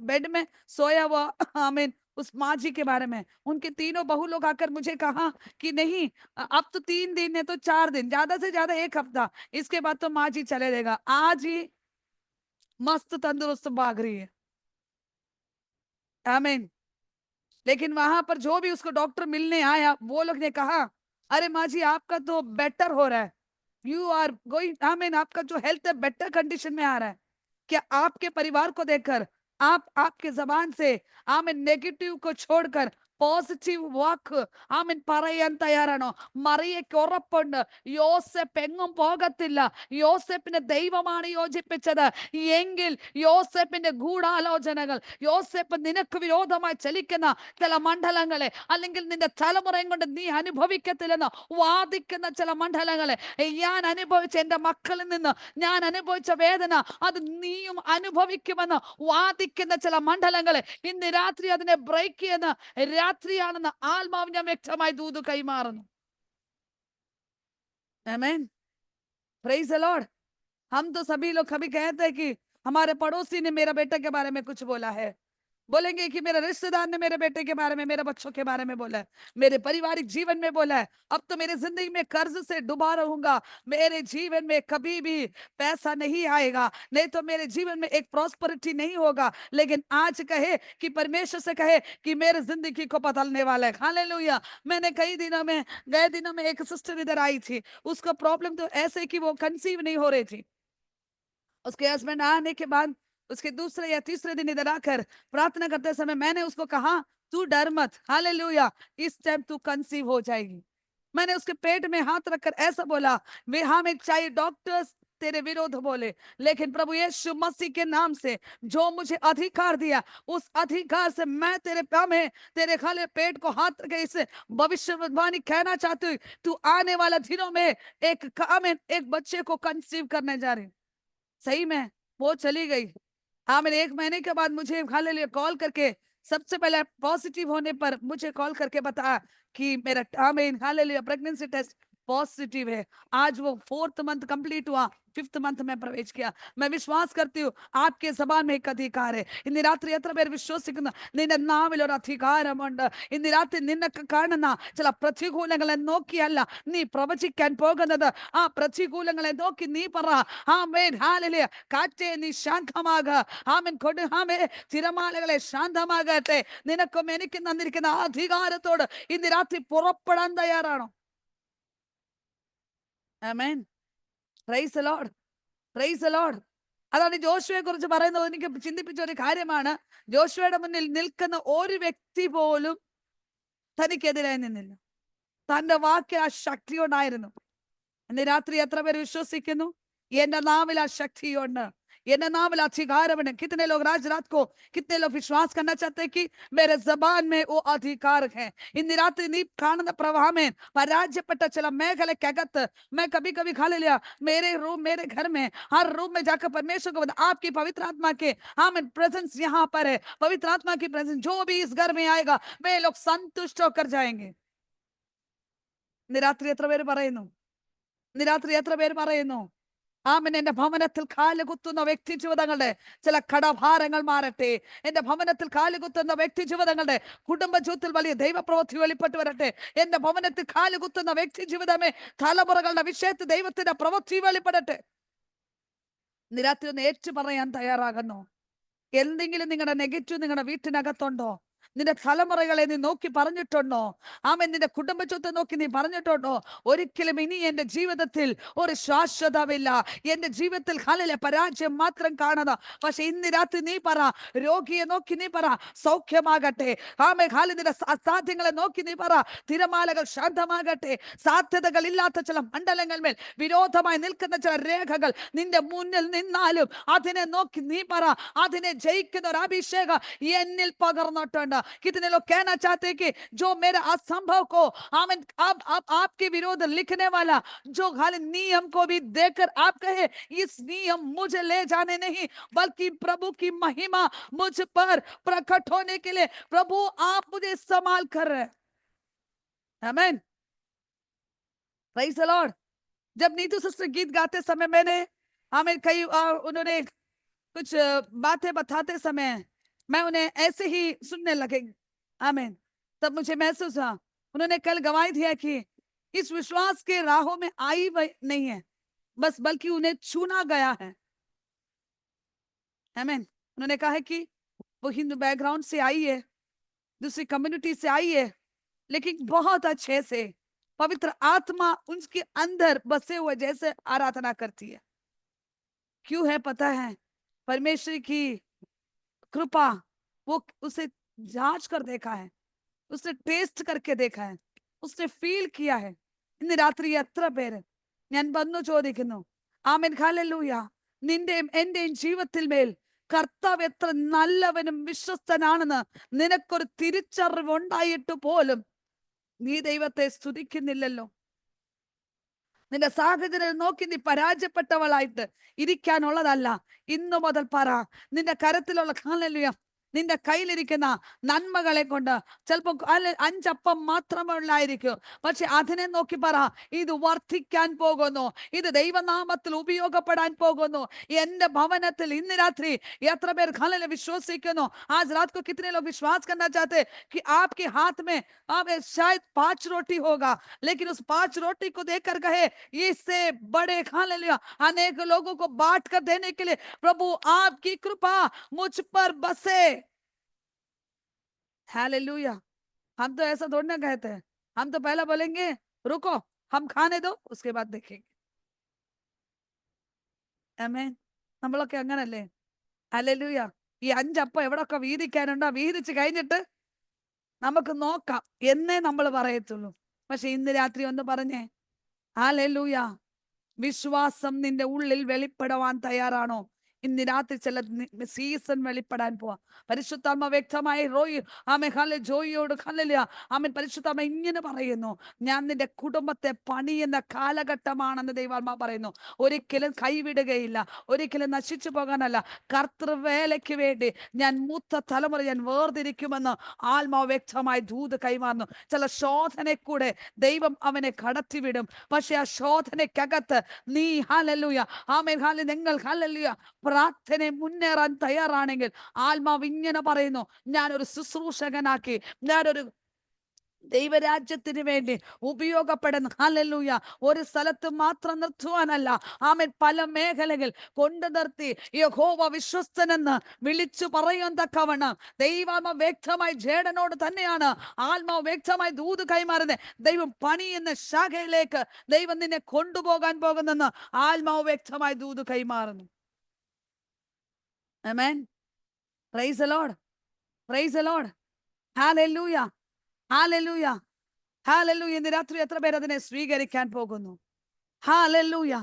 बेड में सोया हुआ, आमीन, उस माँ जी के बारे में उनके तीनों बहू लोग आकर मुझे कहा कि नहीं, अब तो 3 दिन है तो 4 दिन, ज्यादा से ज्यादा 1 हफ्ता, इसके बाद तो माँ जी चले जाएगा. आज ही मस्त तंदुरुस्त भाग रही है, आमीन. लेकिन वहां पर जो भी उसको डॉक्टर मिलने आया, वो लोग ने कहा, अरे माँ जी आपका तो बेटर हो रहा है, यू आर गोइंग, आमीन, आपका जो हेल्थ है बेटर कंडीशन में आ रहा है. क्या आपके परिवार को देखकर आप आपके जबान से आमीन नेगेटिव को छोड़कर പോസിറ്റീവ് വാക്ക് ആമേൻ പറയാൻ തയ്യാറാണോ? മറിയയ്ക്ക് ഉറപ്പുണ്ട്, യോസേപ്പ് എങ്ങും പോകത്തില്ല. യോസേപ്പിനെ ദൈവമാണ് യോജിപ്പിച്ചത് എങ്കിൽ യോസേപ്പിന്റെ ഗൂഢാലോചനകൾ, യോസേപ്പ് നിനക്ക് വിരോധമായി ചലിക്കുന്ന ചില മണ്ഡലങ്ങളെ, അല്ലെങ്കിൽ നിന്റെ തലമുറയും കൊണ്ട് നീ അനുഭവിക്കത്തില്ലെന്ന് വാദിക്കുന്ന ചില മണ്ഡലങ്ങളെ, ഞാൻ അനുഭവിച്ച എന്റെ മക്കളിൽ നിന്ന് ഞാൻ അനുഭവിച്ച വേദന അത് നീയും അനുഭവിക്കുമെന്ന് വാദിക്കുന്ന ചില മണ്ഡലങ്ങളെ ഇന്ന് രാത്രി അതിനെ ബ്രേക്ക് ചെയ്യുന്ന രാത്രിയാണെന്ന് ആത്മാവ് ഞാൻ വ്യക്തമായി ദൂത് കൈമാറുന്നു. आमीन, प्रेज द लॉर्ड. हम तो सभी लोग कभी कहते हैं कि हमारे पड़ोसी ने मेरा बेटा के बारे में कुछ बोला है, बोलेंगे कि मेरे रिश्तेदार ने मेरे बेटे के बारे में, मेरे बच्चों के बारे में बोला है, मेरे पारिवारिक जीवन में बोला है, अब तो मेरे जिंदगी में कर्ज से डूबा रहूंगा, मेरे जीवन में कभी भी पैसा नहीं आएगा, नहीं तो मेरे जीवन में एक प्रॉस्पेरिटी नहीं होगा. लेकिन आज कहे कि परमेश्वर से कहे कि मेरे जिंदगी को बदलने वाला है. हालेलुया. मैंने गए दिनों में एक सिस्टर इधर आई थी, उसका प्रॉब्लम तो ऐसे कि वो कंसीव नहीं हो रही थी. उसके हस्बैंड आने के बाद उसके दूसरे या तीसरे दिन इधर आकर प्रार्थना करते समय मैंने उसको कहा, तू डर मत, हालेलुया, इस टाइम तू कंसीव हो जाएगी. मैंने उसके पेट में हाथ रखकर ऐसा बोला, वे हमें चाहे डॉक्टर्स तेरे विरोध बोले, लेकिन प्रभु यीशु मसीह के नाम से जो मुझे अधिकार दिया, उस अधिकार से मैं तेरे खाले पेट को हाथ रखे इस भविष्यवाणी कहना चाहती हूँ, तू आने वाला दिनों में एक बच्चे को कंसीव करने जा रही. सही में वो चली गई. आमीन. 1 महीने के बाद मुझे हालेलुया कॉल करके, सबसे पहले पॉजिटिव होने पर मुझे कॉल करके बताया कि मेरा आमीन हालेलुया प्रेगनेंसी टेस्ट पॉजिटिव है. आज वो 4th मंथ कंप्लीट हुआ, 5th मंथ में प्रवेश किया. मैं विश्वास करती हूँ आपके जबान में एक अधिकार है. ഇന്ന് രാത്രി എത്ര പേർ വിശ്വസിക്കുന്നു നിന്റെ നാവിൽ ഒരു അധികാരമുണ്ട്? ഇന്ന് രാത്രി നിനക്ക് കാണുന്ന ചില പ്രതികൂലങ്ങളെ നോക്കിയല്ല നീ പ്രവചിക്കാൻ പോകുന്നത്. ആ പ്രതികൂലങ്ങളെ നോക്കി നീ പറ, ആമേൻ ഹല്ലേലൂയ, കാറ്റേ നീ ശാന്തമാക, ആമേൻ കൊടുഹാമേ തിരമാലകളെ ശാന്തമാകട്ടെ. നിനക്കും എനിക്ക് തന്നിരിക്കുന്ന അധികാരത്തോട് ഇന്ന് രാത്രി പുറപ്പെടാൻ തയ്യാറാണോ? Amen. Praise the Lord, praise the Lord. അതാണ് ജോഷുവയെ കുറിച്ച് പറയുന്നത്. എനിക്ക് ചിന്തിപ്പിച്ച ഒരു കാര്യമാണ്, ജോഷുവയുടെ മുന്നിൽ നിൽക്കുന്ന ഒരു വ്യക്തി പോലും തനിക്കെതിരായി നിന്നില്ല. തന്റെ വാക്കിൽ ആ ശക്തി ഉണ്ടായിരുന്നു. ഇന്ന് രാത്രി എത്ര പേര് വിശ്വസിക്കുന്നു എന്റെ നാവിൽ ആ ശക്തിയുണ്ട്, എന്റെ നാവിൽ अधिकारമുണ്ട്? कितने लोग आज रात को कितने लोग विश्वास करना चाहते हैं कि मेरे जबान में वो अधिकार है? ഇന്ന് രാത്രി നീ കാണുന്ന പ്രവാഹമേ പരാജയപ്പെട്ട ചില മേഖലക്കകത്ത് मैं कभी कभी खा ले लिया मेरे घर में हर रूम में जाकर परमेश्वर को बता, आपकी पवित्र आत्मा के आमीन प्रेजेंस यहाँ पर है. पवित्र आत्मा की प्रेजेंस जो भी इस घर में आएगा वे लोग संतुष्ट होकर जाएंगे. ഇന്ന് രാത്രി എത്ര പേര് പറയുന്നു? ഇന്ന് രാത്രി എത്ര പേര് പറയുന്നു? ആമേൻ. എന്റെ ഭവനത്തിൽ കാലുകുത്തുന്ന വ്യക്തി ജീവിതങ്ങളുടെ ചില കടഭാരങ്ങൾ മാറട്ടെ. എന്റെ ഭവനത്തിൽ കാലുകുത്തുന്ന വ്യക്തി ജീവിതങ്ങളുടെ കുടുംബ ജീവിതത്തിൽ വലിയ ദൈവപ്രവൃത്തി വെളിപ്പെട്ടു വരട്ടെ. എന്റെ ഭവനത്തിൽ കാലുകുത്തുന്ന വ്യക്തി ജീവിതമേ തലമുറകളുടെ വിഷയത്തിൽ ദൈവത്തിന്റെ പ്രവൃത്തി വെളിപ്പെടട്ടെ. നിരാത്രി ഒന്ന് ഏറ്റു പറയാൻ തയ്യാറാകുന്നു? എന്തെങ്കിലും നിങ്ങളുടെ നെഗറ്റീവ് നിങ്ങളുടെ വീട്ടിനകത്തുണ്ടോ? നിന്റെ തലമുറകളെ നീ നോക്കി പറഞ്ഞിട്ടുണ്ടോ? ആമേൻ. നിന്റെ കുടുംബത്തെ നോക്കി നീ പറഞ്ഞിട്ടുണ്ടോ? ഒരിക്കലും ഇനി എന്റെ ജീവിതത്തിൽ ഒരു ശാശ്വതമില്ല, എന്റെ ജീവിതത്തിൽ ഹല്ലേലൂയ പരാജയം മാത്രം കാണുന്ന. പക്ഷെ ഇന്ന് രാത്രി നീ പറ, രോഗിയെ നോക്കി നീ പറ സൗഖ്യമാകട്ടെ. ആമേൻ. ഹല്ലേലൂയ. നിന്റെ അസാധ്യങ്ങളെ നോക്കി നീ പറ തിരമാലകൾ ശാന്തമാകട്ടെ. സാധ്യതകൾ ഇല്ലാത്ത ചില മണ്ഡലങ്ങൾ വിരോധമായി നിൽക്കുന്ന ചില രേഖകൾ നിന്റെ മുന്നിൽ നിന്നാലും അതിനെ നോക്കി നീ പറ, അതിനെ ജയിക്കുന്ന ഒരു അഭിഷേകം എന്നിൽ പകർന്നിട്ടുണ്ട്. कितने लोग कहना चाहते हैं कि जो मेरे असंभव को आमीन आपके विरोध लिखने वाला जो खाली नियम को भी देखकर आप कहे इस नियम मुझे ले जाने नहीं बल्कि प्रभु की महिमा मुझ पर प्रकट होने के लिए प्रभु आप मुझे इस्तेमाल कर रहे हैं। आमीन। Praise the Lord. जब नीतू सिस्टर गीत गाते समय मैंने आमीन कई उन्होंने कुछ बातें बताते समय मैं उन्हें ऐसे ही सुनने लगे। आमीन। तब मुझे महसूस हुआ उन्होंने कल गवाही दिया कि इस विश्वास के राहों में आई नहीं है बस बल्कि उन्हें चुना गया है। आमीन। उन्होंने कहा है कि वो हिंदू बैकग्राउंड से आई है, दूसरी कम्युनिटी से आई है, लेकिन बहुत अच्छे से पवित्र आत्मा उनके अंदर बसे हुए जैसे आराधना करती है। क्यों है पता है? परमेश्वर की कृपा, वो उसे जांच कर देखा है, उसने टेस्ट करके देखा है, उसने फील किया है। ഇന്ന് രാത്രി എത്ര പേര് ഞാൻ വന്നു ചോദിക്കുന്നു, ആമേൻ ഹല്ലേലൂയ, നിന്റെയും എന്റെയും ജീവിതത്തിൽ മേൽ കർത്താവ് എത്ര നല്ലവനും വിശ്വസ്തനാണെന്ന് നിനക്കൊരു തിരിച്ചറിവുണ്ടായിട്ട് പോലും നീ ദൈവത്തെ സ്തുതിക്കുന്നില്ലല്ലോ. നിന്റെ സാഹചര്യം നോക്കി നീ പരാജയപ്പെട്ടവളായിട്ട് ഇരിക്കാനുള്ളതല്ല. ഇന്നു മുതൽ പറ, നിന്റെ കരത്തിലുള്ള ഹല്ലേലൂയ, നിന്റെ കയ്യിലിരിക്കുന്ന നന്മകളെ കൊണ്ട് ചിലപ്പോൾ 5 അപ്പം മാത്രമുള്ളായിരിക്കും, പക്ഷെ അതിനെ നോക്കി പറ, ഇത് വർദ്ധിക്കാൻ പോകുന്നു, ഇത് ദൈവനാമത്തിൽ ഉപയോഗപ്പെടാൻ പോകുന്നു എന്റെ ഭവനത്തിൽ. ഇന്ന് രാത്രി എത്ര പേർ ഹല്ലേലൂയ വിശ്വസിക്കുന്നു? आज रात को कितने लोग विश्वास करना चाहते हैं कि आपके हाथ में आप शायद 5 रोटी होगा, लेकिन उस 5 रोटी को देखकर कहे इससे बड़े हालेलुया अनेक लोगों को बांट कर देने के लिए प्रभु आपकी कृपा मुझ पर बसे। हालेलुया। हम तो ऐसा थोड़ी ना कहते हैं, हम तो पहला बोलेंगे रुको हम खाने दो उसके बाद देखेंगे। ആമേൻ। നമ്മളൊക്കെ അങ്ങനല്ലേ? ഹല്ലേലൂയ। ഈ 5 അപ്പം എവിടൊക്കെ വീതിക്കാനുണ്ടോ വീതിച്ച് കഴിഞ്ഞിട്ട് നമുക്ക് നോക്കാം എന്നേ നമ്മൾ പറയത്തുള്ളൂ. പക്ഷെ ഇന്ന് രാത്രി ഒന്ന് പറഞ്ഞേ, ഹല്ലേലൂയ, വിശ്വാസം നിന്റെ ഉള്ളിൽ വെളിപ്പെടുവാൻ തയ്യാറാണോ? ഇന്ന് രാത്രി ചില സീസൺ വെളിപ്പെടാൻ പോവാ. പരിശുദ്ധാത്മ വ്യക്തമായി ജോയിയോട് ഹല്ലേലൂയ ആമേൻ പരിശുദ്ധാത്മ ഇങ്ങനെ പറയുന്നു, ഞാൻ നിന്റെ കുടുംബത്തെ പണിയുന്ന കാലഘട്ടമാണെന്ന് ദൈവാത്മാ പറയുന്നു. ഒരിക്കലും കൈവിടുകയില്ല, ഒരിക്കലും നശിച്ചു പോകാനല്ല, കർത്തൃവേലയ്ക്ക് വേണ്ടി ഞാൻ മൂത്ത തലമുറ ഞാൻ വേർതിരിക്കുമെന്ന് ആത്മാവ് വ്യക്തമായി ദൂത് കൈമാറുന്നു. ചില ശോധന കൂടെ ദൈവം അവനെ കടത്തിവിടും. പക്ഷെ ആ ശോധനയ്ക്കകത്ത് നീ ഹല്ലേലൂയ ആമേൻ ഹല്ലേലൂയ നിങ്ങൾ ഹല്ലേലൂയ പ്രാർത്ഥന മുന്നേറാൻ തയ്യാറാണെങ്കിൽ ആത്മാവ് ഇങ്ങനെ പറയുന്നു, ഞാനൊരു ശുശ്രൂഷകനാക്കി, ഞാനൊരു ദൈവരാജ്യത്തിന് വേണ്ടി ഉപയോഗപ്പെടുന്ന ഹല്ലേലൂയ ഒരു സ്ഥലത്ത് മാത്രം നിർത്തുവാനല്ല, ആമേൻ പല മേഖലകൾ കൊണ്ടു നിർത്തി യഹോവ വിശ്വസ്തനെന്ന് വിളിച്ചു പറയാൻ തക്കവണ്ണം ദൈവാത്മ വ്യക്തമായി ജേഡനോട് തന്നെയാണ് ആത്മാവ് വ്യക്തമായി ദൂത് കൈമാറുന്നത്. ദൈവം പണിയുന്ന ശാഖയിലേക്ക് ദൈവം നിന്നെ കൊണ്ടുപോകാൻ പോകുന്നെന്ന് ആത്മാവ് വ്യക്തമായി ദൂത് കൈമാറുന്നു. Amen. Praise the Lord. Praise the Lord. Hallelujah. Hallelujah. Hallelujah. ഇന്ന് രാത്രി എത്ര പേർ അതിനെ സ്വീകരിക്കാൻ പോകുന്നു? ഹല്ലേലൂയ.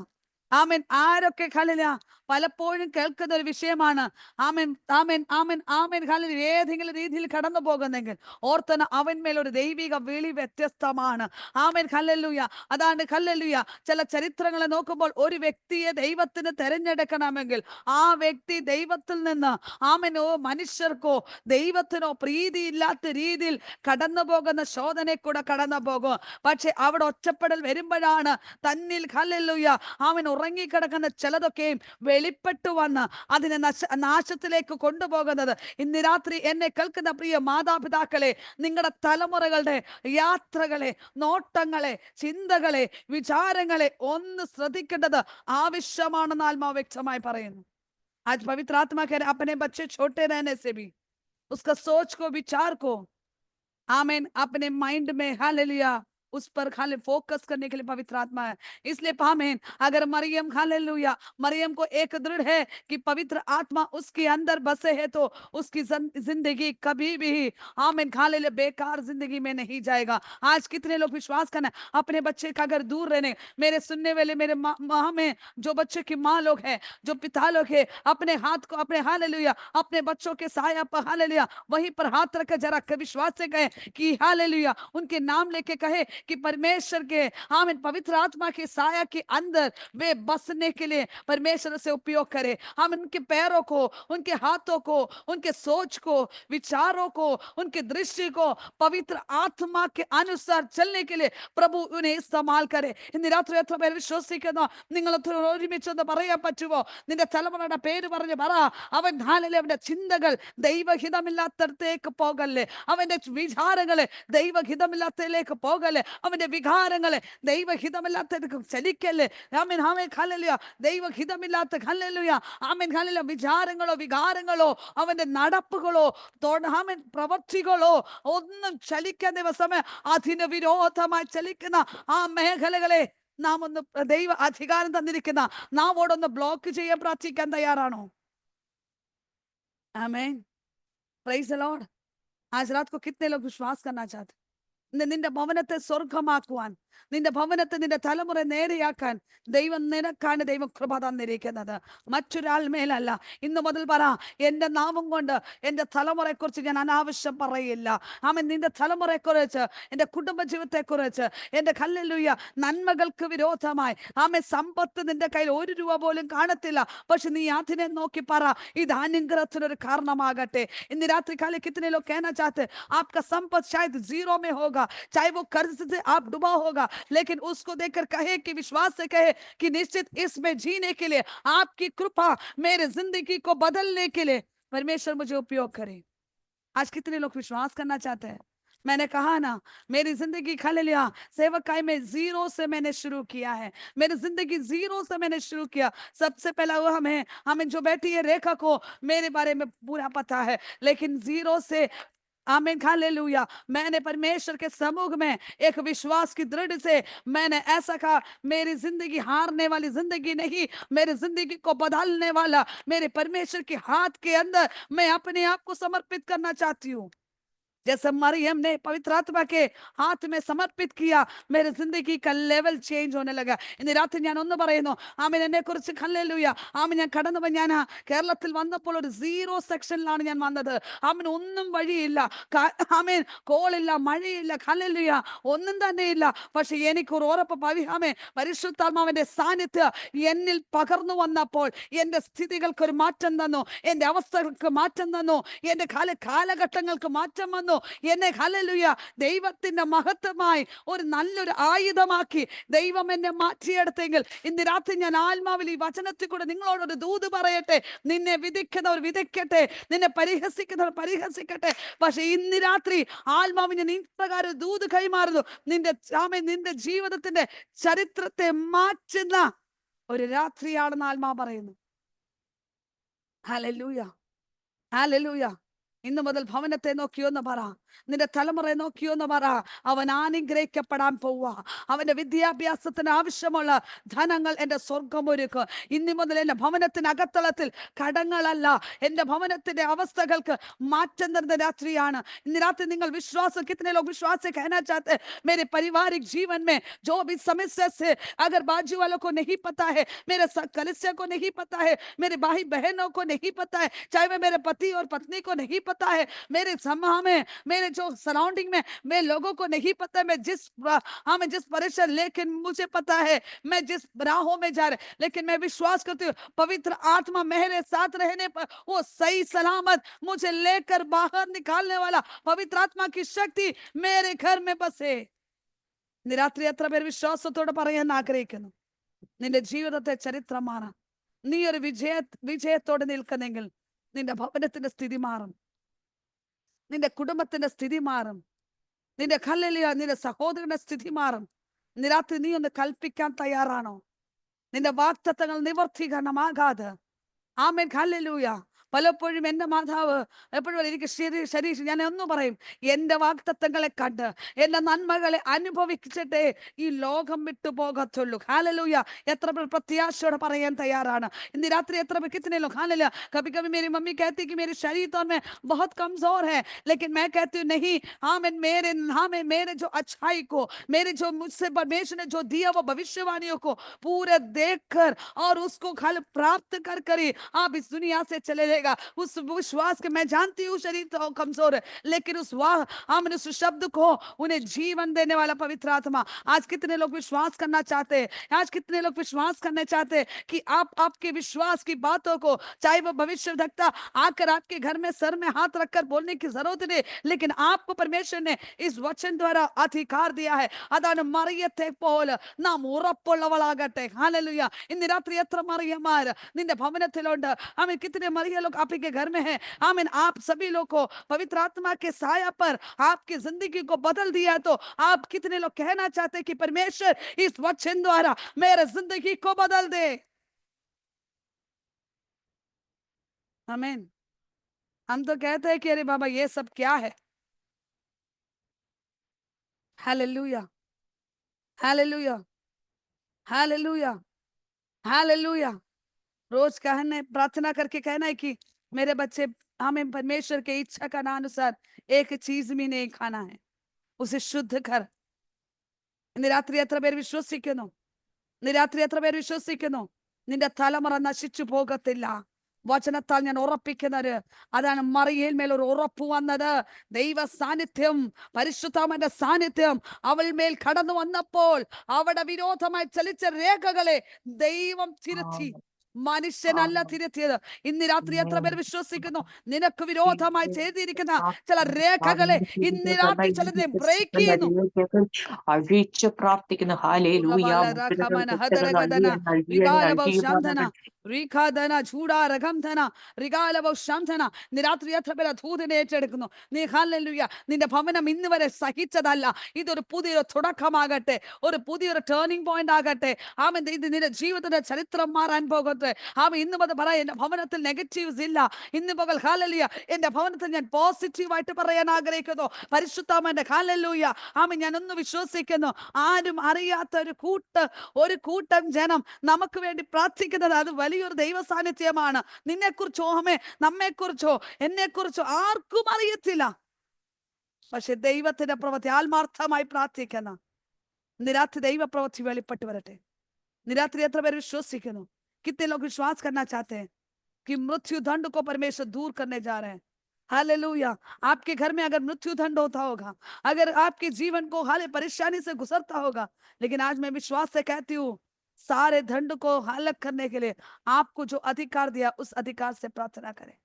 ആമേൻ. ആരൊക്കെ ഹല്ലേലൂയ പലപ്പോഴും കേൾക്കുന്ന ഒരു വിഷയമാണ്. ആമേൻ ആമേൻ ആമേൻ ആമേൻ ഹല്ലേലൂയ ഏതെങ്കിലും രീതിയിൽ കടന്നു പോകുന്നെങ്കിൽ ഓർത്തന അവന്മേൽ ഒരു ദൈവിക വിളി വ്യത്യസ്തമാണ്. Amen hallelujah. അതാണ് ഹല്ലേലൂയ. ചില ചരിത്രങ്ങളെ നോക്കുമ്പോൾ ഒരു വ്യക്തിയെ ദൈവത്തിന് തെരഞ്ഞെടുക്കണമെങ്കിൽ ആ വ്യക്തി ദൈവത്തിൽ നിന്ന് ആമേനോ മനുഷ്യർക്കോ ദൈവത്തിനോ പ്രീതിയില്ലാത്ത രീതിയിൽ കടന്നു പോകുന്ന ശോധനയെ കൂടെ കടന്നു പോകും. പക്ഷെ അവിടെ ഒറ്റപ്പെടൽ വരുമ്പോഴാണ് തന്നിൽ ഹല്ലേലൂയ ആമേൻ ഉറങ്ങിക്കിടക്കുന്ന ചിലതൊക്കെയും വെളിപ്പെട്ടു വന്ന് അതിനെ നാശത്തിലേക്ക് കൊണ്ടുപോകുന്നത്. ഇന്ന് രാത്രി എന്നെ കേൾക്കുന്ന പ്രിയ മാതാപിതാക്കളെ, നിങ്ങളുടെ തലമുറകളുടെ യാത്രകളെ, നോട്ടങ്ങളെ, ചിന്തകളെ, വിചാരങ്ങളെ ഒന്ന് ശ്രദ്ധിക്കേണ്ടത് ആവശ്യമാണെന്ന് ആത്മാവ് വ്യക്തമായി പറയുന്നു. आज पवित्र आत्मा कह रहे अपने बच्चे छोटे रहने से भी उसका सोच को, विचार को, आमीन, अपने माइंड में हालेलुया उस पर खाली फोकस करने के लिए पवित्र आत्मा है। इसलिए आमीन, अगर मरियम हालेलुया मरियम को एक दृढ़ है कि पवित्र आत्मा उसके अंदर बसे है तो उसकी जिंदगी कभी भी आमीन हालेलुया बेकार जिंदगी में नहीं जाएगा। आज कितने लोग विश्वास करना अपने बच्चे का अगर दूर रहने, मेरे सुनने वाले मेरे माँ में जो बच्चे की माँ लोग हैं, जो पिता लोग हैं, अपने हाथ को अपने हालेलुया अपने बच्चों के साया पर हालेलुया वहीं पर हाथ रख जरा विश्वास से कहे कि हालेलुया उनके नाम लेके कहे कि परमेश्वर के आमीन पवित्र आत्मा के साया के अंदर वे बसने के लिए परमेश्वर से उपयोग करे। हम उनके पैरों को, उनके हाथों को, उनके सोच को, विचारों को, उनके दृष्टि को पवित्र आत्मा के अनुसार चलने के लिए प्रभु उन्हें इस्तेमाल करे। ഇന്ന് രാത്രി എത്ര പേര് വിശ്വസിക്കുന്നു? നിങ്ങൾ ഒരുമിച്ചൊന്ന് പറയാൻ പറ്റുമോ? നിന്റെ തലമുറയുടെ പേര് പറഞ്ഞ് പറ, അവൻ ഹാലയിലെ അവന്റെ ചിന്തകൾ ദൈവഹിതമില്ലാത്തടത്തേക്ക് പോകല്ലേ, അവന്റെ വിചാരങ്ങളെ ദൈവഹിതമില്ലാത്തതിലേക്ക് പോകല്ലേ, അവന്റെ വികാരങ്ങളെ ദൈവഹിതമില്ലാത്തതിലേക്ക് ചലിക്കല്ലേ. Amen amen hallelujah. ദൈവഹിതമില്ലാത്ത ഹല്ലേലൂയ ആമേൻ ഹല്ലേലൂയ വിചാരങ്ങളോ വികാരങ്ങളോ അവന്റെ നടപ്പുകളോ ആമേൻ പ്രവൃത്തികളോ ഒന്നും ചലിക്കാൻ ദിവസമേ അതിന് വിരോധമായി ചലിക്കുന്ന ആ മേഖലകളെ നാം ഒന്ന് ദൈവ അധികാരം തന്നിരിക്കുന്ന നാമോടൊന്ന് ബ്ലോക്ക് ചെയ്യാൻ പ്രാർത്ഥിക്കാൻ തയ്യാറാണോ? आमीन, प्रेज द लॉर्ड। आज रात को कितने लोग विश्वास करना चाहते? നിന്റെ ഭവനത്തെ സ്വർഗമാക്കുവാൻ, നിന്റെ ഭവനത്തെ നിന്റെ തലമുറ നേരെയാക്കാൻ ദൈവം നിനക്കാണ് ദൈവം കൃപ തന്നിരിക്കുന്നത്, മറ്റൊരാൾ മേലല്ല. ഇന്ന് മുതൽ പറ, എന്റെ നാമം കൊണ്ട് എന്റെ തലമുറയെ കുറിച്ച് ഞാൻ അനാവശ്യം പറയില്ല. ആമേൻ. നിന്റെ തലമുറയെ കുറിച്ച്, എന്റെ കുടുംബ ജീവിതത്തെ കുറിച്ച്, എന്റെ ഹല്ലേലൂയ നന്മകൾക്ക് വിരോധമായി ആമേൻ സമ്പത്ത് നിന്റെ കയ്യിൽ 1 രൂപ പോലും കാണത്തില്ല, പക്ഷെ നീ അതിനെ നോക്കി പറ ഇത് അനുഗ്രഹത്തിനൊരു കാരണമാകട്ടെ. ഇന്ന് രാത്രി കാലം कितने लोग कहना चाहते आपका संपत्ति शायद 0 में होगा, चाहे वो कर्ज से आप डूबा होगा, लेकिन उसको देखकर कहे कि विश्वास से कहे कि निश्चित इसमें जीने के लिए आपकी कृपा मेरे जिंदगी को बदलने के लिए परमेश्वर मुझे उपयोग करे। आज कितने लोग विश्वास करना चाहते हैं? मैंने कहा ना, मेरी जिंदगी हालेलुया सेवकाई में 0 से मैंने शुरू किया है, मेरी जिंदगी 0 से मैंने शुरू किया। सबसे पहला वो हमें जो बैठी है रेखा को मेरे बारे में पूरा पता है, लेकिन 0 से आमीन हालेलुया मैंने परमेश्वर के समूह में एक विश्वास की दृढ़ से मैंने ऐसा कहा, मेरी जिंदगी हारने वाली जिंदगी नहीं, मेरी जिंदगी को बदलने वाला मेरे परमेश्वर के हाथ के अंदर मैं अपने आप को समर्पित करना चाहती हूँ। जैसे मरियम ने पवित्र आत्मा के हाथ में समर्पित किया, मेरे जिंदगी का लेवल चेंज होने लगा। ഇന്ന് രാത്രി ഞാൻ ഒന്ന് പറയുന്നു, ആമേൻ, എന്നെ കുറിച്ച് ഹല്ലേലൂയ ആമേൻ. ഞാൻ കടന്നു ഞാൻ കേരളത്തിൽ വന്നപ്പോൾ ഒരു 0 സെക്ഷനിലാണ് ഞാൻ വന്നത്. ആമേൻ, ഒന്നും വഴിയില്ല, ആമേൻ, കോളില്ല, മഴയില്ല, ഹല്ലേലൂയ ഒന്നും തന്നെ ഇല്ല. പക്ഷെ എനിക്കൊരു ഉറപ്പ് ആമേൻ പരിശുദ്ധാത്മാവിന്റെ സാന്നിധ്യം എന്നിൽ പകർന്നു വന്നപ്പോൾ എന്റെ സ്ഥിതികൾക്ക് ഒരു മാറ്റം തന്നു, എന്റെ അവസ്ഥകൾക്ക് മാറ്റം തന്നു, എന്റെ കാലഘട്ടങ്ങൾക്ക് മാറ്റം വന്നു. എന്നെ ഹല്ലേലൂയ ദൈവത്തിന്റെ മഹത്വമായി ഒരു നല്ലൊരു ആയുധമാക്കി ദൈവം എന്നെ മാറ്റിയെടുത്തെങ്കിൽ ഇന്ന് രാത്രി ഞാൻ ആത്മാവിൽ ഈ വചനത്തിൽ കൂടെ നിങ്ങളോടൊരു ദൂത് പറയട്ടെ. നിന്നെ വിധിക്കുന്നവർ വിധിക്കട്ടെ, നിന്നെ പരിഹസിക്കുന്നവർ പരിഹസിക്കട്ടെ, പക്ഷെ ഇന്ന് രാത്രി ആത്മാവിന് നീ പ്രകാരം ദൂത് കൈമാറുന്നു. നിന്റെ ജീവിതത്തിന്റെ ചരിത്രത്തെ മാറ്റുന്ന ഒരു രാത്രിയാണെന്ന് ആത്മാ പറയുന്നു. Hallelujah hallelujah. ഇന്ന് മുതൽ ഭവനത്തെ നോക്കിയോന്ന് പറ, നിന്റെ തലമുറയെ നോക്കിയോന്ന് പറ, അവൻ അനുഗ്രഹിക്കപ്പെടാൻ പോവുക. അവന്റെ വിദ്യാഭ്യാസത്തിന് ആവശ്യമുള്ള ധനങ്ങൾ എന്റെ സ്വർഗം ഒരുക്കും. ഇനി മുതൽ എന്റെ ഭവനത്തിന് അകത്തളത്തിൽ കടങ്ങളല്ല, എന്റെ ഭവനത്തിന്റെ അവസ്ഥകൾക്ക് മാറ്റം തരുന്ന രാത്രിയാണ്. ഇന്ന് രാത്രി നിങ്ങൾ വിശ്വാസം कितने लोग विश्वास से कहना चाहते हैं, मेरे पारिवारिक जीवन में जो भी समस्या से अगर बाजू वालों को नहीं पता है, मेरे कलिसिया को नहीं पता है, मेरे भाई बहनों को नहीं पता है, चाहे वह मेरे पति और पत्नी को नहीं पता है, मेरे समाज में मेरे जो सराउंडिंग में मैं लोगों को नहीं पता मैं जिस परेशान, लेकिन मुझे पता है मैं जिस राहों में जा रहे, लेकिन मैं विश्वास करती हूँ पवित्र आत्मा मेरे साथ रहने पर वो सही सलामत मुझे लेकर बाहर निकालने वाला पवित्र आत्मा की शक्ति मेरे घर में बसे। രാത്രി എത്ര പേർ വിശ്വാസത്തോടെ പറയാൻ ആഗ്രഹിക്കുന്നു നിന്റെ ജീവിതത്തെ ചരിത്രം മാറാം? നീ ഒരു വിജയത്തോടെ നിൽക്കുന്നെങ്കിൽ നിന്റെ ഭവനത്തിന്റെ സ്ഥിതി മാറും, നിന്റെ കുടുംബത്തിന്റെ സ്ഥിതി മാറും, നിന്റെ ഹല്ലേലൂയ നിന്റെ സഹോദരന്റെ സ്ഥിതി മാറും. ഇന്ന് രാത്രി നീ ഒന്ന് കൽപ്പിക്കാൻ തയ്യാറാണോ? നിന്റെ വാഗ്ദത്തങ്ങൾ നിവർത്തീകരണമാകാതെ ആമേൻ ഹല്ലേലൂയ പലപ്പോഴും എന്റെ മാതാവ് എപ്പോഴും എനിക്ക് ശരീരം ഞാൻ ഒന്നും പറയും, എന്റെ വാഗ്ദത്തങ്ങളെ കണ്ട് എന്റെ നന്മകളെ അനുഭവിച്ചിട്ടേ ഈ ലോകം വിട്ടു പോകത്തുള്ളൂ. ഹല്ലേലൂയ. എത്ര പേർ പ്രത്യാശയോടെ പറയാൻ തയ്യാറാണ്? ഇന്ന് രാത്രി എത്ര പേർ कितने लोग हालेलुया। कभी कभी मेरी मम्मी कहती कि मेरे शरीर तो में बहुत कमजोर है, लेकिन मैं कहती हूँ नहीं, हाँ मैं मेरे जो अच्छाई को, मेरे जो मुझसे परमेश्वर ने जो दिया वो भविष्यवाणियों को पूरे देखकर और उसको खाली प्राप्त कर कर ही आप इस दुनिया से चले जाएगा। उस विश्वास के मैं जानती हूँ शरीर तो कमजोर है, लेकिन उस उस शब्द को उन्हें जीवन देने वाला पवित्र आत्मा। आज कितने लोग विश्वास करना चाहते हैं? आज कितने लोग विश्वास करने चाहते हैं कि आपके विश्वास की बातों को, चाहे वो भविष्यवक्ता आकर आपके घर में सर में हाथ रखकर बोलने की जरूरत नहीं, लेकिन आपको परमेश्वर ने इस वचन द्वारा अधिकार दिया है। അതാണ് മറിയത്തെ പോലെ നാം ഉറപ്പുള്ളവളാകട്ടെ. ഹല്ലേലൂയ. ഇന്ന് രാത്രി എത്ര മറിയമാർ നിന്റെ ഭവനത്തിലുണ്ട്? ആമേൻ. कितने मरिया लोग आपके घर में हैं? आमीन। आप सभी लोग को पवित्र आत्मा के साया पर आपकी जिंदगी को बदल दिया, तो आप कितने लोग कहना चाहते हैं कि परमेश्वर इस वचन द्वारा मेरे जिंदगी को बदल दे? आमीन। हम तो कहते हैं कि अरे बाबा ये सब क्या है। Hallelujah, hallelujah, hallelujah, hallelujah. रोज कहना, प्रार्थना करके कहना है कि मेरे बच्चे, हमें परमेश्वर के इच्छा का अनुसार एक चीज भी नहीं खाना है, उसे शुद्ध कर। ഇന്ന് രാത്രി എത്ര പേർ വിശ്വസിക്കുന്നു? ഇന്ന് രാത്രി എത്ര പേർ വിശ്വസിക്കുന്നു? നിന്റെ തലമുറ നശിച്ചു പോകത്തില്ല. വചനത്താൽ ഞാൻ ഉറപ്പിക്കുന്നത് അതാണ്. മറിയയിൽ മേൽ ഒരു ഉറപ്പ് വന്നത്. ദൈവ സാന്നിധ്യം, പരിശുദ്ധാത്മാവിന്റെ സാന്നിധ്യം അവൾ മേൽ കടന്നു വന്നപ്പോൾ അവിടെ വിരോധമായി ചലിച്ച രേഖകളെ ദൈവം തിരുത്തി. മനുഷ്യനല്ല തിരുത്തിയത്. ഇന്ന് രാത്രി എത്ര പേർ വിശ്വസിക്കുന്നു? നിനക്ക് വിരോധമായി ചെയ്തിരിക്കുന്ന ചില രേഖകളെ ഇന്ന് രാത്രി ചിലതിനെ ബ്രേക്ക് ചെയ്യുന്നു. അഴിച്ച് പ്രാർത്ഥിക്കുന്നു. ഹല്ലേലൂയ. ഏറ്റെടുക്കുന്നു. നീ ഹല്ലേലൂയ. നിന്റെ ഭവനം ഇന്ന് വരെ സഹിച്ചതല്ല. ഇതൊരു പുതിയൊരു തുടക്കമാകട്ടെ, ഒരു പുതിയൊരു ടേണിംഗ് പോയിന്റ് ആകട്ടെ. ആമേൻ. ഇത് നിന്റെ ജീവിതത്തിന്റെ ചരിത്രം മാറാൻ പോകുന്നത്. ആമേൻ. ഇന്ന് മുതൽ പറയാം, എന്റെ ഭവനത്തിൽ നെഗറ്റീവ്സ് ഇല്ല. ഇന്ന് പകൽ ഹല്ലേലൂയ എന്റെ ഭവനത്തിൽ ഞാൻ പോസിറ്റീവായിട്ട് പറയാൻ ആഗ്രഹിക്കുന്നു. പരിശുദ്ധാത്മാവിന്റെ ഹല്ലേലൂയ. ആമേൻ. ഞാൻ ഒന്ന് വിശ്വസിക്കുന്നു, ആരും അറിയാത്ത ഒരു കൂട്ടം ജനം നമുക്ക് വേണ്ടി പ്രാർത്ഥിക്കുന്നത് അത് വലിയൊരു ദൈവ സാന്നിധ്യമാണ്. നിന്നെക്കുറിച്ചോ നമ്മെക്കുറിച്ചോ എന്നെക്കുറിച്ചോ ആർക്കും അറിയത്തില്ല. പക്ഷെ ദൈവത്തിന്റെ പ്രവൃത്തി ആത്മാർത്ഥമായി പ്രാർത്ഥിക്കുന്ന നിരാത്രി ദൈവ പ്രവൃത്തി വെളിപ്പെട്ട് വരട്ടെ. निरात्री एत्र पेर विश्वसिക്കുന്നു? कितने लोग विश्वास करना चाहते हैं कि मृत्यु दंड को परमेश्वर दूर करने जा रहे हैं? हालेलुया। आपके घर में अगर मृत्यु दंड होता होगा, अगर आपके जीवन को हाल परेशानी से गुजरता होगा, लेकिन आज मैं विश्वास से कहती हूँ, सारे दंड को अलग करने के लिए आपको जो अधिकार दिया उस अधिकार से प्रार्थना करें.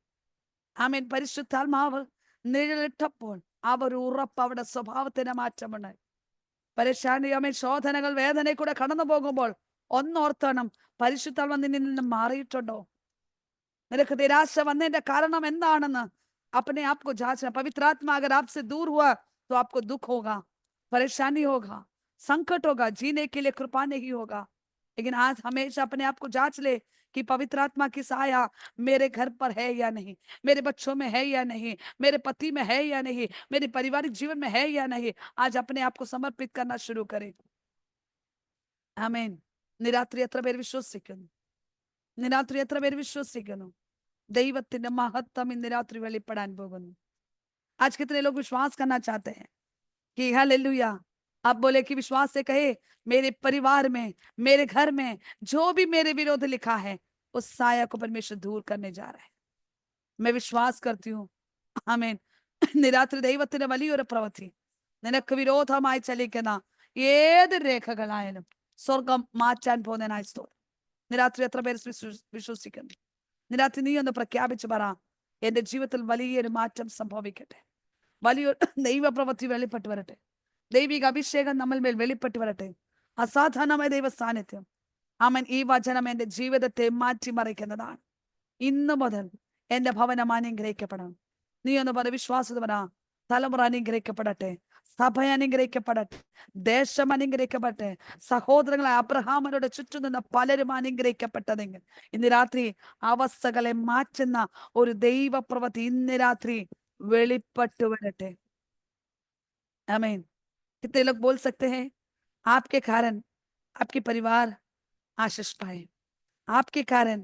ആമേൻ. പരിശുദ്ധാത്മാവ് നിഴലിട്ടപ്പോൾ അവർ ഉറപ്പ് അവിടെ സ്വഭാവത്തിന് മാറ്റമുണ്ടായി. പരേശാനി, ആമേൻ, ശോധനകൾ, വേദന കൂടെ കടന്നു പോകുമ്പോൾ ഒന്നോർത്തണം, പരിശുദ്ധാത്മാവ് നിന്നിൽ നിന്ന് മാറിയിട്ടുണ്ടോ? നിനക്ക് നിരാശ വന്നതിന്റെ കാരണം എന്താണെന്ന് अपने आप को जांचना. पवित्र आत्मा अगर आपसे दूर हुआ तो आपको दुख होगा, परेशानी होगा, संकट होगा, जीने के लिए कृपा नहीं होगा. लेकिन आज हमेशा अपने आप को जांच ले कि पवित्र आत्मा की साया मेरे घर पर है या नहीं, मेरे बच्चों में है या नहीं, मेरे पति में है या नहीं, मेरे पारिवारिक जीवन में है या नहीं. आज अपने आप को समर्पित करना शुरू करें. आमीन. നിരാത്രി എത്ര പേര് വിശ്വസിക്കുന്നു? നിരാത്രി എത്ര പേര് വിശ്വസിക്കുന്നു? ദൈവത്തിന്റെ മഹത്വം ഇന്ന് രാത്രി വെളിപ്പെടാൻ പോകുന്നു. आज कितने लोग विश्वास करना चाहते हैं कि हालेलुया? आप बोले कि विश्वास से कहे, मेरे परिवार में, मेरे घर में जो भी मेरे विरोध लिखा है उस साया को परमेश्वर दूर करने जा रहा है. मैं विश्वास करती हूँ. आमीन. നിരാത്രി ദൈവത്തിന്റെ വലിയൊരു പ്രവൃത്തി നിനക്ക് വിരോധമായി ചലിക്കുന്ന ഏത് രേഖകളായാലും സ്വർഗം മാറ്റാൻ പോകുന്നതിനായി സ്തോത്രം. നിരാത്രി എത്ര പേര് വിശ്വസിക്കുന്നു? നിരാത്രി നീ ഒന്ന് പ്രഖ്യാപിച്ചു പറ, എന്റെ ജീവിതത്തിൽ വലിയൊരു മാറ്റം സംഭവിക്കട്ടെ, വലിയൊരു ദൈവപ്രവൃത്തി വെളിപ്പെട്ട് വരട്ടെ, ദൈവിക അഭിഷേകം നമ്മൾ മേൽ വെളിപ്പെട്ട് വരട്ടെ, അസാധാരണമായ ദൈവ സാന്നിധ്യം. ആമേൻ. ഈ വചനം എന്റെ ജീവിതത്തെ മാറ്റിമറിക്കുന്നതാണ്. ഇന്നു മുതൽ എന്റെ ഭവനം അനുഗ്രഹിക്കപ്പെടണം. നീ ഒന്ന് പറ, വിശ്വാസത പറ, തലമുറ അനുഗ്രഹിക്കപ്പെടട്ടെ, സഭ അനുഗ്രഹിക്കപ്പെടട്ടെ, ദേശം അനുഗ്രഹിക്കപ്പെടട്ടെ. സഹോദരങ്ങളെ, അബ്രഹാമിനോട് ചുറ്റും നിന്ന പലരും അനുഗ്രഹിക്കപ്പെട്ടതെങ്കിൽ ഇന്ന് രാത്രി അവസ്ഥകളെ മാറ്റുന്ന ഒരു ദൈവപ്രവൃത്തി ഇന്ന് രാത്രി വെളിപ്പെട്ടു വരട്ടെ. आमीन। कितने लोग बोल सकते हैं आपके कारण आपके परिवार आशीष पाए, आपके कारण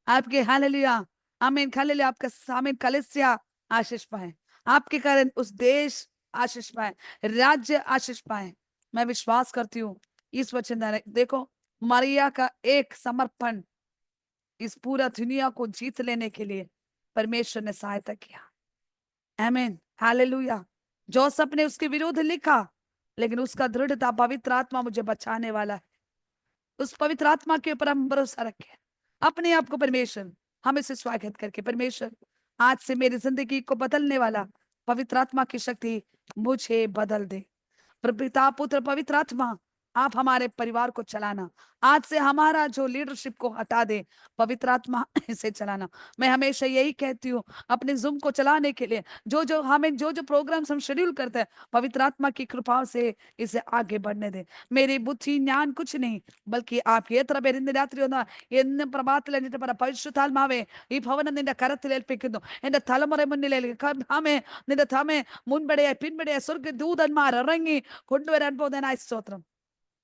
आपके हालेलुया आमीन हालेलुया आपका आमीन कलीसिया आशीष पाए, आपके कारण उस देश आशीष पाए, राज्य आशीष पाए। मैं विश्वास करती हूँ इस वचन द्वारा। देखो, मरिया का एक समर्पण इस पूरा दुनिया को जीत लेने के लिए परमेश्वर ने सहायता किया। आमीन हालेलुया। जोसेफ ने उसके विरुद्ध लिखा, लेकिन उसका दृढ़ता पवित्र आत्मा मुझे बचाने वाला है, उस पवित्र आत्मा के ऊपर हम भरोसा रखें। अपने आप को परमेश्वर हमें से स्वागत करके, परमेश्वर आज से मेरी जिंदगी को बदलने वाला पवित्र आत्मा की शक्ति मुझे बदल दे। पिता पुत्र पवित्र आत्मा आप हमारे परिवार को चलाना, आज से हमारा जो लीडरशिप को हटा दे, पवित्र आत्मा इसे चलाना। मैं हमेशा यही कहती हूँ, अपने जूम को चलाने के लिए जो प्रोग्राम्स हम शेड्यूल करते हैं, पवित्र आत्मा की कृपा से इसे आगे बढ़ने दे। मेरी बुद्धि ज्ञान कुछ नहीं, बल्कि आप എത്ര പേര് ഇന്ന് രാത്രി ഒന്ന് എന്നും പ്രഭാതത്തിൽ എന്നിട്ട് പറ, പരിശുദ്ധാത്മാവേ ഈ ഭവനം നിന്റെ കരത്തിൽ ഏൽപ്പിക്കുന്നു, എന്റെ തലമുറ മുന്നിലേക്ക് നിന്റെ തമേ മുൻപടിയായി പിൻപടിയായി സ്വർഗ്ഗദൂതന്മാർ ഇറങ്ങി കൊണ്ടുവരാൻ പോകുന്നതിനായി സ്തോത്രം.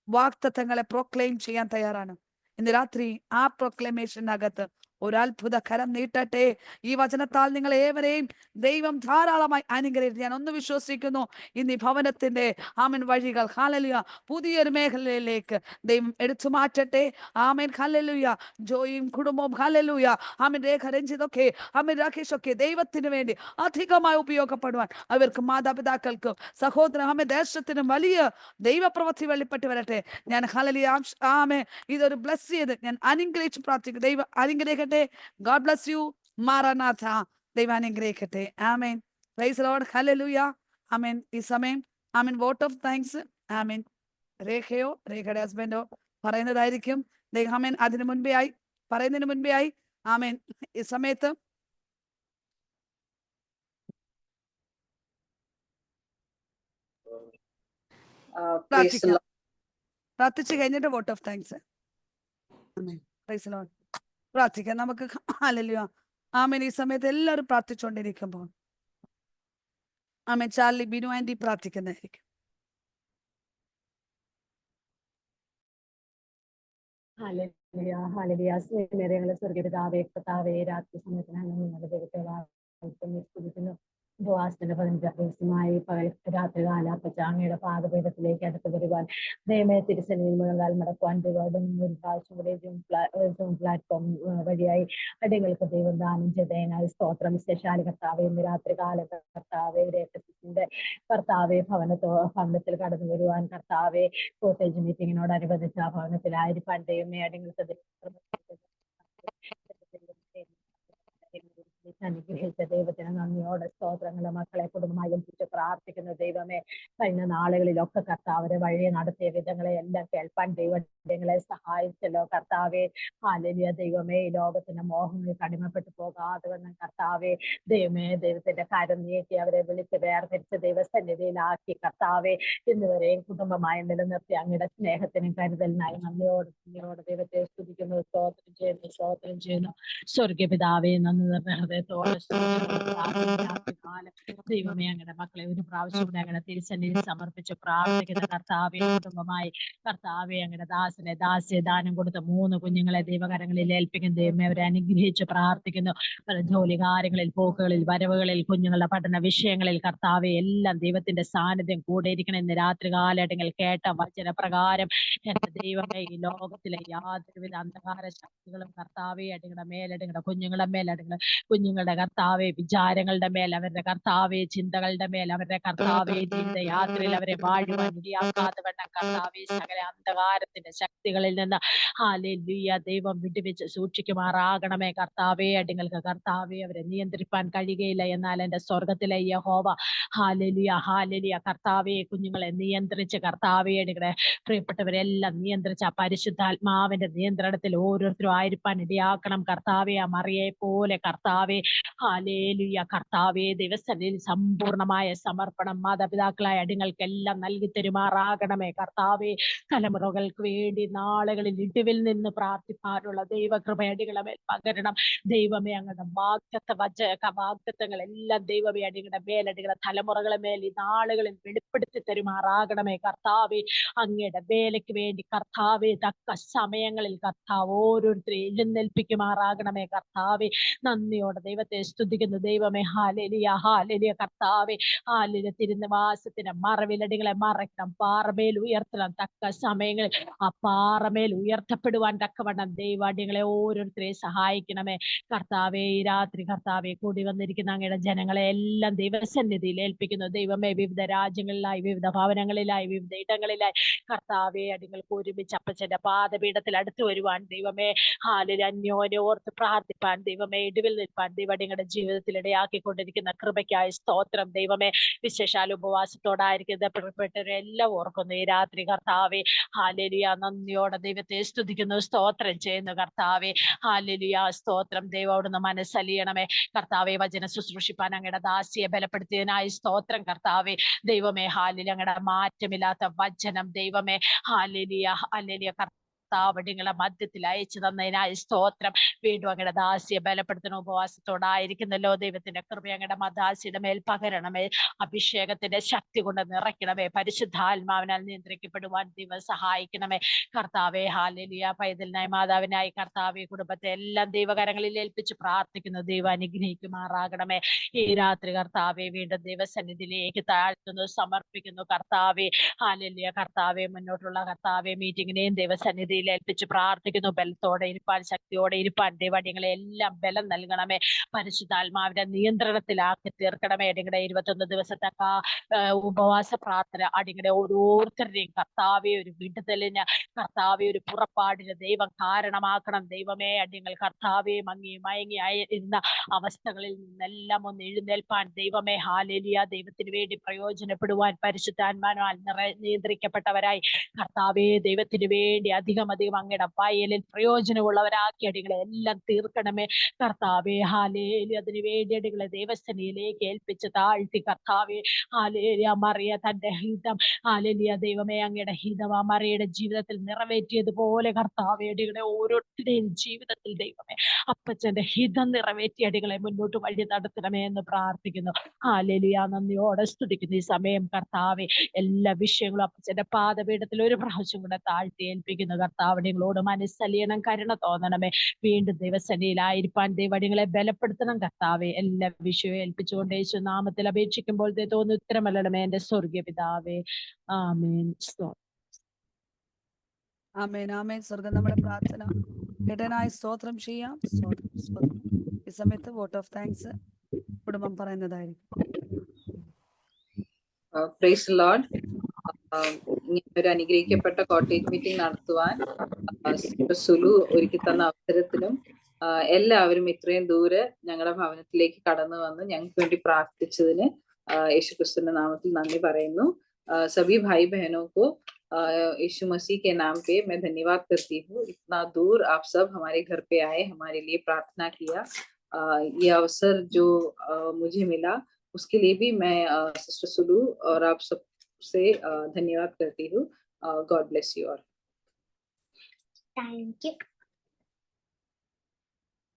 വാഗ്ദത്തങ്ങളെ പ്രോക്ലെയിം ചെയ്യാൻ തയ്യാറാണ്. ഇന്ന് രാത്രി ആ പ്രോക്ലമേഷനകത്ത് ഒരു അത്ഭുത കരം നീട്ടട്ടെ. ഈ വചനത്താൽ നിങ്ങൾ ഏവരെയും ദൈവം ധാരാളമായി അനുഗ്രഹിച്ചു. ഞാൻ ഒന്ന് വിശ്വസിക്കുന്നു, ഇന്ന് ഈ ഭവനത്തിന്റെ ആമൻ വഴികൾ ഹല്ലേലൂയ പുതിയൊരു മേഖലയിലേക്ക് ദൈവം എടുത്തു മാറ്റട്ടെ. Amen hallelujah. ജോയും കുടുംബവും ഹല്ലേലൂയ ആമൻ രേഖ രഞ്ജിതൊക്കെ ആമൻ രാകേഷൊക്കെ ദൈവത്തിന് വേണ്ടി അധികമായി ഉപയോഗപ്പെടുവാൻ അവർക്ക് മാതാപിതാക്കൾക്കും സഹോദരൻ ആമൻ ദേശത്തിനും വലിയ ദൈവപ്രവൃത്തി വെളിപ്പെട്ട് വരട്ടെ. ഞാൻ ഹല്ലേലൂയ ആമേൻ ഇതൊരു ബ്ലസ് ചെയ്ത് ഞാൻ അനുഗ്രഹിച്ച് പ്രാർത്ഥിക്കും. ദൈവം അനുഗ്രഹിക്കട്ടെ. God bless you. Maranatha. ദൈവം അനുഗ്രഹിക്കട്ടെ. Amen. Praise Lord. Hallelujah. Amen. ഈ സമയം amen vote of thanks amen രേഖയോ രേഖയുടെ ഹസ്ബൻഡോ പറയുന്നതായിരിക്കും. ആമേൻ പറയുന്നതിന് മുൻപേ ആയി ആമേൻ ഈ സമയത്ത് പ്രാർത്ഥിച്ചു കഴിഞ്ഞിട്ട് vote of thanks. Amen. Praise Lord. പ്രാർത്ഥിക്കാം നമുക്ക്. ഹല്ലേലൂയ. ആമേൻ. ഈ സമയത്ത് എല്ലാവരും പ്രാർത്ഥിച്ചുകൊണ്ടിരിക്കുമ്പോൾ ആമേൻ ചാർലി ബിനു ആൻറ്റി പ്രാർത്ഥിക്കുന്നതായിരിക്കും. Hallelujah hallelujah. സ്നേഹനിറഞ്ഞ സ്വർഗ്ഗപിതാവേ, കർത്താവേ, രാത്രി സമയത്തിനാണ് നിങ്ങളുടെ ദൈവത്തെ വാഴ്ത്തുന്നു. ഉപവാസത്തിന്റെ 15 ദിവസമായി പകൽ രാത്രികാല പച്ചാങ്ങയുടെ പാദപീഠത്തിലേക്ക് അടുത്ത് വരുവാൻ ദൈവമേ തിരുസന്നിധിയിൽ മുഴങ്ങാൽ മടക്കുവാൻ ദൈവം ഒരു പ്രാവശ്യം കൂടെ സൂം പ്ലാറ്റ്ഫോം വഴിയായി അടിയങ്ങൾക്ക് ദൈവം ദാനം ചെയ്തതിനായി സ്തോത്രം. വിശേഷാൽ കർത്താവേ, ഇന്ന് രാത്രികാല കർത്താവേ രേഖത്തിന്റെ കർത്താവെ ഭവനത്തിൽ കടന്നു വരുവാൻ കർത്താവെ കോട്ടേജ് മീറ്റിങ്ങിനോടനുബന്ധിച്ച് ആ ഭവനത്തിലായിരിക്കാൻ ദൈവമേ അടിയങ്ങൾക്ക് അനുഗ്രഹിച്ച ദൈവത്തിന് നന്ദിയോടെ സ്തോത്രങ്ങളെ മക്കളെ കുടുംബമായി ഏൽപ്പിച്ച് പ്രാർത്ഥിക്കുന്ന ദൈവമേ, കഴിഞ്ഞ നാളുകളിലൊക്കെ കർത്താവരെ വഴി നടത്തിയ വിധങ്ങളെ എല്ലാം കേൾപ്പാൻ ദൈവങ്ങളെ സഹായിച്ചല്ലോ കർത്താവെ. ഹല്ലേലൂയ. ദൈവമേ, ഈ ലോകത്തിന്റെ മോഹങ്ങളിൽ അടിമപ്പെട്ടു പോകാതെ വന്ന കർത്താവെ, ദൈവമേ ദൈവത്തിന്റെ കാര്യം നീക്കി അവരെ വിളിച്ച് വേർതിരിച്ച് ദൈവസന്നിധിയിലാക്കി കർത്താവെ ഇന്നുവരെയും കുടുംബമായി നിലനിർത്തി അങ്ങയുടെ സ്നേഹത്തിനും കരുതലിനായി നന്ദിയോടെ ദൈവത്തെ സ്തുതിക്കുന്നു, സ്തോത്രം ചെയ്യുന്നു. സ്വർഗ്ഗപിതാവേ, നന്ദി ദൈവമേ, അങ്ങയുടെ മക്കളെ ഒരു പ്രാവശ്യം കൂടെ അങ്ങയുടെ തിരുസന്നിധി സമർപ്പിച്ച് പ്രാർത്ഥിക്കുന്ന കർത്താവെ, കുടുംബമായി കർത്താവെ അങ്ങയുടെ ദാസ്യ ദാനം കൊടുത്ത 3 കുഞ്ഞുങ്ങളെ ദൈവകരങ്ങളിൽ ഏൽപ്പിക്കുന്ന ദൈവമേ, അവരെ അനുഗ്രഹിച്ച് പ്രാർത്ഥിക്കുന്നു. ജോലി കാര്യങ്ങളിൽ, പോക്കുകളിൽ, വരവുകളിൽ, കുഞ്ഞുങ്ങളുടെ പഠന വിഷയങ്ങളിൽ കർത്താവെ എല്ലാം ദൈവത്തിന്റെ സാന്നിധ്യം കൂടെ ഇരിക്കണം. ഇന്ന് രാത്രി കാലഘട്ടങ്ങൾ കേട്ട വചനപ്രകാരം എന്റെ ദൈവമേ, ഈ ലോകത്തിലെ യാതൊരുവിധ അന്ധകാര ശക്തികളും കർത്താവെ അടിങ്ങളുടെ മേലടിങ്ങളുടെ കുഞ്ഞുങ്ങളുടെ മേലടിങ്ങളുടെ കുഞ്ഞുങ്ങളുടെ കർത്താവെ വിചാരങ്ങളുടെ മേൽ, അവരുടെ കർത്താവെ ചിന്തകളുടെ മേൽ, അവരുടെ കർത്താവെ ജീവിത യാത്രയിൽ അവരെ വാഴുവാൻ ഇടിയാക്കാതെ വണ്ണം കർത്താവെ സകല അന്ധകാരത്തിന്റെ ശക്തികളിൽ നിന്ന് ഹല്ലേലൂയ ദൈവം വിടുവിച്ച് സൂക്ഷിക്കുമാറാകണമേ കർത്താവെ. അടിങ്ങൾക്ക് കർത്താവെ അവരെ നിയന്ത്രിപ്പാൻ കഴിയുകയില്ല, എന്നാൽ എന്റെ സ്വർഗത്തിലെ യഹോവ ഹല്ലേലൂയ കർത്താവെ കുഞ്ഞുങ്ങളെ നിയന്ത്രിച്ച് കർത്താവെ അടികളെ പ്രിയപ്പെട്ടവരെല്ലാം നിയന്ത്രിച്ച പരിശുദ്ധാത്മാവിന്റെ നിയന്ത്രണത്തിൽ ഓരോരുത്തരും ആയിരിക്കാൻ ഇടയാക്കണം കർത്താവെ. ആ മറിയെ പോലെ കർത്താവെ ഹല്ലേലൂയ. കർത്താവേ, ദിവസത്തിൽ സമ്പൂർണമായ സമർപ്പണം മാതാപിതാക്കളായ അടികൾക്കെല്ലാം നൽകി തരുമാറാകണമേ കർത്താവേ. തലമുറകൾക്ക് വേണ്ടി നാളുകളിൽ ഇടിവിൽ നിന്ന് പ്രാർത്ഥിപ്പാനുള്ള ദൈവകൃപ അടികളെ മേൽ പകരണം ദൈവമേ. അങ്ങയുടെ വാഗ്ദത്തങ്ങളെല്ലാം ദൈവമേ അടികളുടെ മേലടികളെ തലമുറകളെ മേൽ ഈ നാളുകളിൽ വെളിപ്പെടുത്തി തരുമാറാകണമേ കർത്താവേ. അങ്ങയുടെ വേലയ്ക്ക് വേണ്ടി കർത്താവേ തക്ക സമയങ്ങളിൽ കർത്താവ് ഓരോരുത്തരെ എഴുന്നേൽപ്പിക്കുമാറാകണമേ കർത്താവേ. നന്ദിയോടെ ദൈവത്തെ സ്തുതിക്കുന്നു ദൈവമേ. ഹല്ലേലൂയ ഹല്ലേലൂയ കർത്താവേ. ഹല്ലേലൂയ. തിരുനിവാസത്തിന്റെ മറവിലടികളെ മറയ്ക്കണം, പാറമേൽ ഉയർത്തണം തക്ക സമയങ്ങളിൽ ആ പാറമേൽ ഉയർത്തപ്പെടുവാൻ തക്കവണ്ണം ദൈവാടികളെ ഓരോരുത്തരെ സഹായിക്കണമേ കർത്താവേ. ഈ രാത്രി കർത്താവെ കൂടി വന്നിരിക്കുന്ന അങ്ങയുടെ ജനങ്ങളെ എല്ലാം ദൈവസന്നിധിയിൽ ഏൽപ്പിക്കുന്നു ദൈവമേ. വിവിധ രാജ്യങ്ങളിലായി, വിവിധ ഭവനങ്ങളിലായി, വിവിധ ഇടങ്ങളിലായി കർത്താവെ അടികൾക്ക് ഒരുമിച്ച് അപ്പച്ചന്റെ പാദപീഠത്തിൽ അടുത്ത് വരുവാൻ ദൈവമേ. ഹാലിൽ അന്യോന്യം ഓർത്ത് പ്രാർത്ഥിപ്പാൻ ദൈവമേ, ഇടിവിൽ നിൽപ്പാൻ ദൈവങ്ങളുടെ ജീവിതത്തിൽ ഇടയാക്കിക്കൊണ്ടിരിക്കുന്ന കൃപയ്ക്കായി സ്തോത്രം ദൈവമേ. വിശേഷാൽ ഉപവാസത്തോടായിരിക്കുന്ന പ്രിയപ്പെട്ടവരെല്ലാം ഓർക്കുന്നു ഈ രാത്രി കർത്താവെ. ഹല്ലേലൂയ. നന്ദിയോടെ ദൈവത്തെ സ്തുതിക്കുന്നു, സ്തോത്രം ചെയ്യുന്നു കർത്താവെ. ഹല്ലേലൂയ. സ്തോത്രം ദൈവം. അവിടുന്ന് മനസ്സലിയണമേ കർത്താവെ. വചന ശുശ്രൂഷിപ്പാൻ അങ്ങയുടെ ദാസിയെ ബലപ്പെടുത്തിയതിനായി സ്തോത്രം കർത്താവെ. ദൈവമേ ഹാലിൽ അങ്ങയുടെ മാറ്റമില്ലാത്ത വചനം ദൈവമേ. ഹല്ലേലൂയ ഹല്ലേലൂയ കർത്താവടിങ്ങളെ മധ്യത്തിൽ അയച്ചു തന്നതിനായി സ്തോത്രം. വീണ്ടും അങ്ങയുടെ ദാസിയെ ബലപ്പെടുത്തുന്ന ഉപവാസത്തോടായിരിക്കുന്നല്ലോ ദൈവത്തിന്റെ കൃപ അങ്ങയുടെ മദാസിയുടെ മേൽ പകരണമേ. അഭിഷേകത്തിന്റെ ശക്തി കൊണ്ട് നിറയ്ക്കണമേ. പരിശുദ്ധാത്മാവിനാൽ നിയന്ത്രിക്കപ്പെടുവാൻ ദൈവം സഹായിക്കണമേ കർത്താവെ. ഹല്ലേലൂയ. പൈതലിനായി മാതാവിനായി കർത്താവെ കുടുംബത്തെ എല്ലാം ദൈവകരങ്ങളിൽ ഏൽപ്പിച്ച് പ്രാർത്ഥിക്കുന്നു. ദൈവം അനുഗ്രഹിക്കുമാറാകണമേ. ഈ രാത്രി കർത്താവെ വീണ്ടും ദൈവസന്നിധിയിലേക്ക് താഴ്ത്തുന്നു, സമർപ്പിക്കുന്നു കർത്താവെ. ഹല്ലേലൂയ കർത്താവെ. മുന്നോട്ടുള്ള കർത്താവെ മീറ്റിങ്ങിനെയും ദൈവസന്നിധി ഏൽപ്പിച്ച് പ്രാർത്ഥിക്കുന്നു. ബലത്തോടെ ഇരുപ്പാൻ, ശക്തിയോടെ ഇരുപ്പാൻ ദൈവടികളെ എല്ലാം ബലം നൽകണമേ. പരിശുദ്ധാത്മാവിന്റെ നിയന്ത്രണത്തിലാക്കി തീർക്കണമേ. അടിങ്ങളുടെ 21 ദിവസത്തെ ഉപവാസ പ്രാർത്ഥന അടിങ്ങളുടെ ഓരോരുത്തരുടെയും കർത്താവെ ഒരു വിടുതലിന്, കർത്താവെ ഒരു പുറപ്പാടിന് ദൈവം കാരണമാക്കണം ദൈവമേ. അടിങ്ങൾ കർത്താവെ മയങ്ങി ഇരുന്ന അവസ്ഥകളിൽ നിന്നെല്ലാം ഒന്ന് എഴുന്നേൽപ്പാൻ ദൈവമേ. ഹാലേലിയ. ദൈവത്തിന് വേണ്ടി പ്രയോജനപ്പെടുവാൻ പരിശുദ്ധാത്മാവിനാൽ നിയന്ത്രിക്കപ്പെട്ടവരായി കർത്താവെ ദൈവത്തിന് വേണ്ടി അധികം അങ്ങയുടെ വയലിൽ പ്രയോജനമുള്ളവരാക്കി അടികളെ എല്ലാം തീർക്കണമേ കർത്താവെ. ഹാലേലി. അതിനു വേണ്ടി അടികളെ ദൈവസന്നിധിയിലേക്ക് ഏൽപ്പിച്ച് താഴ്ത്തി കർത്താവെ. ഹാലേലിയ. മറിയ തന്റെ ഹിതം ഹാലേലിയ ദൈവമേ അങ്ങയുടെ ഹിതം ആ മറിയയുടെ ജീവിതത്തിൽ നിറവേറ്റിയതുപോലെ കർത്താവെ അടികളെ ഓരോരുത്തരുടെയും ജീവിതത്തിൽ ദൈവമേ അപ്പച്ചന്റെ ഹിതം നിറവേറ്റിയ അടികളെ മുന്നോട്ട് വഴി നടത്തണമേ എന്ന് പ്രാർത്ഥിക്കുന്നു. ഹാലേലിയ. നന്ദിയോടെ സ്തുതിക്കുന്നു. ഈ സമയം കർത്താവെ എല്ലാ വിഷയങ്ങളും അപ്പച്ചന്റെ പാദപീഠത്തിൽ ഒരു പ്രാവശ്യം കൂടെ താഴ്ത്തി ഏൽപ്പിക്കുന്നു കർത്താവ്. നിങ്ങളോട് മനസ്സലിയണം, കരുണ തോന്നണമേ. വീണ്ടും ദൈവസന്നിധിയിലായിരിക്കാൻ ദൈവടികളെ ബലപ്പെടുത്തണം കർത്താവെ. എല്ലാ വിഷയവും ഏൽപ്പിച്ചുകൊണ്ട് യേശു നാമത്തിൽ അപേക്ഷിക്കുമ്പോൾ തോന്നുന്നു ഉത്തരമല്ലണമേ എന്റെ സ്വർഗീയ പിതാവേ. ആമേൻ. ആമേൻ ആമേൻ. സ്വർഗം നമ്മുടെ പ്രാർത്ഥന കേട്ടനായി സ്തോത്രം ചെയ്യാം. സ്തോത്രം. ഈ സമയത്ത് വോട്ട് ഓഫ് താങ്ക്സ് കുടുംബം പറയുന്നതായിരിക്കും. Praise Lord. ഒരു അനുഗ്രഹിക്കപ്പെട്ട കോട്ടേജ് മീറ്റിംഗ് നടത്തുവാൻ സുലു ഒരുക്കി തന്ന അവസരത്തിലും എല്ലാവരും ഇത്രയും ദൂരെ ഞങ്ങളുടെ ഭവനത്തിലേക്ക് കടന്നു വന്ന് ഞങ്ങൾക്ക് വേണ്ടി പ്രാർത്ഥിച്ചതിന് യേശുക്രിസ്തുവിന്റെ നാമത്തിൽ നന്ദി പറയുന്നു. सभी भाई बहनों को यीशु मसीह के नाम पे मैं धन्यवाद करती हूँ. इतना दूर आप सब हमारे घर पे आए, हमारे लिए प्रार्थना किया. ये अवसर जो मुझे मिला उसके लिए भी मैं सिस्टर सुलू और आप सब से धन्यवाद करती हूँ. God bless you all. Thank you.